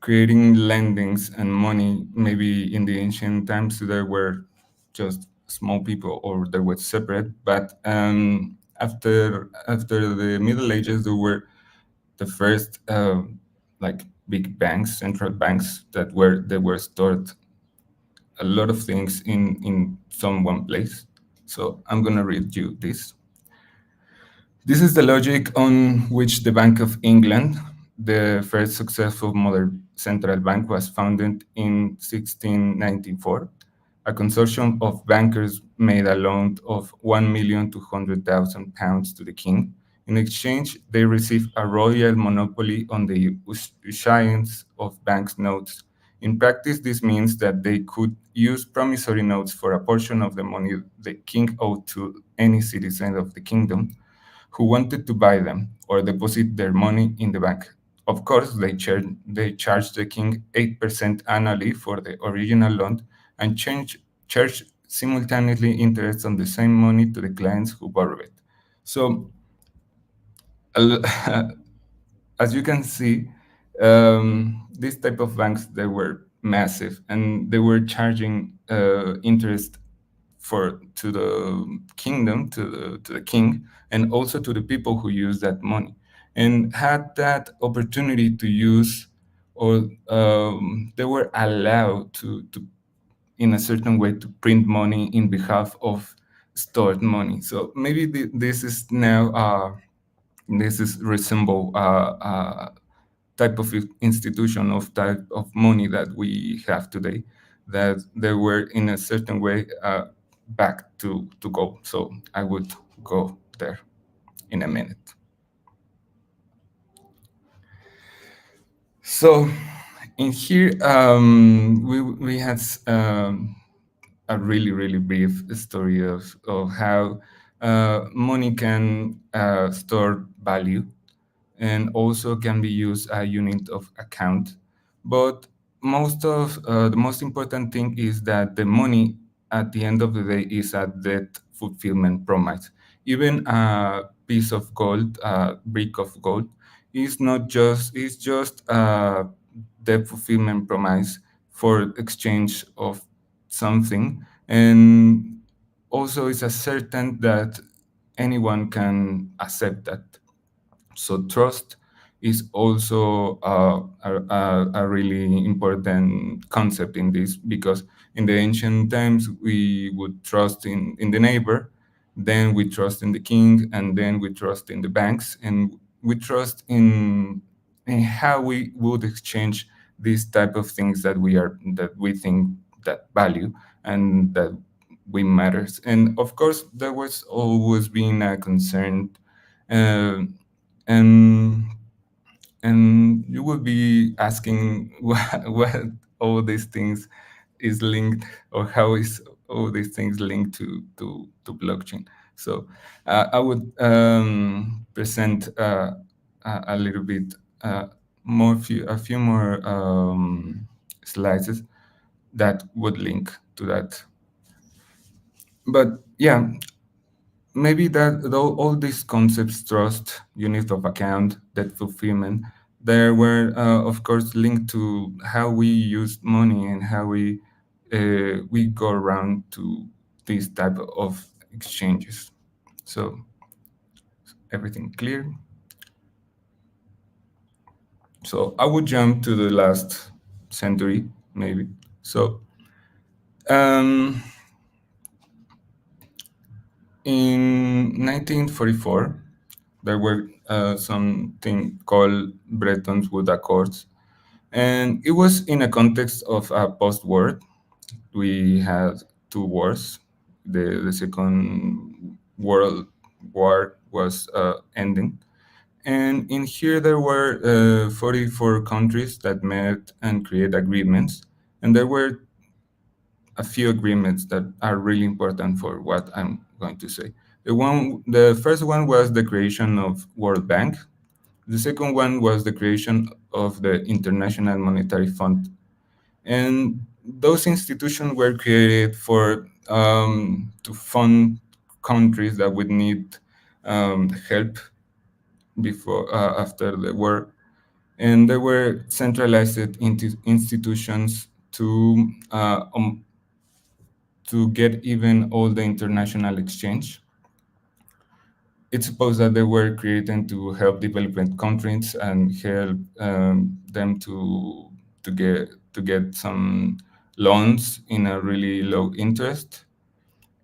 creating lendings and money, maybe in the ancient times there were just small people or they were separate, but after the Middle Ages there were the first like big banks, central banks that were stored a lot of things in some one place. So I'm gonna read you this. This is the logic on which the Bank of England, the first successful modern central bank, was founded in 1694. A consortium of bankers made a loan of £1,200,000 to the king. In exchange, they received a royal monopoly on the issuance of bank notes. In practice, this means that they could use promissory notes for a portion of the money the king owed to any citizen of the kingdom who wanted to buy them or deposit their money in the bank. Of course, they charged the king 8% annually for the original loan and charged simultaneously interest on the same money to the clients who borrowed it. So, as you can see, these type of banks, they were massive and they were charging interest to the kingdom, to the king, and also to the people who use that money, and had that opportunity to use, or they were allowed to in a certain way to print money in behalf of stored money. So maybe this is now this is resemble type of institution of type of money that we have today, that they were in a certain way back to go. So I would go there in a minute. So in here, we had a really brief story of how money can store value and also can be used as a unit of account. But the most important thing is that the money at the end of the day is a debt fulfillment promise. Even a piece of gold, a brick of gold, is just a debt fulfillment promise for exchange of something, and also it's a certain that anyone can accept that. So trust is also a really important concept in this, because in the ancient times we would trust in the neighbor, then we trust in the king, and then we trust in the banks, and we trust in how we would exchange these type of things that we think that value and that we matters. And of course there was always been a concern, and you will be asking what all these things is linked, or how is all these things linked to blockchain. So I would present a little bit a few more slides that would link to that. But yeah, maybe that all these concepts, trust, unit of account, debt fulfillment, they were of course linked to how we use money and how we go around to these type of exchanges. So everything clear? So I would jump to the last century, maybe. So in 1944, there were something called Bretton Woods Accords, and it was in a context of a post-war. We had two wars. The Second World War was ending, and in here there were 44 countries that met and created agreements, and there were a few agreements that are really important for what I'm going to say. The first one was the creation of World Bank. The second one was the creation of the International Monetary Fund. And those institutions were created for to fund countries that would need help before after the war, and there were centralized institutions to get even all the international exchange. It's supposed that they were created to help developing countries and help them to get some loans in a really low interest.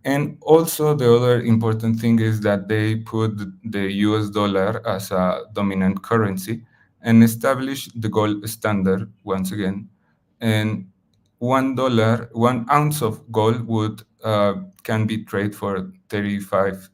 And also the other important thing is that they put the US dollar as a dominant currency and established the gold standard once again. And $1, 1 ounce of gold would can be traded for $35.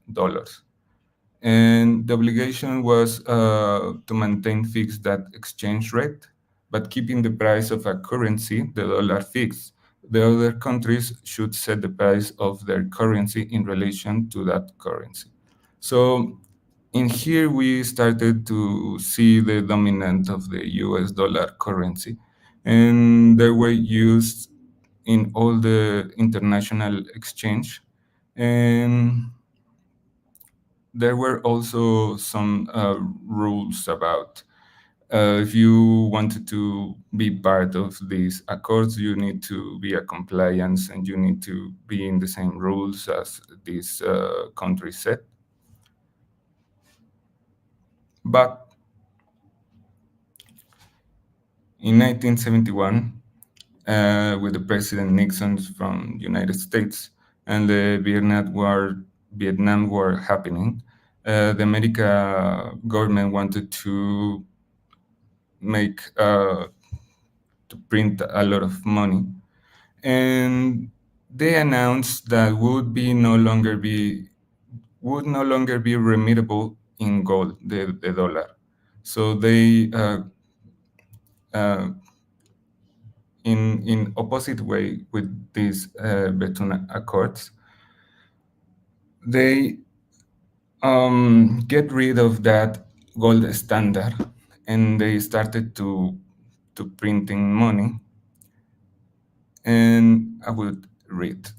And the obligation was to maintain fixed that exchange rate, but keeping the price of a currency, the dollar, fixed. The other countries should set the price of their currency in relation to that currency. So in here, we started to see the dominance of the US dollar currency, and they were used in all the international exchange. And there were also some rules about if you wanted to be part of these accords, you need to be a compliance and you need to be in the same rules as these countries set. But in 1971, with the President Nixon from the United States and the Vietnam War happening, the American government wanted to to print a lot of money, and they announced that would no longer be remittable in gold, the dollar. So they in opposite way with these Bretton Accords, they get rid of that gold standard, and they started to printing money. And I would read.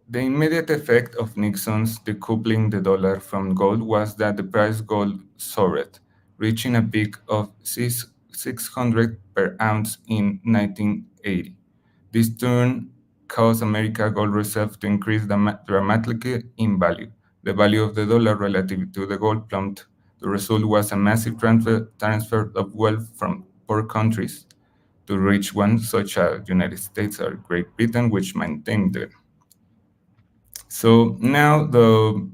The immediate effect of Nixon's decoupling the dollar from gold was that the price gold soared, reaching a peak of 600 per ounce in 1980. This turn caused American gold reserves to increase dramatically in value. The value of the dollar relative to the gold plummeted. The result was a massive transfer of wealth from poor countries to rich ones, such as the United States or Great Britain, which maintained it. So now the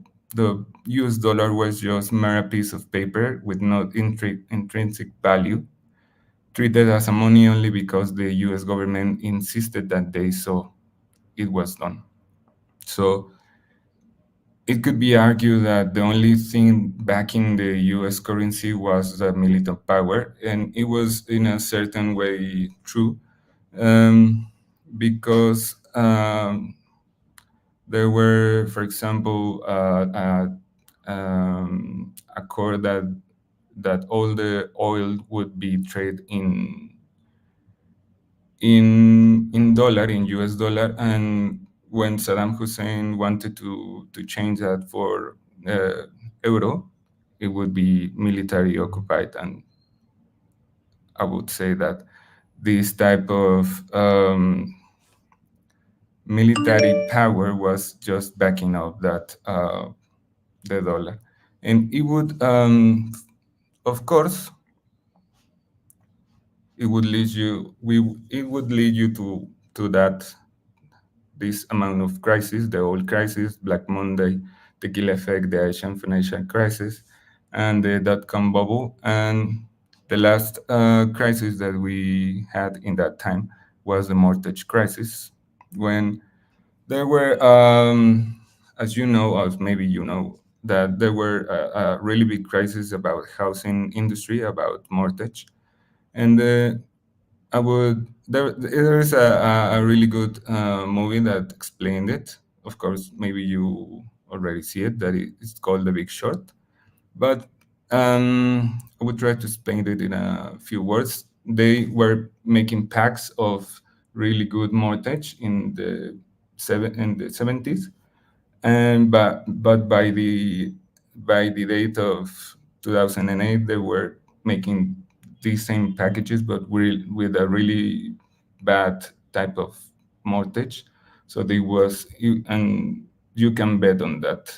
US dollar was just mere piece of paper with no intrinsic value, treated as a money only because the US government insisted that they saw it was done. So it could be argued that the only thing backing the US currency was the military power, and it was in a certain way true, because there were, for example, accord that that all the oil would be traded in dollar, in US dollar, and when Saddam Hussein wanted to change that for euro, it would be military occupied. And I would say that this type of military power was just backing up that the dollar, and it would, of course, it would lead you. It would lead you to that this amount of crisis, the oil crisis, Black Monday, Tequila effect, the Asian financial crisis, and the dot-com bubble. And the last crisis that we had in that time was the mortgage crisis, when there were, as you know, as maybe you know, that there were a really big crisis about housing industry, about mortgage. And there is a really good movie that explained it. Of course, maybe you already see it, that it's called The Big Short. But I would try to explain it in a few words. They were making packs of really good mortgage in the 70s, and but by the date of 2008, they were making these same packages, but with a really bad type of mortgage. So there was, and you can bet on that,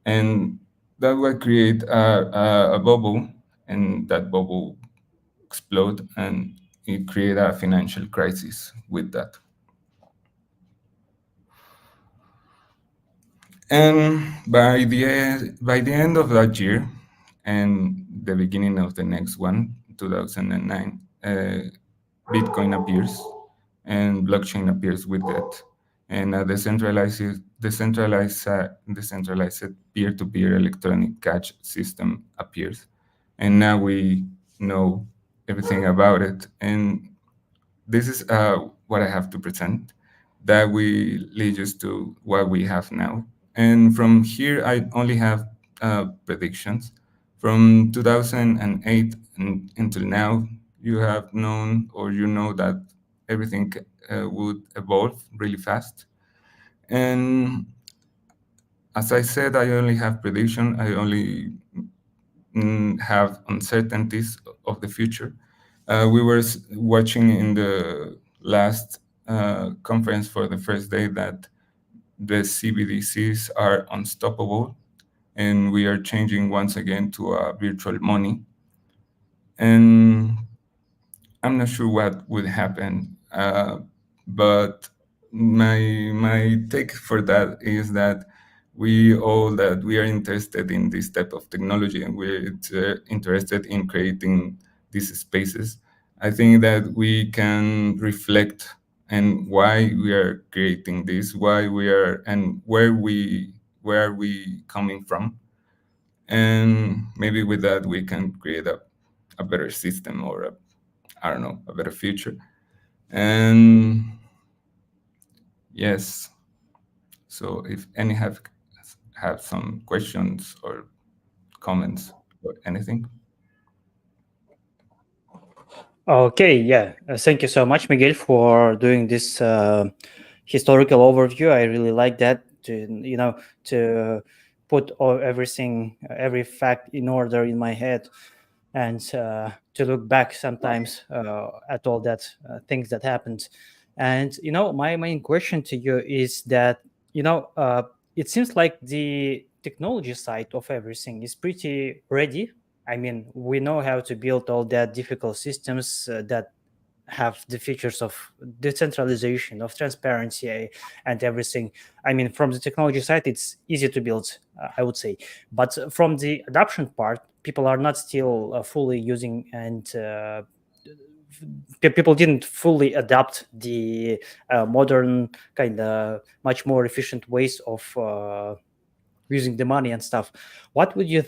and that will create a bubble, and that bubble explode, and it create a financial crisis with that. And by the end of that year and the beginning of the next one, 2009, Bitcoin appears and blockchain appears with it, and a decentralized peer-to-peer electronic cash system appears, and now we know everything about it. And this is what I have to present, that will lead us to what we have now. And from here, I only have predictions. From 2008 until now, you have known, or you know, that everything would evolve really fast. And as I said, I only have prediction. I only have uncertainties of the future. We were watching in the last conference for the first day that the CBDCs are unstoppable, and we are changing once again to a virtual money. And I'm not sure what would happen, but my take for that is that we are interested in this type of technology, and we're interested in creating these spaces. I think that we can reflect and why we are creating this, why we are, and where are we coming from, and maybe with that we can create a better system, or a better future. And yes, so if any have some questions or comments or anything. Okay, yeah. Thank you so much, Miguel, for doing this historical overview. I really like that, to put everything, every fact in order in my head, and to look back sometimes at all that things that happened. And my main question to you is that it seems like the technology side of everything is pretty ready. I mean, we know how to build all that difficult systems that have the features of decentralization, of transparency, and everything. I mean, from the technology side, it's easy to build, I would say. But from the adoption part, people are not still fully using, and people didn't fully adopt the modern kind of much more efficient ways of using the money and stuff. What do you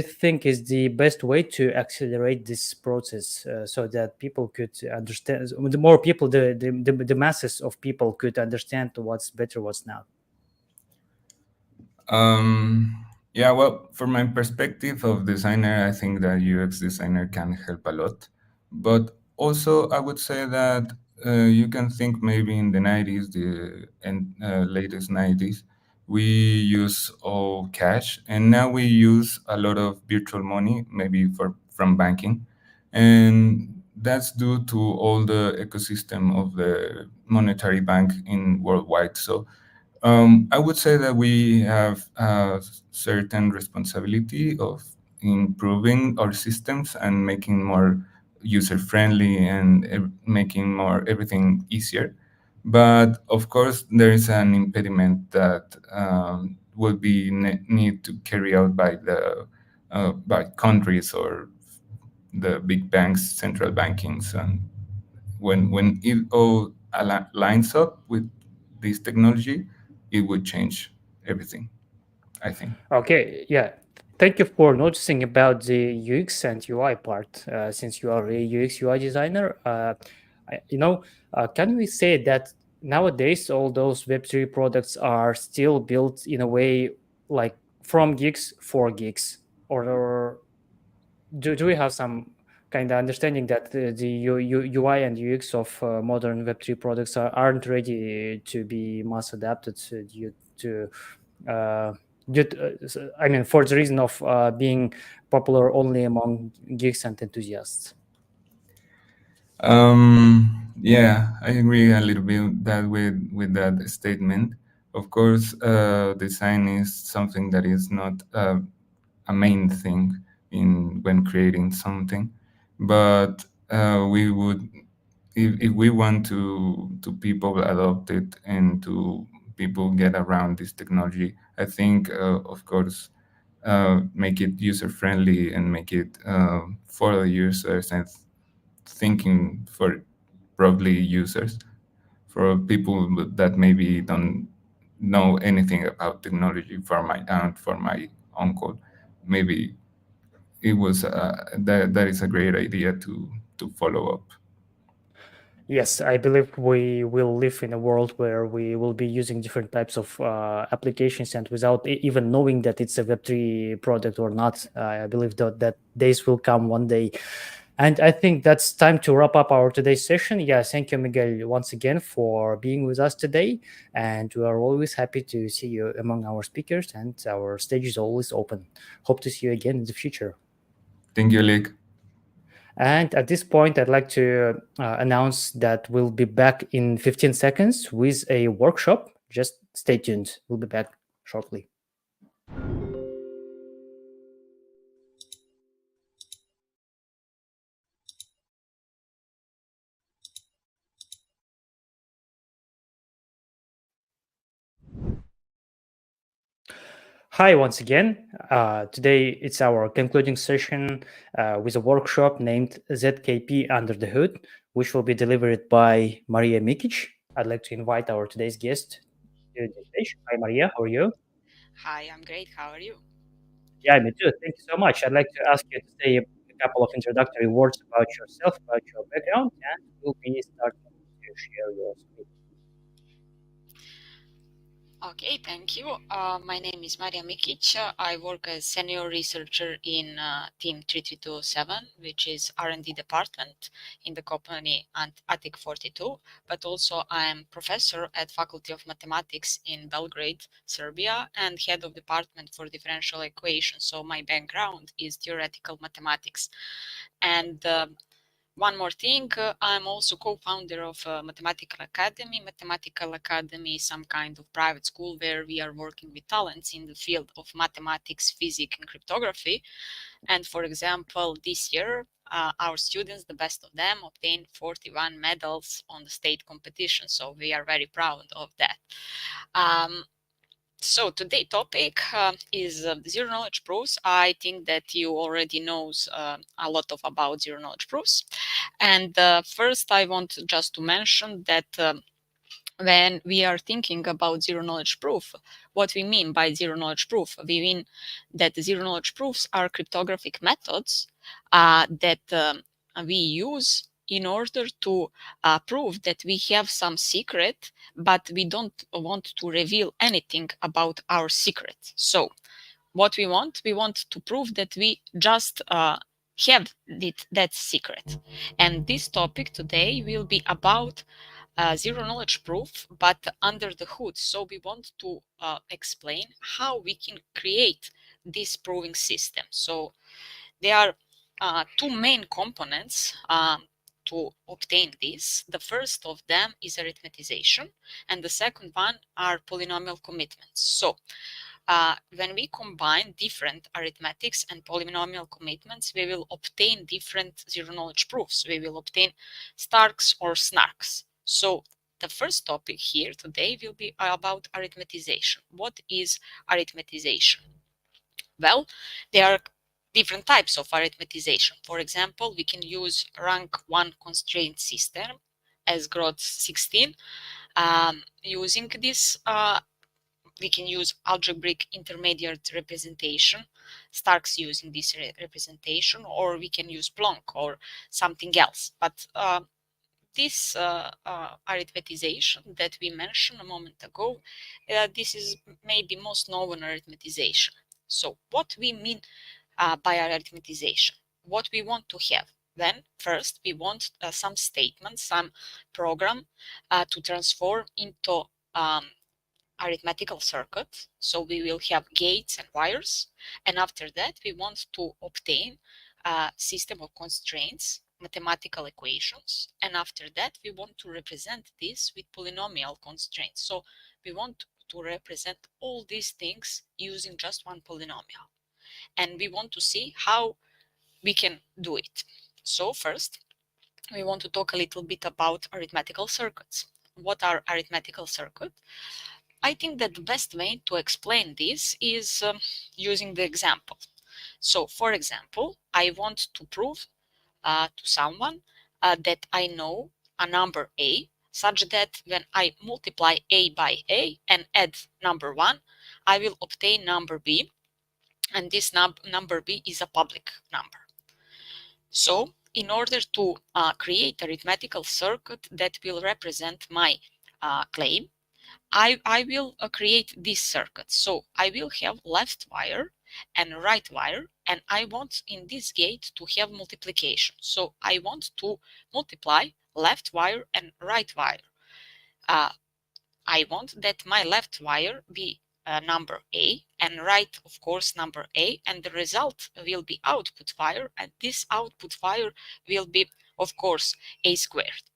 think is the best way to accelerate this process, so that people could understand, the more people, the masses of people could understand what's better, what's not? Yeah, well, from my perspective of designer, I think that UX designer can help a lot. But also, I would say that you can think maybe in the 90s, latest 90s, we use all cash, and now we use a lot of virtual money, maybe from banking. And that's due to all the ecosystem of the monetary bank in worldwide. So I would say that we have a certain responsibility of improving our systems and making more user friendly and making more everything easier. But of course, there is an impediment that will be need to carry out by the by countries or the big banks, central bankings, and when it all lines up with this technology, it would change everything, I think. Okay, yeah. Thank you for noticing about the UX and UI part. Since you are a UX UI designer, can we say that nowadays all those Web3 products are still built in a way like from gigs for gigs, or do we have some kind of understanding that the UI and UX of modern Web3 products aren't ready to be mass adapted due to I mean, for the reason of being popular only among geeks and enthusiasts? Yeah, I agree a little bit that with that statement. Of course, design is something that is not a main thing in when creating something, but we would, if we want to people adopt it and to people get around this technology, I think of course make it user friendly and make it for the users and thinking for probably users, for people that maybe don't know anything about technology. For my aunt, for my uncle, maybe it was that is a great idea to follow up. Yes, I believe we will live in a world where we will be using different types of applications, and without even knowing that it's a Web3 product or not. I believe that days will come one day. And I think that's time to wrap up our today's session. Yeah, thank you, Miguel, once again for being with us today. And we are always happy to see you among our speakers, and our stage is always open. Hope to see you again in the future. Thank you, Lick. And at this point, I'd like to announce that we'll be back in 15 seconds with a workshop. Just stay tuned. We'll be back shortly. Hi, once again. Today it's our concluding session with a workshop named ZKP Under the Hood, which will be delivered by Maria Mikic. I'd like to invite our today's guest to the stage. Hi, Maria. How are you? Hi, I'm great. How are you? Yeah, me too. Thank you so much. I'd like to ask you to say a couple of introductory words about yourself, about your background, and we'll be starting to share your screen. Okay, thank you. My name is Maria Mikic. I work as senior researcher in team 3327, which is R&D department in the company Attic 42. But also I am professor at Faculty of Mathematics in Belgrade, Serbia, and head of department for differential equations. So my background is theoretical mathematics. And one more thing, I'm also co-founder of Mathematical Academy. Mathematical Academy is some kind of private school where we are working with talents in the field of mathematics, physics, and cryptography. And for example, this year, our students, the best of them, obtained 41 medals on the state competition. So we are very proud of that. So today's topic is zero knowledge proofs. I think that you already knows a lot about zero knowledge proofs. And first, I want just to mention that when we are thinking about zero knowledge proof, what we mean by zero knowledge proof, we mean that zero knowledge proofs are cryptographic methods that we use in order to prove that we have some secret, but we don't want to reveal anything about our secret. So what we want to prove that we just have that secret. And this topic today will be about zero knowledge proof, but under the hood. So we want to explain how we can create this proving system. So there are two main components to obtain this. The first of them is arithmetization, and the second one are polynomial commitments. So when we combine different arithmetics and polynomial commitments, we will obtain different zero knowledge proofs. We will obtain Starks or Snarks. So the first topic here today will be about arithmetization. What is arithmetization? Well, there are different types of arithmetization. For example, we can use rank 1 constraint system as GROT 16. Using this, we can use algebraic intermediate representation, Starks using this representation, or we can use Plonk or something else. But this arithmetization that we mentioned a moment ago, this is maybe most known arithmetization. So what we mean by arithmetization? What we want to have? Then first we want some statement, some program to transform into arithmetical circuit. So we will have gates and wires, and after that we want to obtain a system of constraints, mathematical equations, and after that we want to represent this with polynomial constraints. So we want to represent all these things using just one polynomial, and we want to see how we can do it. So first we want to talk a little bit about arithmetical circuits. What are arithmetical circuits? I think that the best way to explain this is using the example. So for example, I want to prove to someone that I know a number a, such that when I multiply a by a and add number 1, I will obtain number b, and this number b is a public number. So in order to create a arithmetical circuit that will represent my claim, I will create this circuit. So I will have left wire and right wire, and I want in this gate to have multiplication. So I want to multiply left wire and right wire. I want that my left wire be number a and right, of course, number a, and the result will be output wire, and this output wire will be, of course, a squared.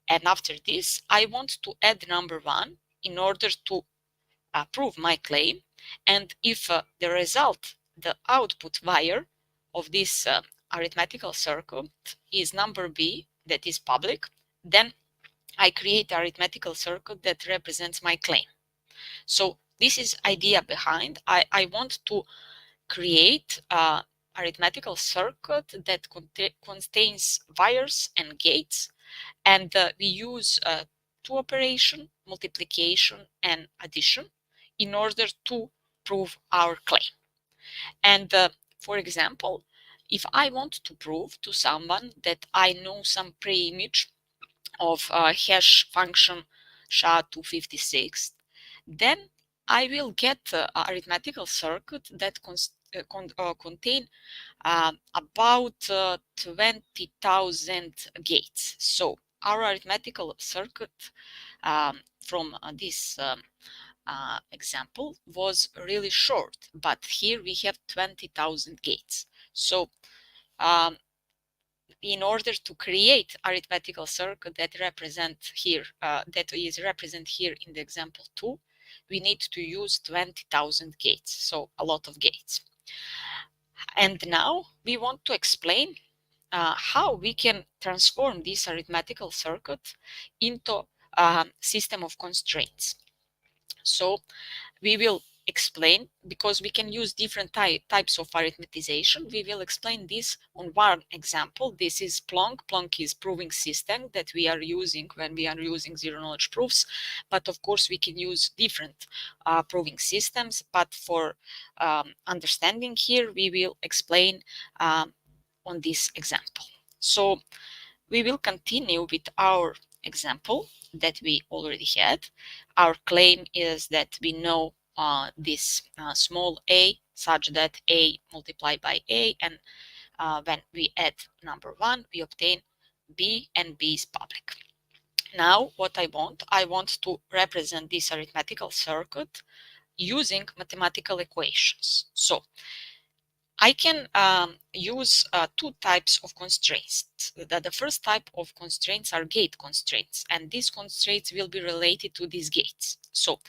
And after this, I want to add number 1 in order to prove my claim. And if the result, the output wire of this arithmetical circuit is number b, that is public, then I create an arithmetical circuit that represents my claim. So this is idea behind. I want to create an arithmetical circuit that contains wires and gates, and we use two operations, multiplication and addition, in order to prove our claim. And for example, if I want to prove to someone that I know some preimage of hash function SHA-256, then I will get an arithmetical circuit that contain about 20,000 gates. So our arithmetical circuit from this example was really short, but here we have 20,000 gates. So in order to create arithmetical circuit that represent here, that is represent here in the example 2, we need to use 20,000 gates, so a lot of gates. And now we want to explain how we can transform this arithmetical circuit into a system of constraints. So we will explain, because we can use different types of arithmetization, we will explain this on one example. This is Plonk. Plonk is proving system that we are using when we are using zero knowledge proofs, but of course we can use different proving systems. But for understanding here, we will explain on this example. So we will continue with our example that we already had. Our claim is that we know this small a such that a multiplied by a, and when we add number 1, we obtain b, and b is public. Now what I want to represent this arithmetical circuit using mathematical equations. So I can use two types of constraints. The first type of constraints are gate constraints, and these constraints will be related to these gates. So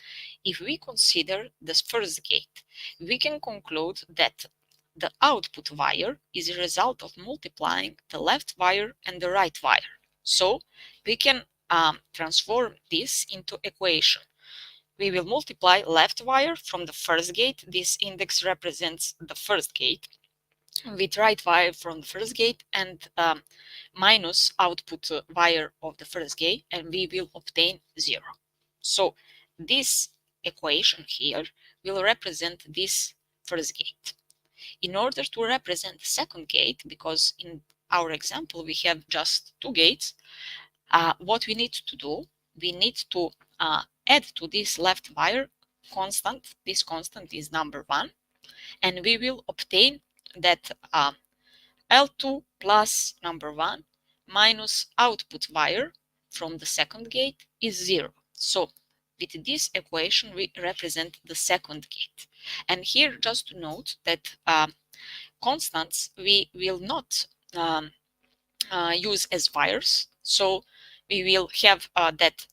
if we consider this first gate, we can conclude that the output wire is a result of multiplying the left wire and the right wire. So we can transform this into equation. We will multiply left wire from the first gate. This index represents the first gate, with right wire from the first gate, and minus output wire of the first gate, and we will obtain 0. So this equation here will represent this first gate. In order to represent the second gate, because in our example we have just 2 gates, what we need to do, we need to add to this left wire constant. This constant is number 1, and we will obtain that L2 plus number 1 minus output wire from the second gate is 0. So with this equation we represent the second gate. And here just to note that constants we will not use as wires. So we will have that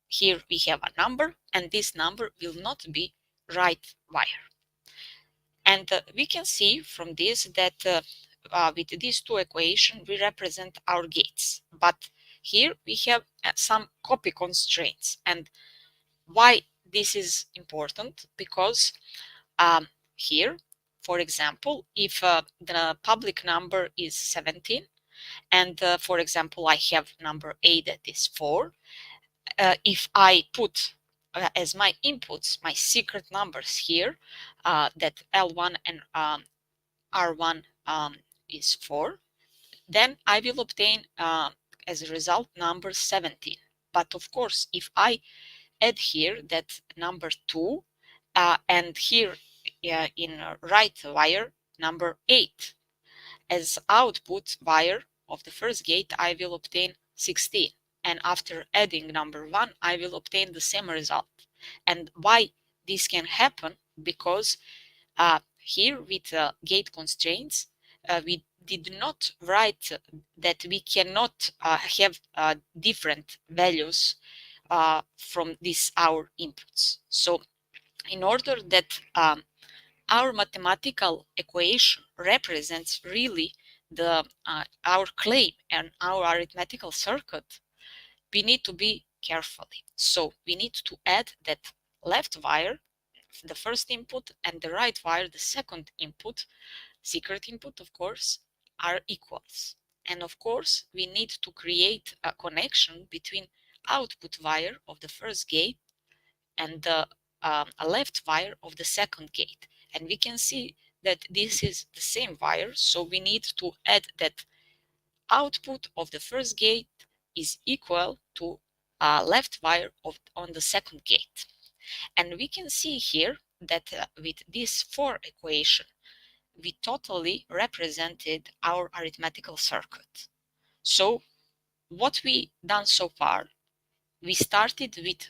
here we have a number, and this number will not be right wire. And we can see from this that with these two equations we represent our gates. But here we have some copy constraints. And why this is important? Because here, for example, if the public number is 17, and for example I have number a that is 4, if I put as my inputs my secret numbers here, that L1 and R1 is 4, then I will obtain as a result number 17. But of course, if I add here that number 2 and here in right wire number 8 as output wire of the first gate, I will obtain 16. And after adding number 1, I will obtain the same result. And why this can happen? Because here with gate constraints, we did not write that we cannot have different values from these our inputs. So in order that our mathematical equation represents really the our claim and our arithmetical circuit, we need to be carefully. So we need to add that left wire, the first input, and the right wire, the second input, secret input of course, are equals. And of course we need to create a connection between output wire of the first gate and the a left wire of the second gate. And we can see that this is the same wire, so we need to add that output of the first gate is equal to left wire on the second gate. And we can see here that with this 4 equation, we totally represented our arithmetical circuit. So what we done so far, we started with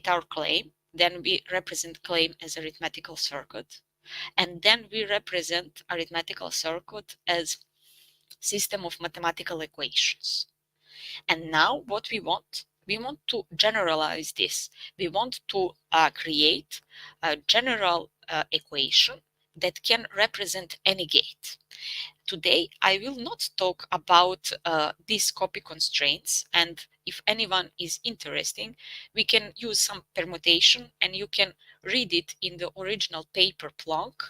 our claim, then we represent claim as arithmetical circuit, and then we represent arithmetical circuit as system of mathematical equations. And now what we want to generalize this. We want to create a general equation that can represent any gate. Today I will not talk about these copy constraints, and if anyone is interested, we can use some permutation, and you can read it in the original paper Plonk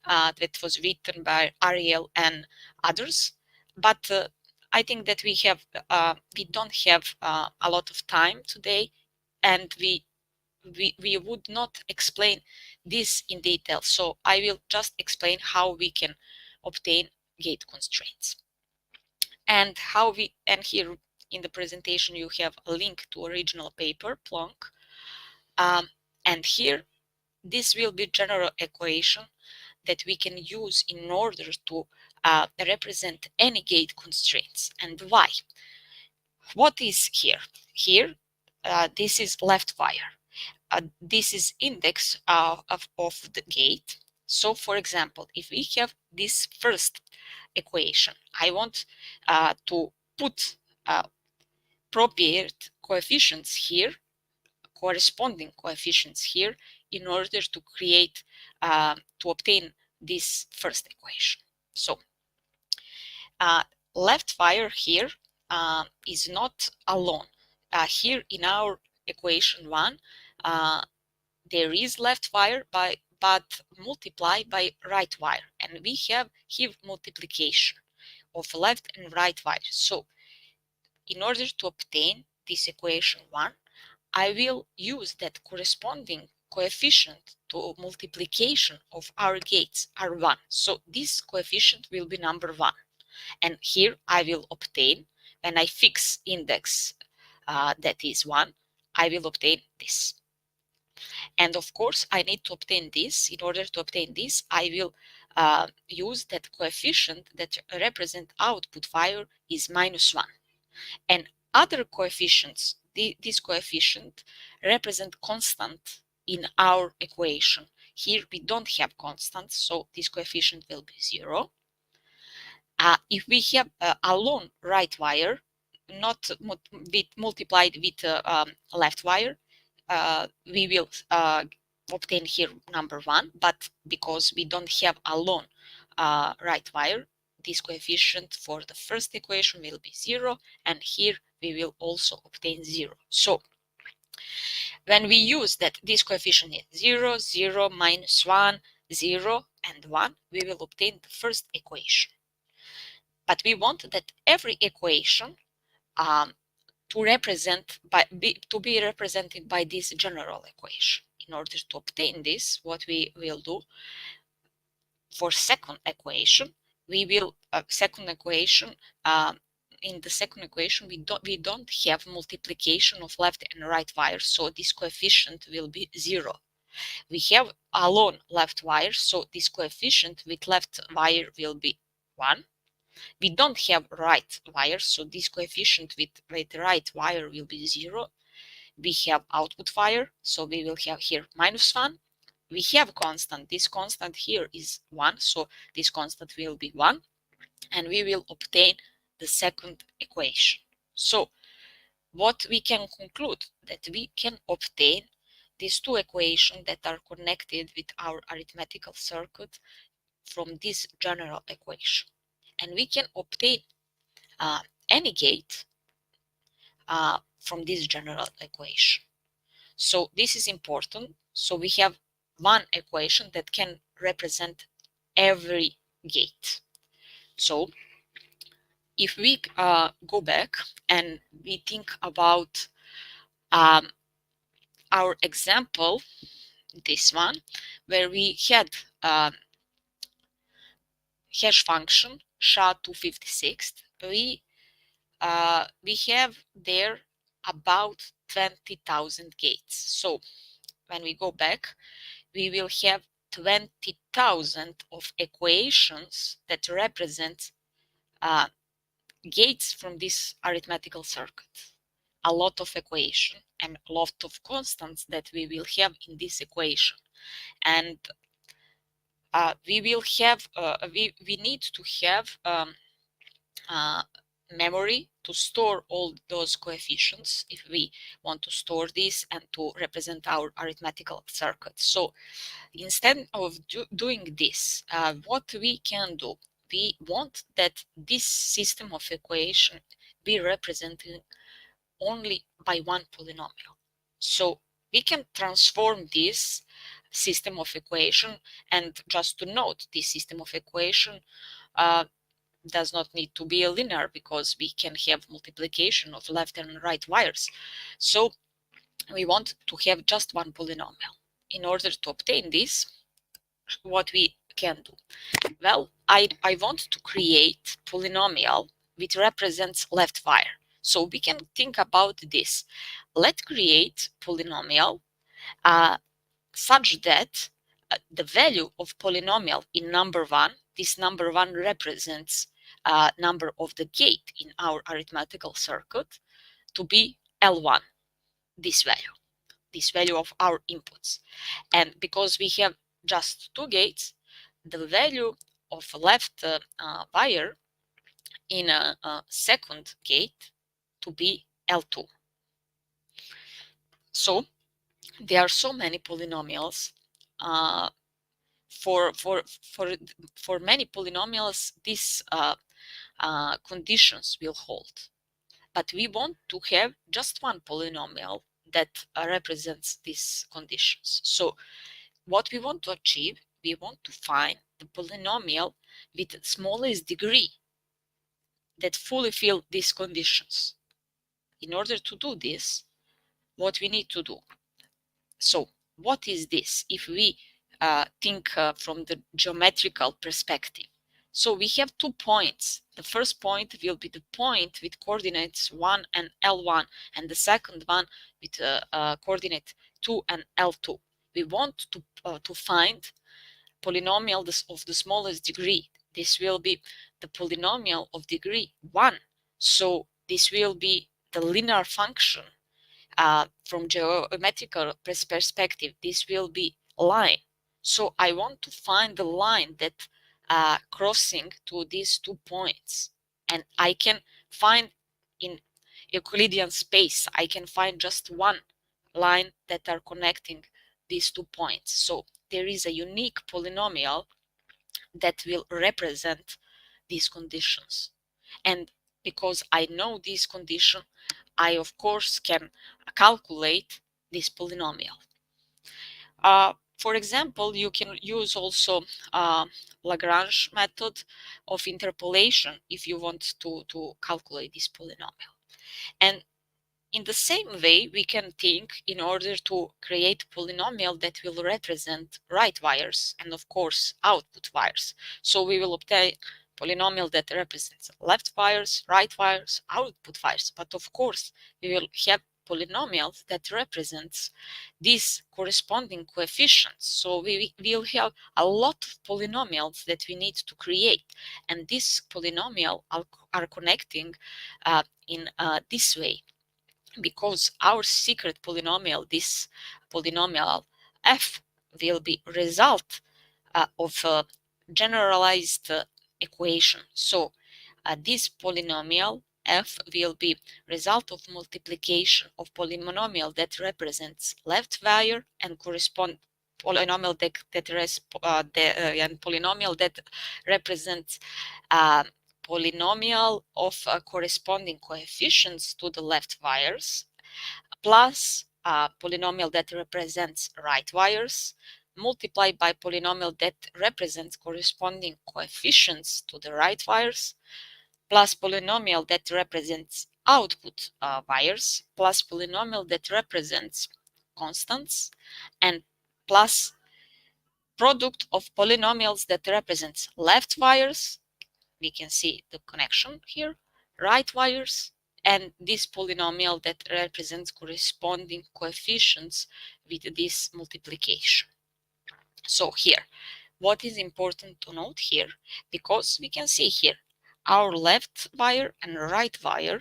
that was written by Ariel and others. But I think that we don't have a lot of time today, and we would not explain this in detail. So I will just explain how we can obtain gate constraints, and here in the presentation you have a link to original paper Plonk, and here this will be general equation that we can use in order to represent any gate constraints. And why? What is here? Here, this is left wire. This is index of the gate. So, for example, if we have this first equation, I want to put appropriate coefficients here, corresponding coefficients here, in order to create, to obtain this first equation. So, left wire here is not alone. Here in our equation 1, there is left wire but multiplied by right wire, and we have here multiplication of left and right wire. So in order to obtain this equation 1, I will use that corresponding coefficient to multiplication of our gates are 1. So this coefficient will be number 1. And here I will obtain, when I fix index that is 1, I will obtain this. And of course, I need to obtain this. In order to obtain this, I will use that coefficient that represent output wire is -1. And other coefficients, this coefficient represent constant in our equation. Here we don't have constants, so this coefficient will be 0. If we have alone right wire, not multiplied with left wire, we will obtain here number 1, but because we don't have alone right wire, this coefficient for the first equation will be 0, and here we will also obtain 0. So when we use that this coefficient is 0, 0, -1, 0, and 1, we will obtain the first equation. But we want that every equation to be represented by this general equation. In order to obtain this, what we will do for second equation, we will in the second equation we don't have multiplication of left and right wires, so this coefficient will be 0. We have alone left wire, so this coefficient with left wire will be 1. We don't have right wire, so this coefficient with right wire will be 0. We have output wire, so we will have here -1. We have constant. This constant here is 1, so this constant will be 1. And we will obtain the second equation. So what we can conclude, that we can obtain these two equations that are connected with our arithmetical circuit from this general equation. And we can obtain any gate from this general equation. So this is important. So we have one equation that can represent every gate. So if we go back and we think about our example, this one, where we had hash function SHA-256, we have there about 20,000 gates. So when we go back, we will have 20,000 of equations that represent gates from this arithmetical circuit. A lot of equation and a lot of constants that we will have in this equation. And we will have, we need to have memory to store all those coefficients if we want to store this and to represent our arithmetical circuit. So instead of doing this, what we can do, we want that this system of equation be represented only by one polynomial. So we can transform this system of equation, and just to note, this system of equation does not need to be a linear, because we can have multiplication of left and right wires. So we want to have just one polynomial. In order to obtain this, what we can do? Well, I want to create polynomial which represents left wire. So we can think about this. Let's create polynomial such that the value of polynomial in number 1, this number 1 represents number of the gate in our arithmetical circuit, to be L1, this value of our inputs. And because we have just 2 gates, the value of left wire in a second gate to be L2. So there are so many polynomials. For many polynomials, these conditions will hold. But we want to have just one polynomial that represents these conditions. So what we want to achieve, we want to find the polynomial with the smallest degree that fully fill these conditions. In order to do this, what we need to do. So what is this if we think from the geometrical perspective? So we have 2 points. The first point will be the point with coordinates 1 and L1, and the second one with coordinate 2 and L2. We want to find polynomial of the smallest degree. This will be the polynomial of degree 1. So this will be the linear function. From geometrical perspective, this will be line. So I want to find the line that crossing to these 2 points, and I can find in Euclidean space, I can find just one line that are connecting these 2 points. So there is a unique polynomial that will represent these conditions. And because I know this condition, I of course can calculate this polynomial. For example, you can use also Lagrange method of interpolation if you want to calculate this polynomial. And in the same way, we can think in order to create polynomial that will represent right wires and of course output wires. So we will obtain polynomial that represents left wires, right wires, output wires. But of course, we will have polynomials that represents these corresponding coefficients. So we will have a lot of polynomials that we need to create, and this polynomial are connecting in this way, because our secret polynomial, this polynomial f, will be result of a generalized equation. So this polynomial f will be result of multiplication of polynomial that represents left wire and correspond polynomial and polynomial that represents polynomial of corresponding coefficients to the left wires, plus polynomial that represents right wires, multiplied by polynomial that represents corresponding coefficients to the right wires, plus polynomial that represents output wires, plus polynomial that represents constants, and plus product of polynomials that represents left wires. We can see the connection here, right wires, and this polynomial that represents corresponding coefficients with this multiplication. So here, what is important to note here, because we can see here, our left wire and right wire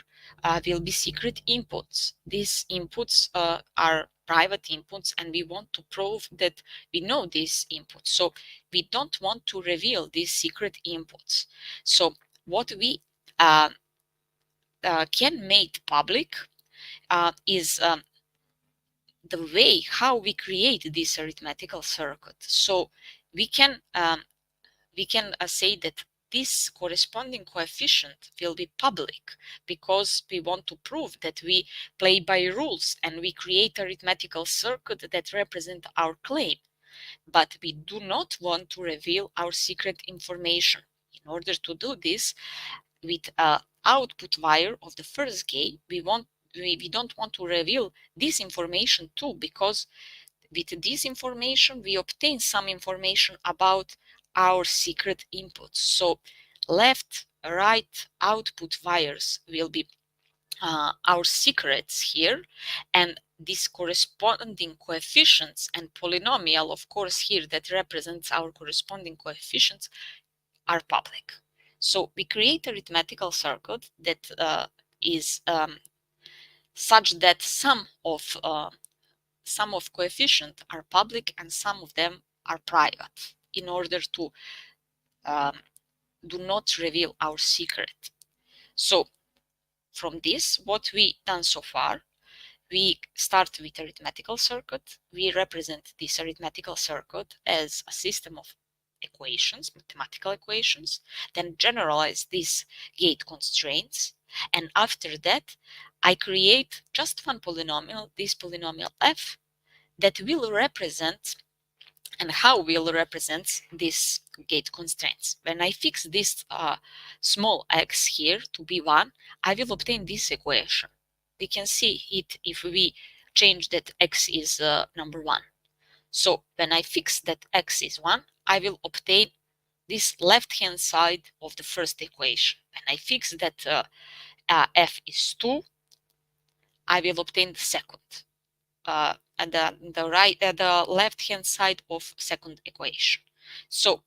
will be secret inputs. These inputs are private inputs, and we want to prove that we know these inputs. So we don't want to reveal these secret inputs. So what we can make public is the way how we create this arithmetical circuit. So we can say that this corresponding coefficient will be public, because we want to prove that we play by rules and we create arithmetical circuit that represent our claim. But we do not want to reveal our secret information. In order to do this, with output wire of the first gate, we don't want to reveal this information too, because with this information we obtain some information about our secret inputs. So left, right output wires will be our secrets here, and these corresponding coefficients and polynomial, of course, here that represents our corresponding coefficients, are public. So we create a arithmetical circuit that is such that some of coefficient are public and some of them are private, in order to do not reveal our secret. So from this, what we done so far, we start with arithmetical circuit. We represent this arithmetical circuit as a system of equations, mathematical equations, then generalize these gate constraints. And after that, I create just one polynomial, this polynomial f, that will represent and how will represent these gate constraints. When I fix this small x here to be 1, I will obtain this equation. We can see it if we change that x is number 1. So when I fix that x is 1, I will obtain this left-hand side of the first equation. When I fix that f is 2, I will obtain the second. At the left-hand side of second equation. So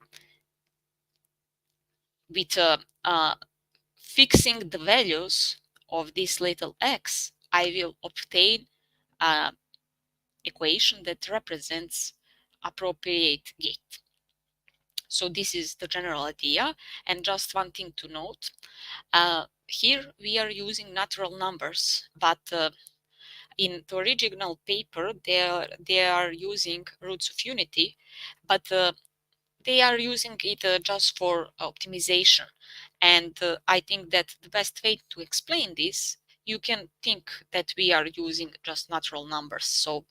with fixing the values of this little x, I will obtain an equation that represents appropriate gate. So this is the general idea. And just one thing to note, here we are using natural numbers, but in the original paper, they are using roots of unity, but they are using it just for optimization. And I think that the best way to explain this, you can think that we are using just natural numbers. So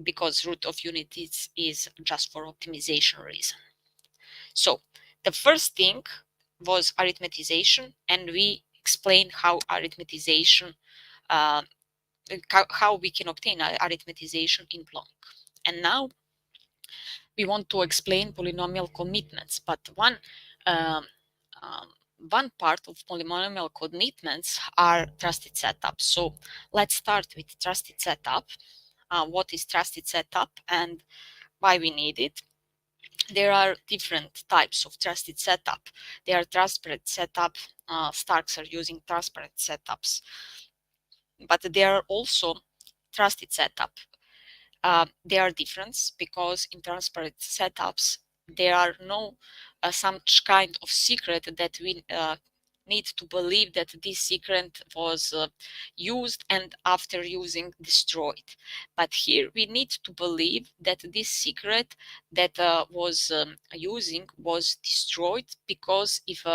because root of unity is just for optimization reason. So the first thing was arithmetization, and we explained how arithmetization how we can obtain arithmetization in Plonk. And now we want to explain polynomial commitments, but one part of polynomial commitments are trusted setup. So let's start with trusted setup. What is trusted setup and why we need it? There are different types of trusted setup. There are transparent setup. Starks are using transparent setups. But there are also trusted setup. There are difference because in transparent setups there are no some kind of secret that we need to believe that this secret was used and after using destroyed. But here we need to believe that this secret that was using was destroyed, because if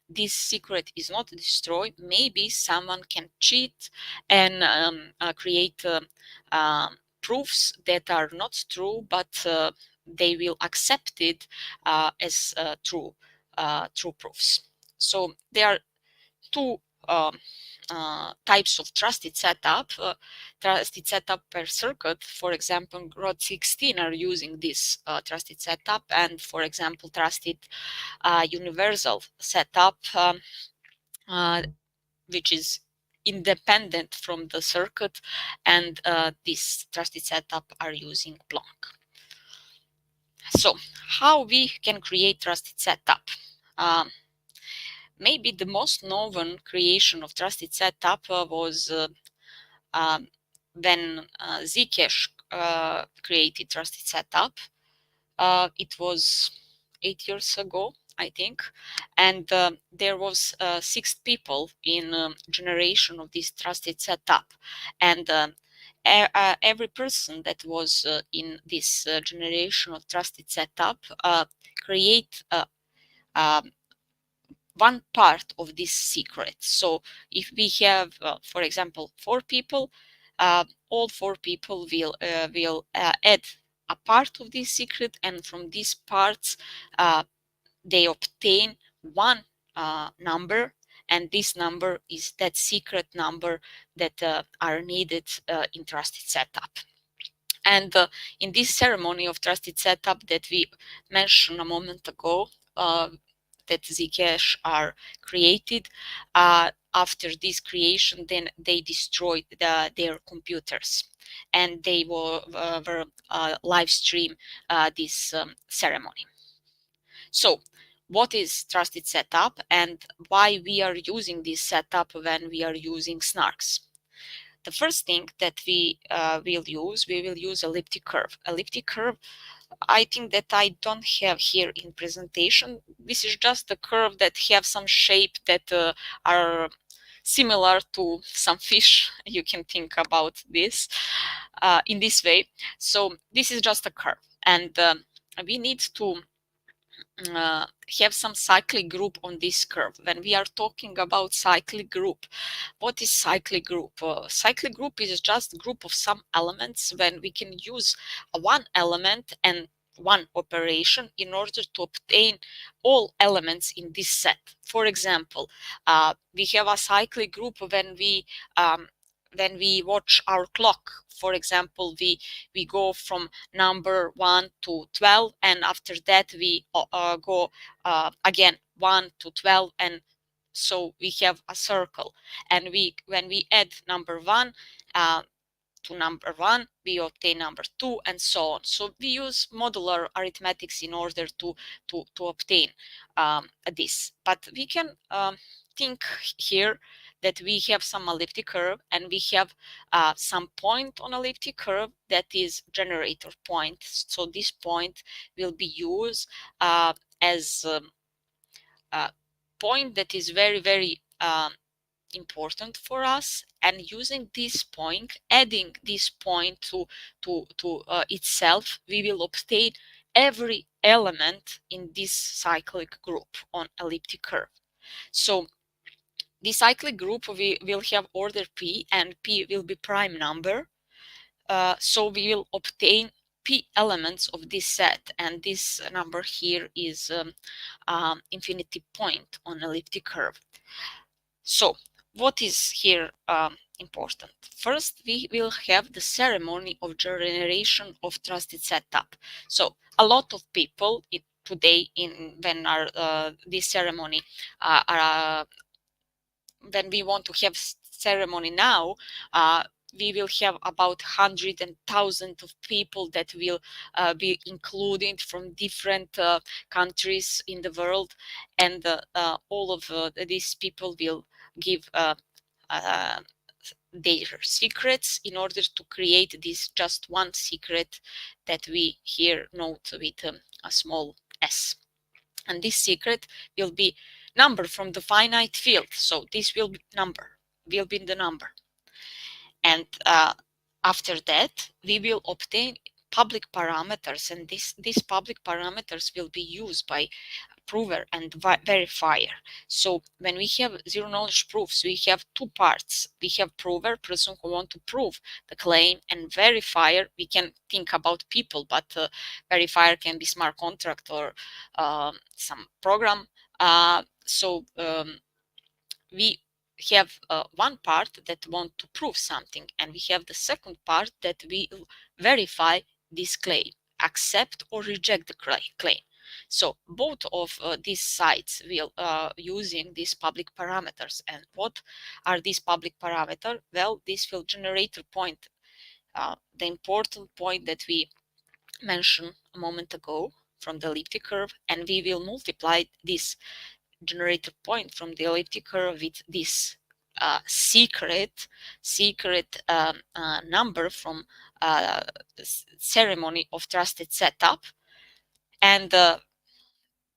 this secret is not destroyed, maybe someone can cheat and create proofs that are not true, but they will accept it as true proofs. So there are two types of trusted setup. Trusted setup per circuit, for example, ROD16 are using this trusted setup, and for example, trusted universal setup, which is independent from the circuit, and this trusted setup are using Plonk. So how we can create trusted setup? Maybe the most known creation of trusted setup was when Zcash created trusted setup. It was 8 years ago, I think, and there was 6 people in generation of this trusted setup, and every person that was in this generation of trusted setup create one part of this secret. So if we have, for example, 4 people, all 4 people will add a part of this secret, and from these parts they obtain one number, and this number is that secret number that are needed in trusted setup. And in this ceremony of trusted setup that we mentioned a moment ago, that Zcash are created, after this creation, then they destroyed their computers, and they were live stream this ceremony. So what is trusted setup, and why we are using this setup when we are using snarks? The first thing that we will use elliptic curve. Elliptic curve, I think that I don't have here in presentation. This is just a curve that have some shape that are similar to some fish. You can think about this in this way. So this is just a curve, and we need to have some cyclic group on this curve. When we are talking about cyclic group, what is cyclic group? Cyclic group is just a group of some elements when we can use one element and one operation in order to obtain all elements in this set. For example, we have a cyclic group when we watch our clock. For example, we go from number 1 to 12, and after that we go again 1 to 12, and so we have a circle. And when we add number 1 to number 1, we obtain number 2, and so on. So we use modular arithmetics in order to obtain this. But we can think here that we have some elliptic curve, and we have some point on elliptic curve that is generator point. So this point will be used as a point that is very, very important for us, and using this point, adding this point to itself, we will obtain every element in this cyclic group on elliptic curve. So the cyclic group will have order P, and P will be prime number. So we will obtain P elements of this set, and this number here is infinity point on elliptic curve. So what is here important? First, we will have the ceremony of generation of trusted setup. So a lot of people today, when this ceremony when we want to have ceremony now, we will have about 100 and thousands of people that will be included from different countries in the world, and all of these people will give their secrets in order to create this just one secret that we here note with a small s. And this secret will be number from the finite field. So this will be the number. And after that, we will obtain public parameters, and these public parameters will be used by prover and verifier. So when we have zero knowledge proofs, we have two parts. We have prover, person who want to prove the claim, and verifier. We can think about people, but verifier can be smart contract or some program. We have one part that want to prove something, and we have the second part that we verify this claim, accept or reject the claim. So both of these sides will using these public parameters. And what are these public parameters? Well, this will generate a point, the important point that we mentioned a moment ago from the elliptic curve, and we will multiply this generator point from the elliptic curve with this secret number from ceremony of trusted setup, and the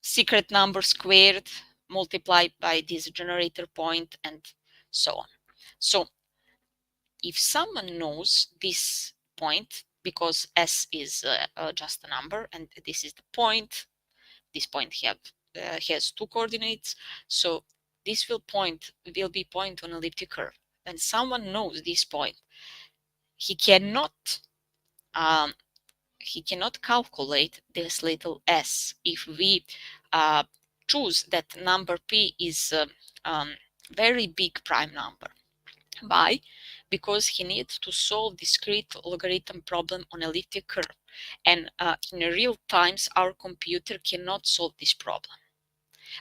secret number squared multiplied by this generator point, and so on. So if someone knows this point, because S is just a number and this is the point, this point has two coordinates, so this will be point on elliptic curve. When someone knows this point, he cannot calculate this little s if we choose that number p is very big prime number. Why? Because he needs to solve discrete logarithm problem on elliptic curve, and in real times our computer cannot solve this problem,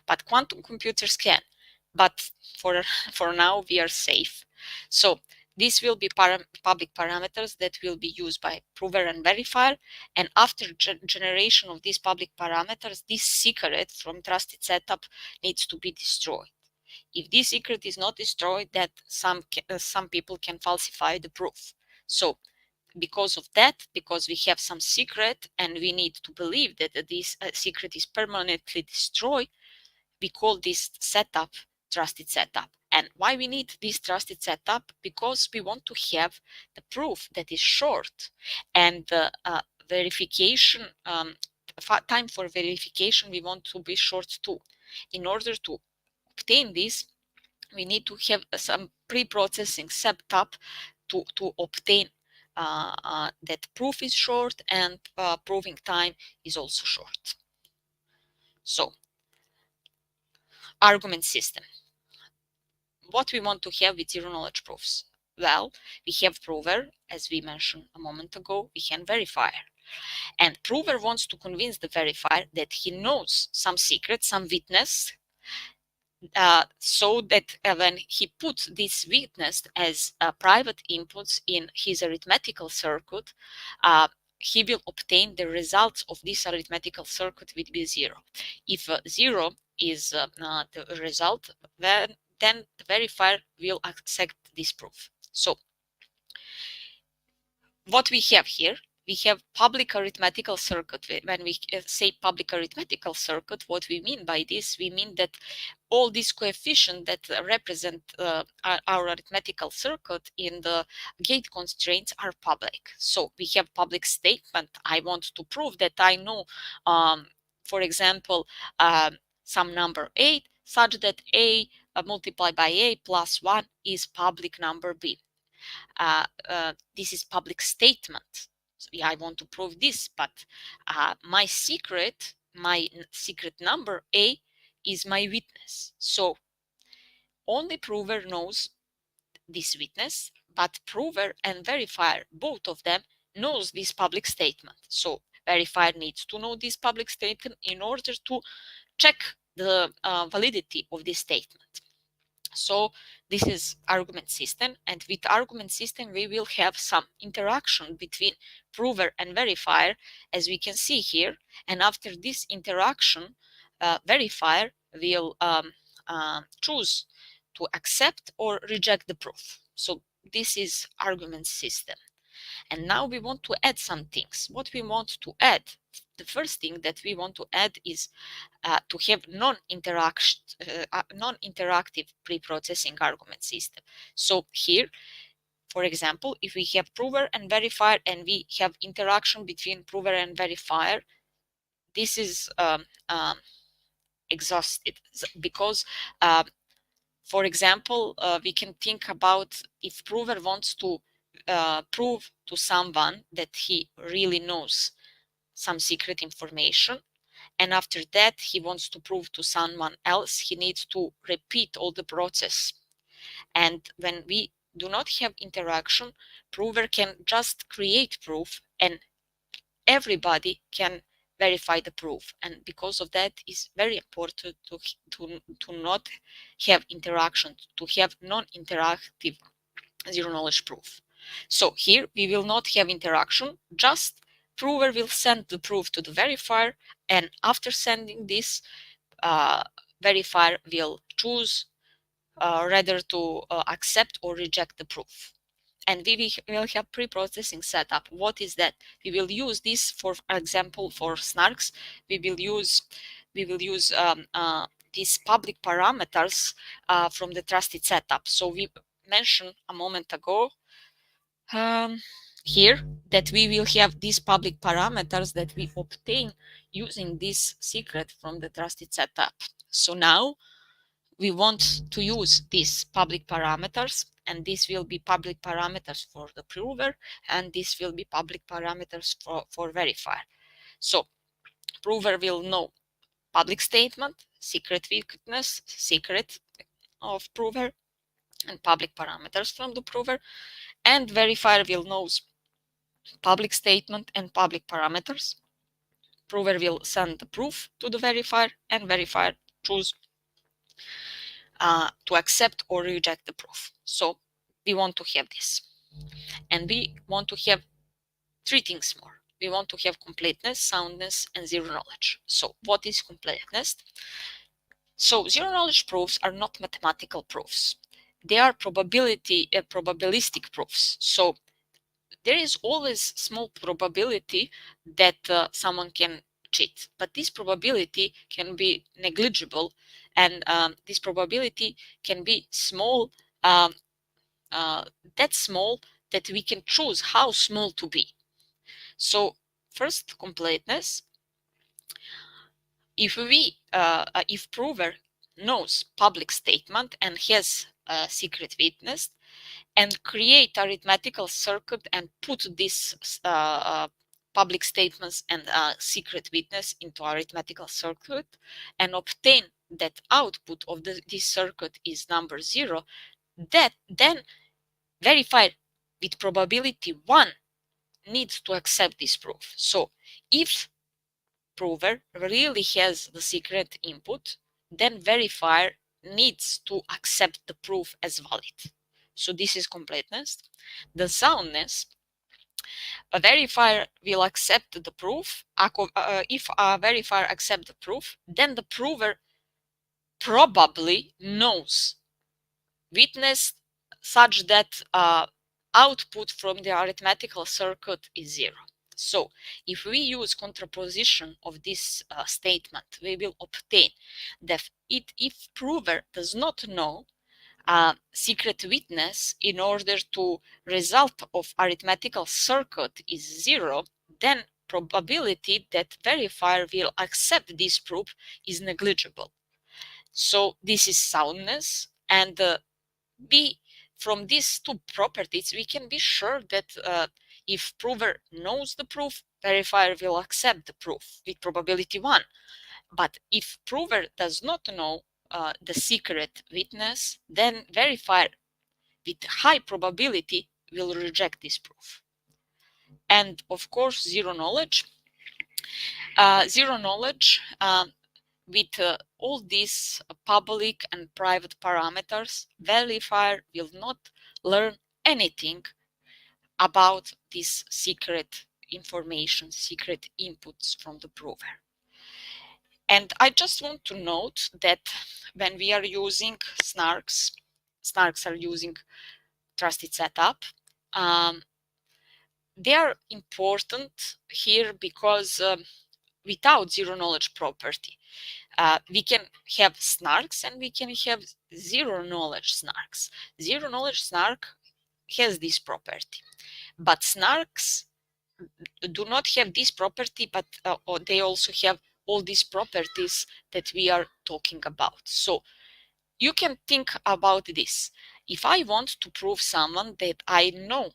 but quantum computers can. but for now we are safe. So this will be public parameters that will be used by prover and verifier, and after generation of these public parameters, this secret from trusted setup needs to be destroyed. If this secret is not destroyed, that some people can falsify the proof. So because of that, because we have some secret and we need to believe that this secret is permanently destroyed, we call this setup trusted setup. And why we need this trusted setup? Because we want to have the proof that is short, and the verification time for verification we want to be short too. In order to obtain this, we need to have some pre-processing setup to obtain that proof is short and proving time is also short. So, argument system. What we want to have with zero knowledge proofs? Well, we have prover, as we mentioned a moment ago, we have verifier. And prover wants to convince the verifier that he knows some secret, some witness, so that when he puts this witness as private inputs in his arithmetical circuit, he will obtain the results of this arithmetical circuit will be 0. If 0 is the result, then the verifier will accept this proof. So what we have here, we have public arithmetical circuit. When we say public arithmetical circuit, what we mean by this, we mean that all these coefficients that represent our arithmetical circuit in the gate constraints are public. So we have public statement. I want to prove that I know, for example, some number 8 such that a multiplied by a plus 1 is public number b. This is public statement. So I want to prove this, but my secret number a is my witness. So only prover knows this witness, but prover and verifier, both of them, knows this public statement. So verifier needs to know this public statement in order to check the validity of this statement. So this is argument system, and with argument system we will have some interaction between prover and verifier, as we can see here. And after this interaction, verifier will choose to accept or reject the proof. So this is argument system. And now we want to add some things. What we want to add, the first thing that we want to add is to have non-interactive pre-processing argument system. So here, for example, if we have prover and verifier and we have interaction between prover and verifier, this is exhausted because for example, we can think about if prover wants to prove to someone that he really knows some secret information, and after that he wants to prove to someone else, he needs to repeat all the process. And when we do not have interaction, prover can just create proof and everybody can verify the proof. And because of that, it's very important to not have interaction, to have non-interactive zero knowledge proof. So here we will not have interaction, just prover will send the proof to the verifier, and after sending this, verifier will choose whether to accept or reject the proof. And we will have pre-processing setup. What is that? We will use this, for example, for snarks. We will use these public parameters from the trusted setup. So we mentioned a moment ago here that we will have these public parameters that we obtain using this secret from the trusted setup. So now we want to use these public parameters, and this will be public parameters for the prover, and this will be public parameters for verifier. So prover will know public statement, secret witness, secret of prover, and public parameters from the prover, and verifier will know public statement and public parameters. Prover will send the proof to the verifier, and verifier choose to accept or reject the proof. So we want to have this. And we want to have three things more. We want to have completeness, soundness, and zero knowledge. So what is completeness? So zero knowledge proofs are not mathematical proofs. They are probabilistic proofs. So there is always small probability that someone can cheat, but this probability can be negligible, and this probability can be small, that small that we can choose how small to be. So first, completeness. If prover knows public statement and has a secret witness, and create arithmetical circuit and put this public statements and secret witness into arithmetical circuit and obtain that output of this circuit is number 0, that then verifier with probability 1 needs to accept this proof. So if prover really has the secret input, then verifier needs to accept the proof as valid. So this is completeness. The soundness, a verifier will accept the proof. If a verifier accepts the proof, then the prover probably knows witness such that output from the arithmetical circuit is 0. So if we use contraposition of this statement, we will obtain that if prover does not know secret witness in order to result of arithmetical circuit is 0, then probability that verifier will accept this proof is negligible. So this is soundness, and from these two properties we can be sure that if prover knows the proof, verifier will accept the proof with probability 1. But if prover does not know the secret witness, then verifier with high probability will reject this proof. And of course, zero knowledge. Zero knowledge with all these public and private parameters, verifier will not learn anything about this secret information, secret inputs from the prover. And I just want to note that when we are using snarks are using trusted setup. They are important here because without zero knowledge property, we can have snarks and we can have zero knowledge snarks. Zero knowledge snark has this property, but snarks do not have this property, but they also have all these properties that we are talking about. So you can think about this. If I want to prove someone that I know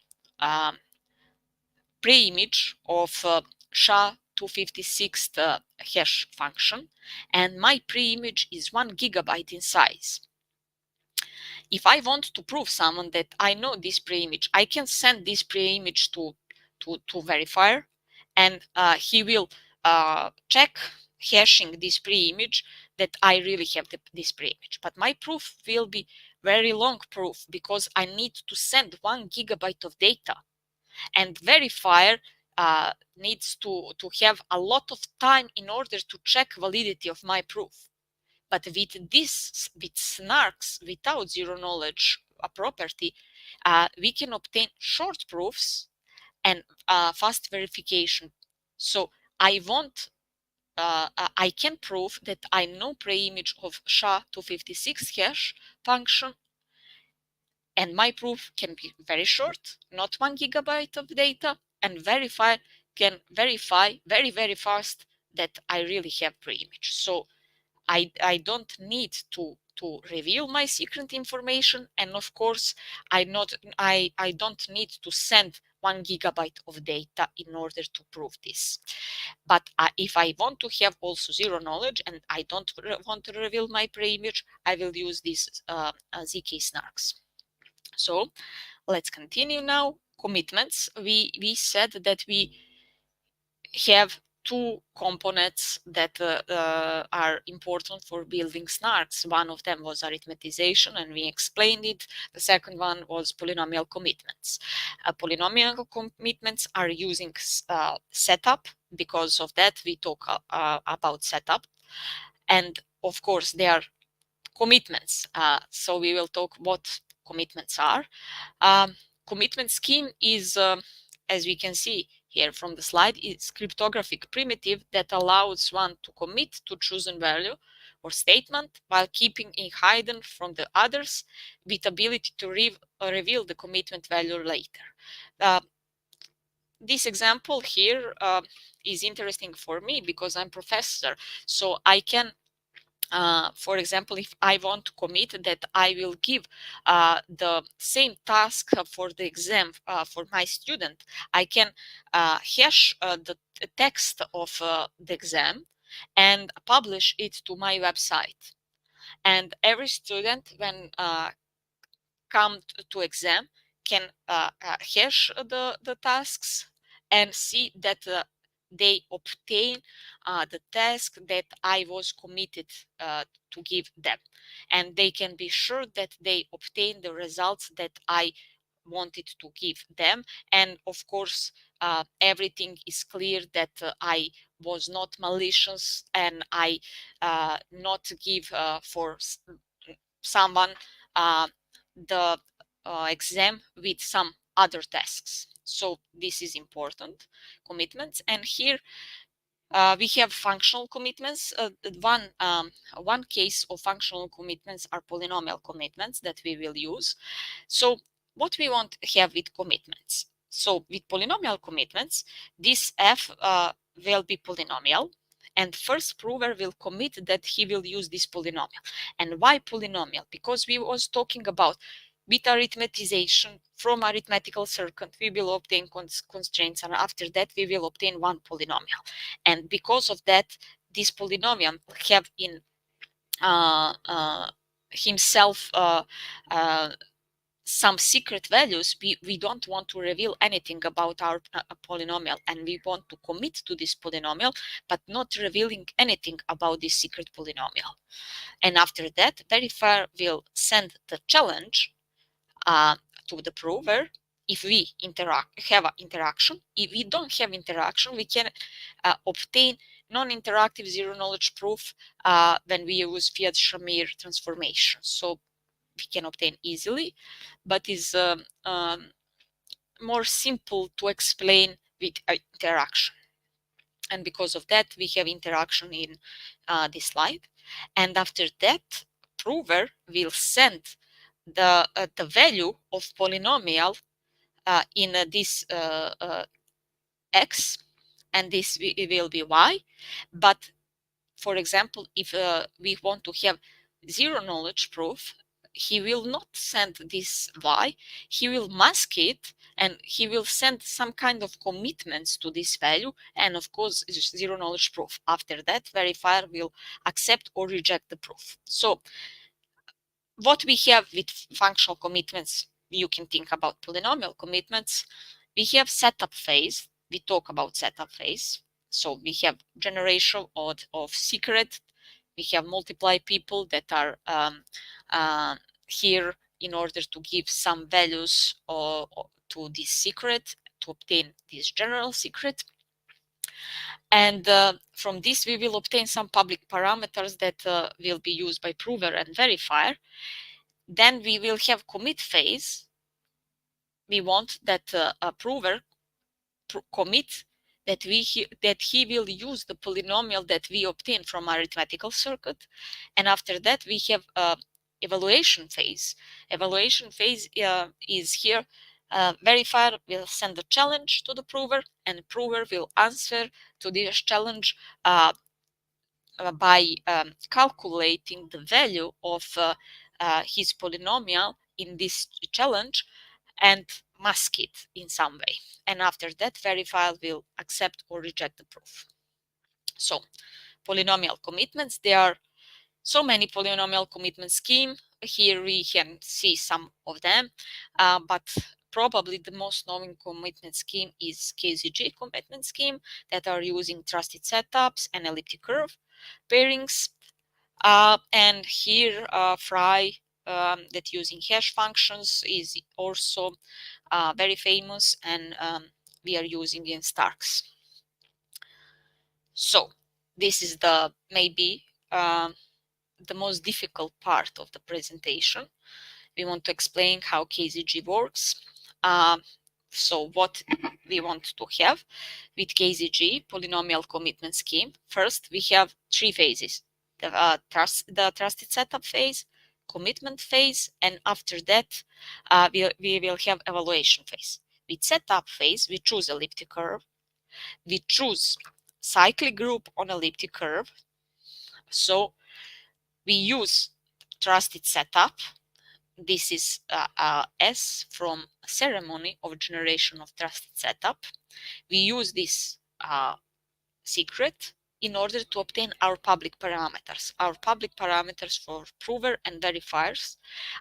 preimage of SHA-256 hash function, and my preimage is 1 GB in size. If I want to prove someone that I know this preimage, I can send this preimage to verifier, and he will check hashing this preimage that I really have this preimage. But my proof will be very long proof because I need to send 1 GB of data, and verifier needs to have a lot of time in order to check validity of my proof. But with snarks, without zero knowledge property, we can obtain short proofs and fast verification. So I can prove that I know preimage of SHA-256 hash function, and my proof can be very short, not 1 GB of data, and verifier can verify very, very fast that I really have preimage. So I don't need to reveal my secret information, and of course I don't need to send 1 GB of data in order to prove this. But if I want to have also zero knowledge and I don't want to reveal my preimage, I will use these ZK snarks. So let's continue now. Commitments. We said that we have two components that are important for building snarks. One of them was arithmetization, and we explained it. The second one was polynomial commitments. Polynomial commitments are using setup. Because of that, we talk about setup. And of course, they are commitments. So we will talk what commitments are. Commitment scheme is, as we can see here from the slide, it's cryptographic primitive that allows one to commit to chosen value or statement while keeping it hidden from the others with ability to reveal the commitment value later. This example here is interesting for me because I'm professor, so I can for example, if I want to commit that I will give the same task for the exam for my student, I can hash the text of the exam and publish it to my website. And every student, when come to exam, can hash the tasks and see that they obtain the task that I was committed to give them. And they can be sure that they obtain the results that I wanted to give them. And of course, everything is clear that I was not malicious and I not give for someone the exam with some other tasks. So this is important commitments. And here we have functional commitments. One case of functional commitments are polynomial commitments that we will use. So what we want to have with commitments. So with polynomial commitments, this f will be polynomial. And first prover will commit that he will use this polynomial. And why polynomial? Because we was talking about with arithmetization from arithmetical circuit, we will obtain constraints, and after that we will obtain one polynomial. And because of that, this polynomial have in himself some secret values. We don't want to reveal anything about our polynomial, and we want to commit to this polynomial, but not revealing anything about this secret polynomial. And after that, verifier will send the challenge to the prover if we have an interaction. If we don't have interaction, we can obtain non-interactive zero-knowledge proof when we use Fiat-Shamir transformation. So we can obtain easily, but is more simple to explain with interaction. And because of that, we have interaction in this slide. And after that, prover will send the value of polynomial in this x, and this will be y. But for example, if we want to have zero knowledge proof, he will not send this y, he will mask it, and he will send some kind of commitments to this value, and of course zero knowledge proof. After that, verifier will accept or reject the proof. So what we have with functional commitments, you can think about polynomial commitments. We have setup phase. We talk about setup phase. So we have generation of secret. We have multiply people that are here in order to give some values to this secret to obtain this general secret. And from this, we will obtain some public parameters that will be used by prover and verifier. Then we will have commit phase. We want that a prover commit that he will use the polynomial that we obtain from arithmetical circuit. And after that, we have evaluation phase. Evaluation phase is here. Verifier will send a challenge to the prover, and prover will answer to this challenge by calculating the value of his polynomial in this challenge and mask it in some way. And after that, verifier will accept or reject the proof. So polynomial commitments, there are so many polynomial commitment scheme. Here we can see some of them, but probably the most known commitment scheme is KZG commitment scheme that are using trusted setups and elliptic curve pairings. And here Fry that using hash functions is also very famous, and we are using in Starks. So this is the maybe the most difficult part of the presentation. We want to explain how KZG works. So what we want to have with KZG polynomial commitment scheme. First, we have three phases: the trusted setup phase, commitment phase, and after that, we will have evaluation phase. With setup phase, we choose elliptic curve. We choose cyclic group on elliptic curve. So we use trusted setup. This is S from ceremony of generation of trusted setup. We use this secret in order to obtain our public parameters. Our public parameters for prover and verifiers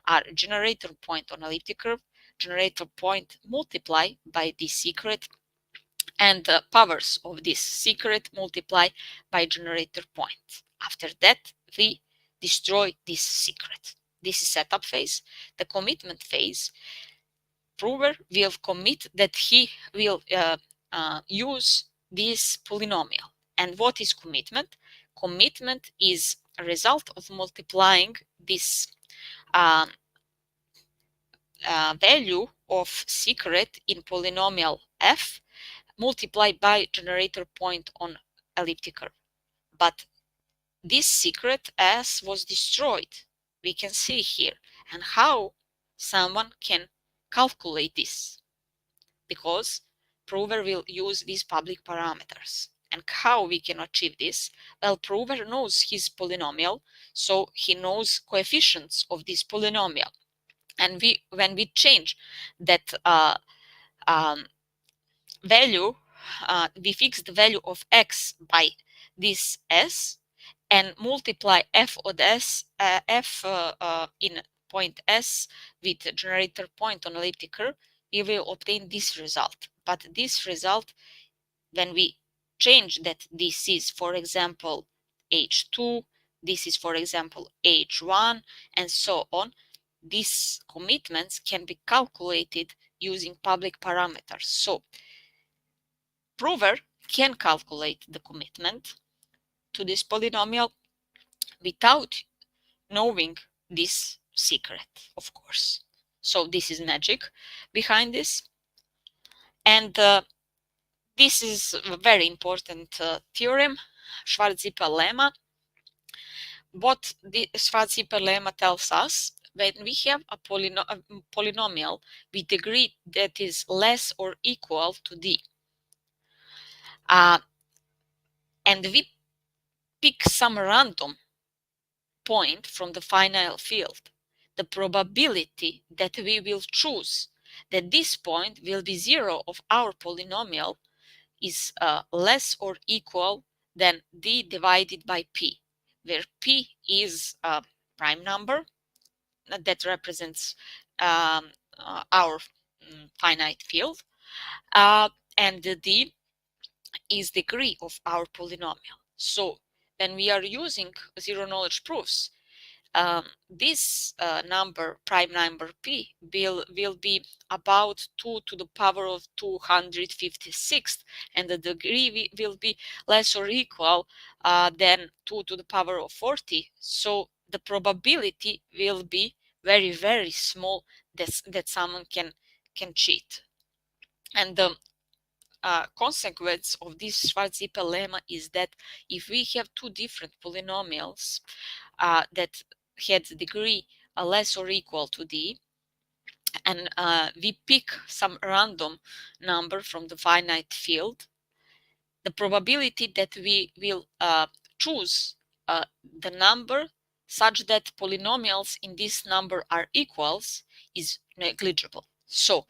are generator point on elliptic curve, generator point multiplied by this secret, and the powers of this secret multiplied by generator point. After that, we destroy this secret. This is setup phase. The commitment phase, prover will commit that he will use this polynomial. And what is commitment? Commitment is a result of multiplying this value of secret in polynomial f multiplied by generator point on elliptic curve. But this secret S was destroyed. We can see here. And how someone can calculate this? Because prover will use these public parameters. And how we can achieve this? Well, prover knows his polynomial, so he knows coefficients of this polynomial. And when we change that value, we fix the value of x by this s and multiply f of s, in point s with generator point on elliptic curve, we will obtain this result. But this result, when we change that this is, for example, h2, this is, for example, h1, and so on, these commitments can be calculated using public parameters. So prover can calculate the commitment to this polynomial without knowing this secret, of course. So this is magic behind this. And this is a very important theorem, Schwarz-Zipper lemma. What the Schwarz-Zipper lemma tells us, when we have a polynomial with degree that is less or equal to d, and we pick some random point from the finite field, the probability that we will choose that this point will be zero of our polynomial is less or equal than d divided by p, where p is a prime number that represents our finite field, and the d is degree of our polynomial. So when we are using zero knowledge proofs, this number, prime number p, will be about 2 to the power of 256, and the degree will be less or equal than 2 to the power of 40. So the probability will be very, very small that someone can cheat. And the consequence of this Schwarz-Zipper lemma is that if we have two different polynomials that had degree less or equal to d, and we pick some random number from the finite field, the probability that we will choose the number such that polynomials in this number are equals is negligible. So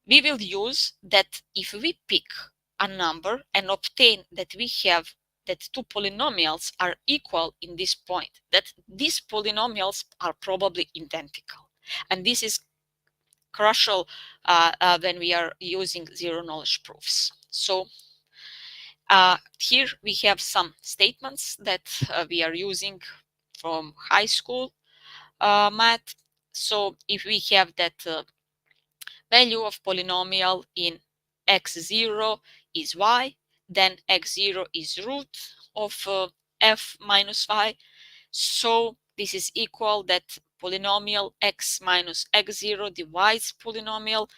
we will use that if we pick a number and obtain that we have that two polynomials are equal in this point, that these polynomials are probably identical. And this is crucial when we are using zero knowledge proofs. So here we have some statements that we are using from high school math. So if we have that value of polynomial in x0 is y, then x0 is root of f minus y. So this is equal that polynomial x minus x0 divides polynomial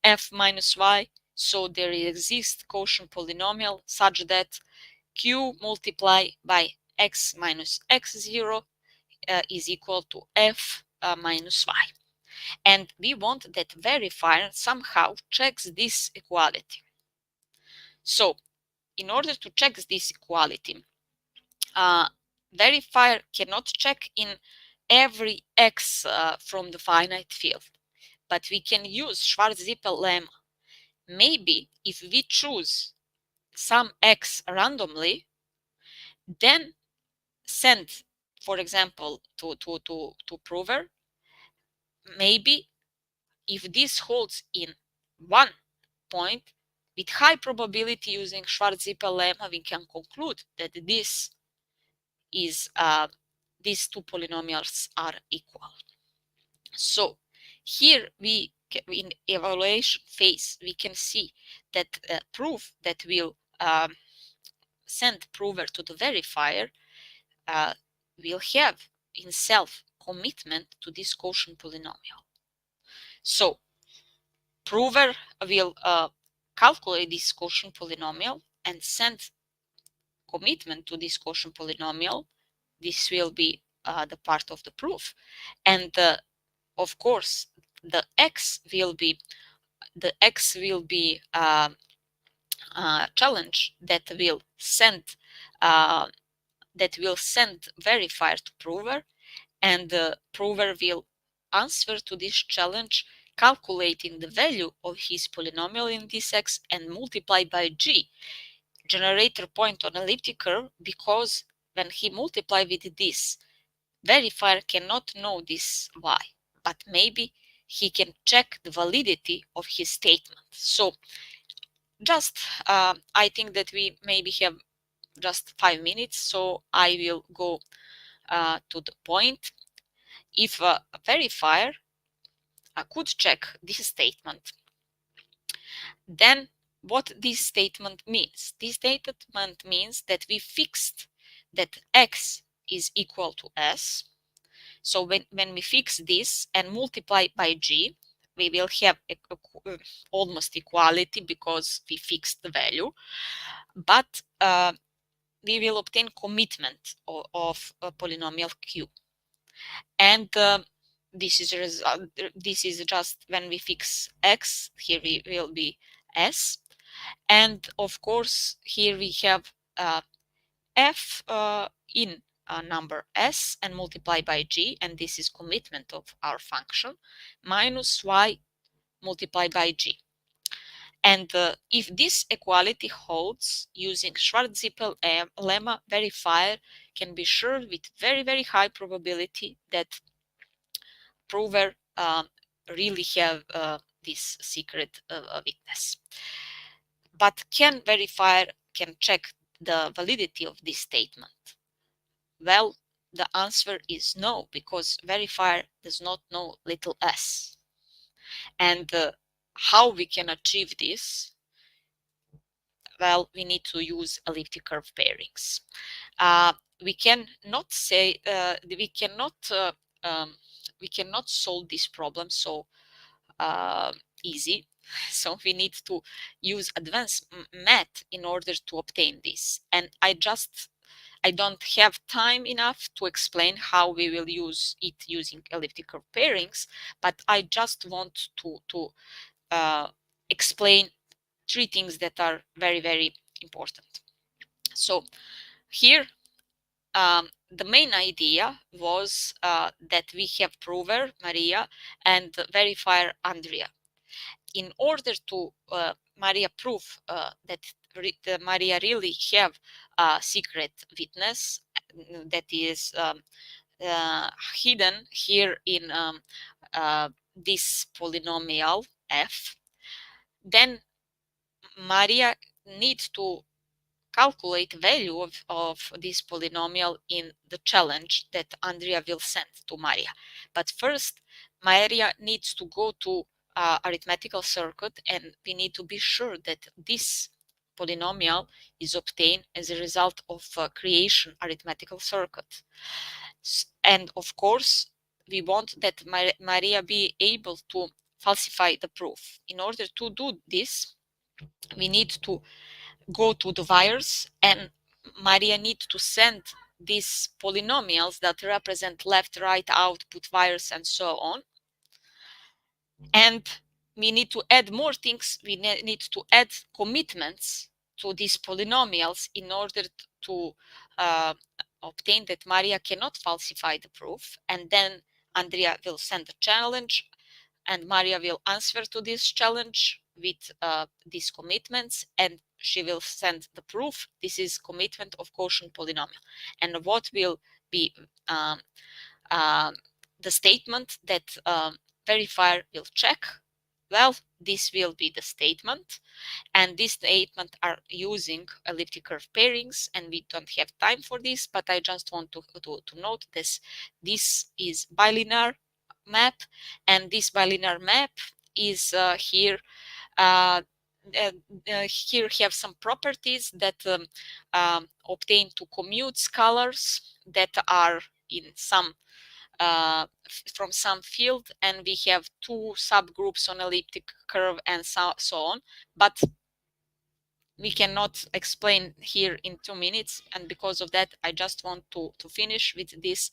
f minus y. So there exists quotient polynomial such that q multiplied by x minus x0 is equal to f minus y. And we want that verifier somehow checks this equality. So in order to check this equality, verifier cannot check in every x from the finite field, but we can use Schwarz-Zippel lemma. Maybe if we choose some x randomly, then send, for example, to prover, maybe if this holds in one point, with high probability using Schwarz-Zippel lemma, we can conclude that this is these two polynomials are equal. So here we in evaluation phase we can see that proof that will send prover to the verifier will have in self commitment to this quotient polynomial. So prover will calculate this quotient polynomial and send commitment to this quotient polynomial. This will be the part of the proof, and of course the x will be challenge that will send verifier to prover, and the prover will answer to this challenge calculating the value of his polynomial in this x and multiply by g, generator point on elliptic curve, because when he multiply with this, verifier cannot know this y, but maybe he can check the validity of his statement. So just I think that we maybe have just 5 minutes, so I will go to the point. If a verifier could check this statement, then what this statement means? This statement means that we fixed that x is equal to s. So when we fix this and multiply by g, we will have almost equality because we fixed the value, but we will obtain commitment of a polynomial q. And this is just when we fix x, here we will be s, and of course here we have f in a number s and multiply by g, and this is commitment of our function, minus y multiplied by g. And if this equality holds, using Schwarz-Zippel lemma, verifier can be sure with very, very high probability that prover really have this secret witness. But can verifier can check the validity of this statement? Well, the answer is no, because verifier does not know little s. And how we can achieve this? Well, we need to use elliptic curve pairings. We cannot say we cannot solve this problem so easy. So we need to use advanced math in order to obtain this. And I don't have time enough to explain how we will use it using elliptic curve pairings, but I just want to explain 3 things that are very, very important. So here the main idea was that we have prover Maria and verifier Andrea. In order to Maria prove that Maria really have a secret witness that is hidden here in this polynomial f, then Maria needs to calculate value of this polynomial in the challenge that Andrea will send to Maria. But first, Maria needs to go to arithmetical circuit, and we need to be sure that this polynomial is obtained as a result of creation arithmetical circuit. And of course, we want that Maria be able to falsify the proof. In order to do this, we need to go to the wires, and Maria needs to send these polynomials that represent left, right, output wires, and so on. And we need to add more things. We need to add commitments to these polynomials in order to obtain that Maria cannot falsify the proof. And then Andrea will send a challenge, and Maria will answer to this challenge with these commitments, and she will send the proof. This is commitment of quotient polynomial. And what will be the statement that verifier will check? Well, this will be the statement, and this statement are using elliptic curve pairings, and we don't have time for this, but I just want to note this. This is bilinear map, and this bilinear map is here. Here have some properties that obtain to commute scalars that are in some from some field, and we have two subgroups on elliptic curve and so on, but we cannot explain here in 2 minutes, and because of that I just want to finish with this.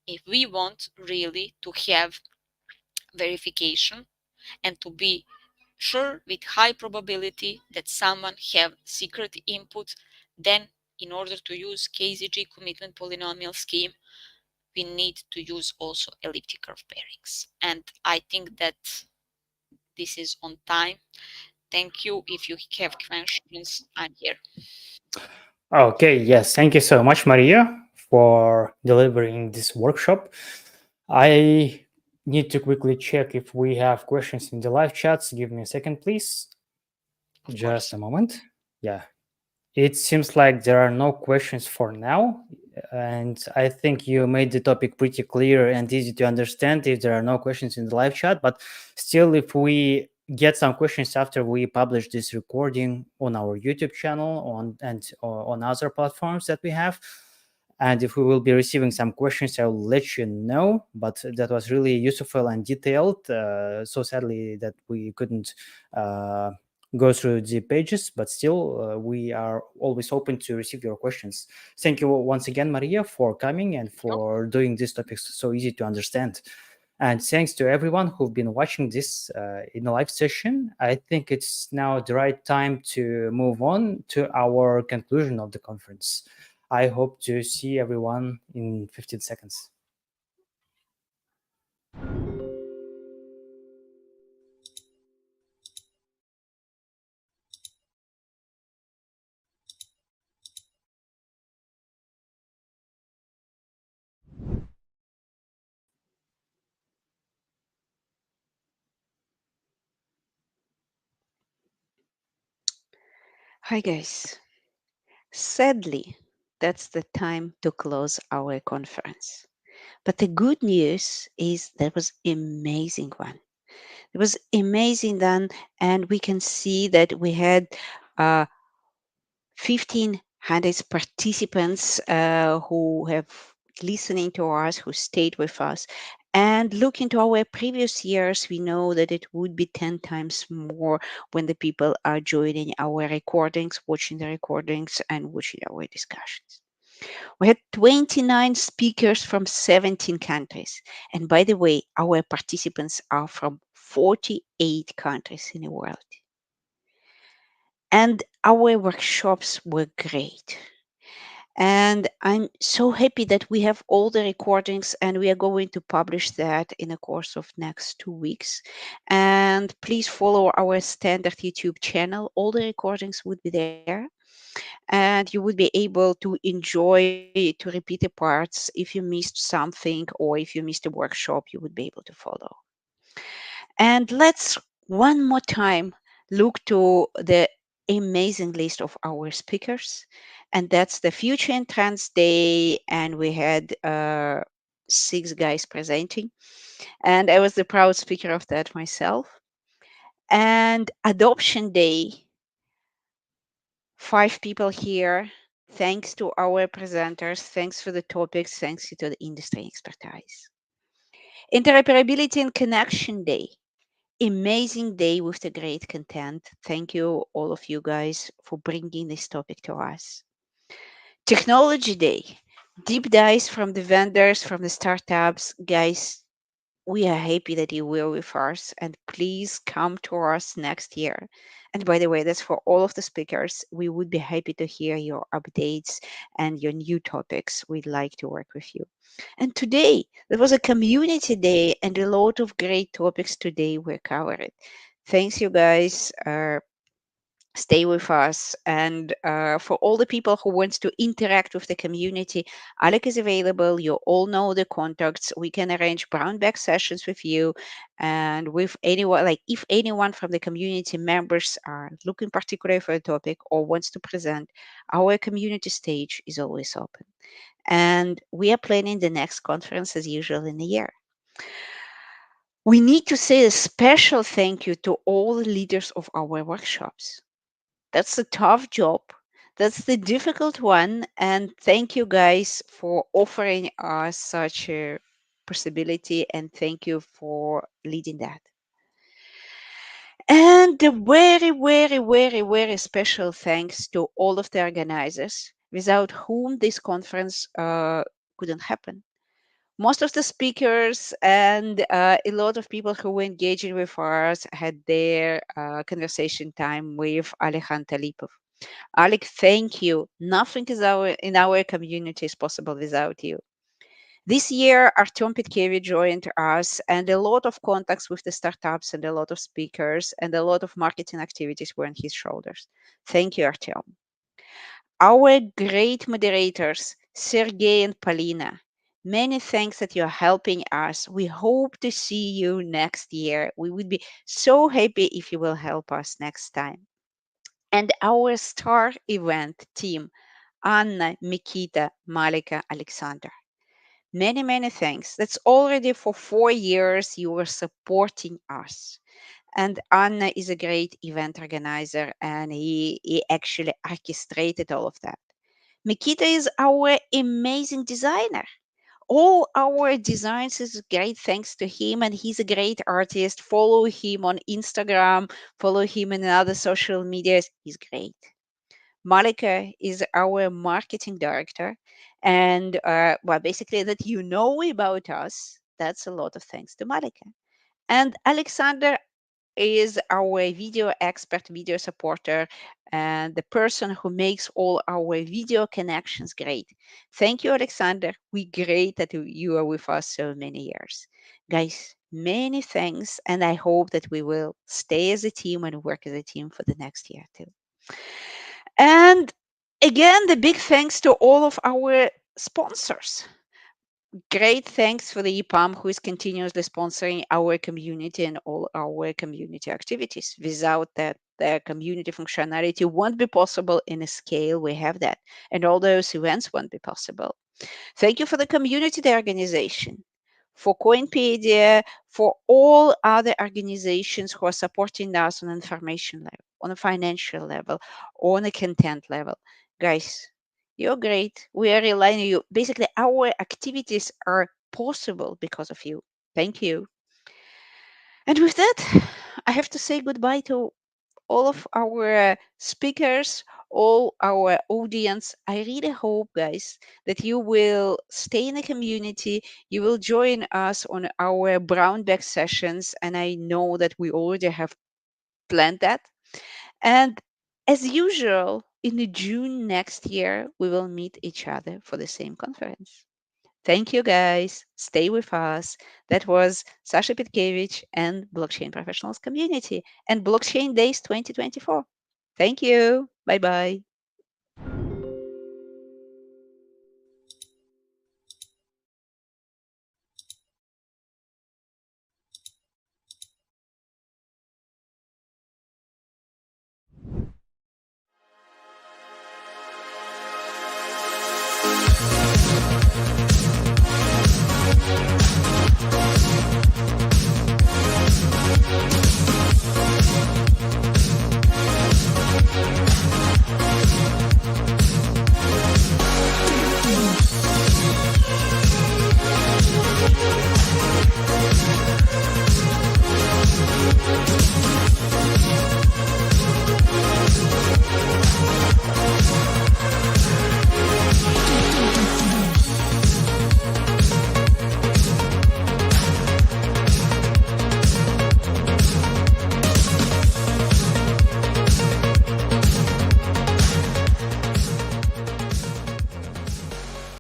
If we want really to have verification and to be sure with high probability that someone have secret input, then in order to use KZG commitment polynomial scheme, we need to use also elliptic curve pairings. And I think that this is on time. Thank you. If you have questions, I'm here. Okay, yes, thank you so much, Maria, for delivering this workshop. I need to quickly check if we have questions in the live chats. Give me a second, please. Of Just course. a moment. Yeah. It seems like there are no questions for now. And I think you made the topic pretty clear and easy to understand if there are no questions in the live chat. But still, if we get some questions after we publish this recording on our YouTube channel on other platforms that we have, and if we will be receiving some questions, I will let you know. But that was really useful and detailed. So sadly that we couldn't go through the pages, but still we are always open to receive your questions. Thank you once again, Maria, for coming and for doing these topics so easy to understand. And thanks to everyone who've been watching this in a live session. I think it's now the right time to move on to our conclusion of the conference. I hope to see everyone in 15 seconds. Hi, guys. Sadly, that's the time to close our conference. But the good news is that was amazing one. It was amazing done, and we can see that we had 1,500 participants who have listening to us, who stayed with us. And looking to our previous years, we know that it would be 10 times more when the people are joining our recordings, watching the recordings, and watching our discussions. We had 29 speakers from 17 countries. And by the way, our participants are from 48 countries in the world. And our workshops were great. And I'm so happy that we have all the recordings, and we are going to publish that in the course of next 2 weeks. And please follow our standard YouTube channel. All the recordings would be there, and you would be able to enjoy to repeat the parts. If you missed something or if you missed a workshop, you would be able to follow. And let's one more time look to the amazing list of our speakers. And that's the Future and Trends Day. And we had 6 guys presenting. And I was the proud speaker of that myself. And Adoption Day, 5 people here. Thanks to our presenters. Thanks for the topics. Thanks to the industry expertise. Interoperability and Connection Day. Amazing day with the great content. Thank you, all of you guys, for bringing this topic to us. Technology Day. Deep dives from the vendors, from the startups. Guys, we are happy that you were with us, and please come to us next year. And by the way, that's for all of the speakers. We would be happy to hear your updates and your new topics. We'd like to work with you. And today, there was a community day, and a lot of great topics today were covered. Thanks, you guys. Stay with us. And for all the people who wants to interact with the community, Alec is available. You all know the contacts. We can arrange brown bag sessions with you and with anyone. Like if anyone from the community members are looking particularly for a topic or wants to present, our community stage is always open. And we are planning the next conference as usual in a year. We need to say a special thank you to all the leaders of our workshops. That's a tough job. That's the difficult one. And thank you guys for offering us such a possibility. And thank you for leading that. And a very, very, very, very special thanks to all of the organizers, without whom this conference couldn't happen. Most of the speakers and a lot of people who were engaging with us had their conversation time with Alekhan Talipov. Alec, thank you. Nothing is in our community is possible without you. This year, Artyom Petkevich joined us, and a lot of contacts with the startups and a lot of speakers and a lot of marketing activities were on his shoulders. Thank you, Artyom. Our great moderators, Sergey and Polina, many thanks that you're helping us. We hope to see you next year. We would be so happy if you will help us next time. And our star event team, Anna, Mikita, Malika, Alexander. Many, many thanks. That's already for 4 years you are supporting us. And Anna is a great event organizer, and he actually orchestrated all of that. Mikita is our amazing designer. All our designs is great thanks to him, and he's a great artist. Follow him on Instagram, follow him in other social medias. He's great. Malika is our marketing director, and well, basically that you know about us. That's a lot of thanks to Malika. And Alexander is our video expert, video supporter, and the person who makes all our video connections great. Thank you, Alexander. We're great that you are with us so many years. Guys, many thanks, and I hope that we will stay as a team and work as a team for the next year too. And again, the big thanks to all of our sponsors. Great thanks for the EPAM, who is continuously sponsoring our community and all our community activities. Without that, the community functionality won't be possible in a scale we have that, and all those events won't be possible. Thank you for the community, the organization, for Coinpedia, for all other organizations who are supporting us on information level, on a financial level, on a content level. Guys, you're great. We are relying on you. Basically, our activities are possible because of you. Thank you. And with that, I have to say goodbye to all of our speakers, all our audience. I really hope, guys, that you will stay in the community. You will join us on our brown bag sessions. And I know that we already have planned that. And as usual, in June next year, we will meet each other for the same conference. Thank you, guys. Stay with us. That was Sasha Petkevich and Blockchain Professionals Community and Blockchain Days 2024. Thank you. Bye-bye.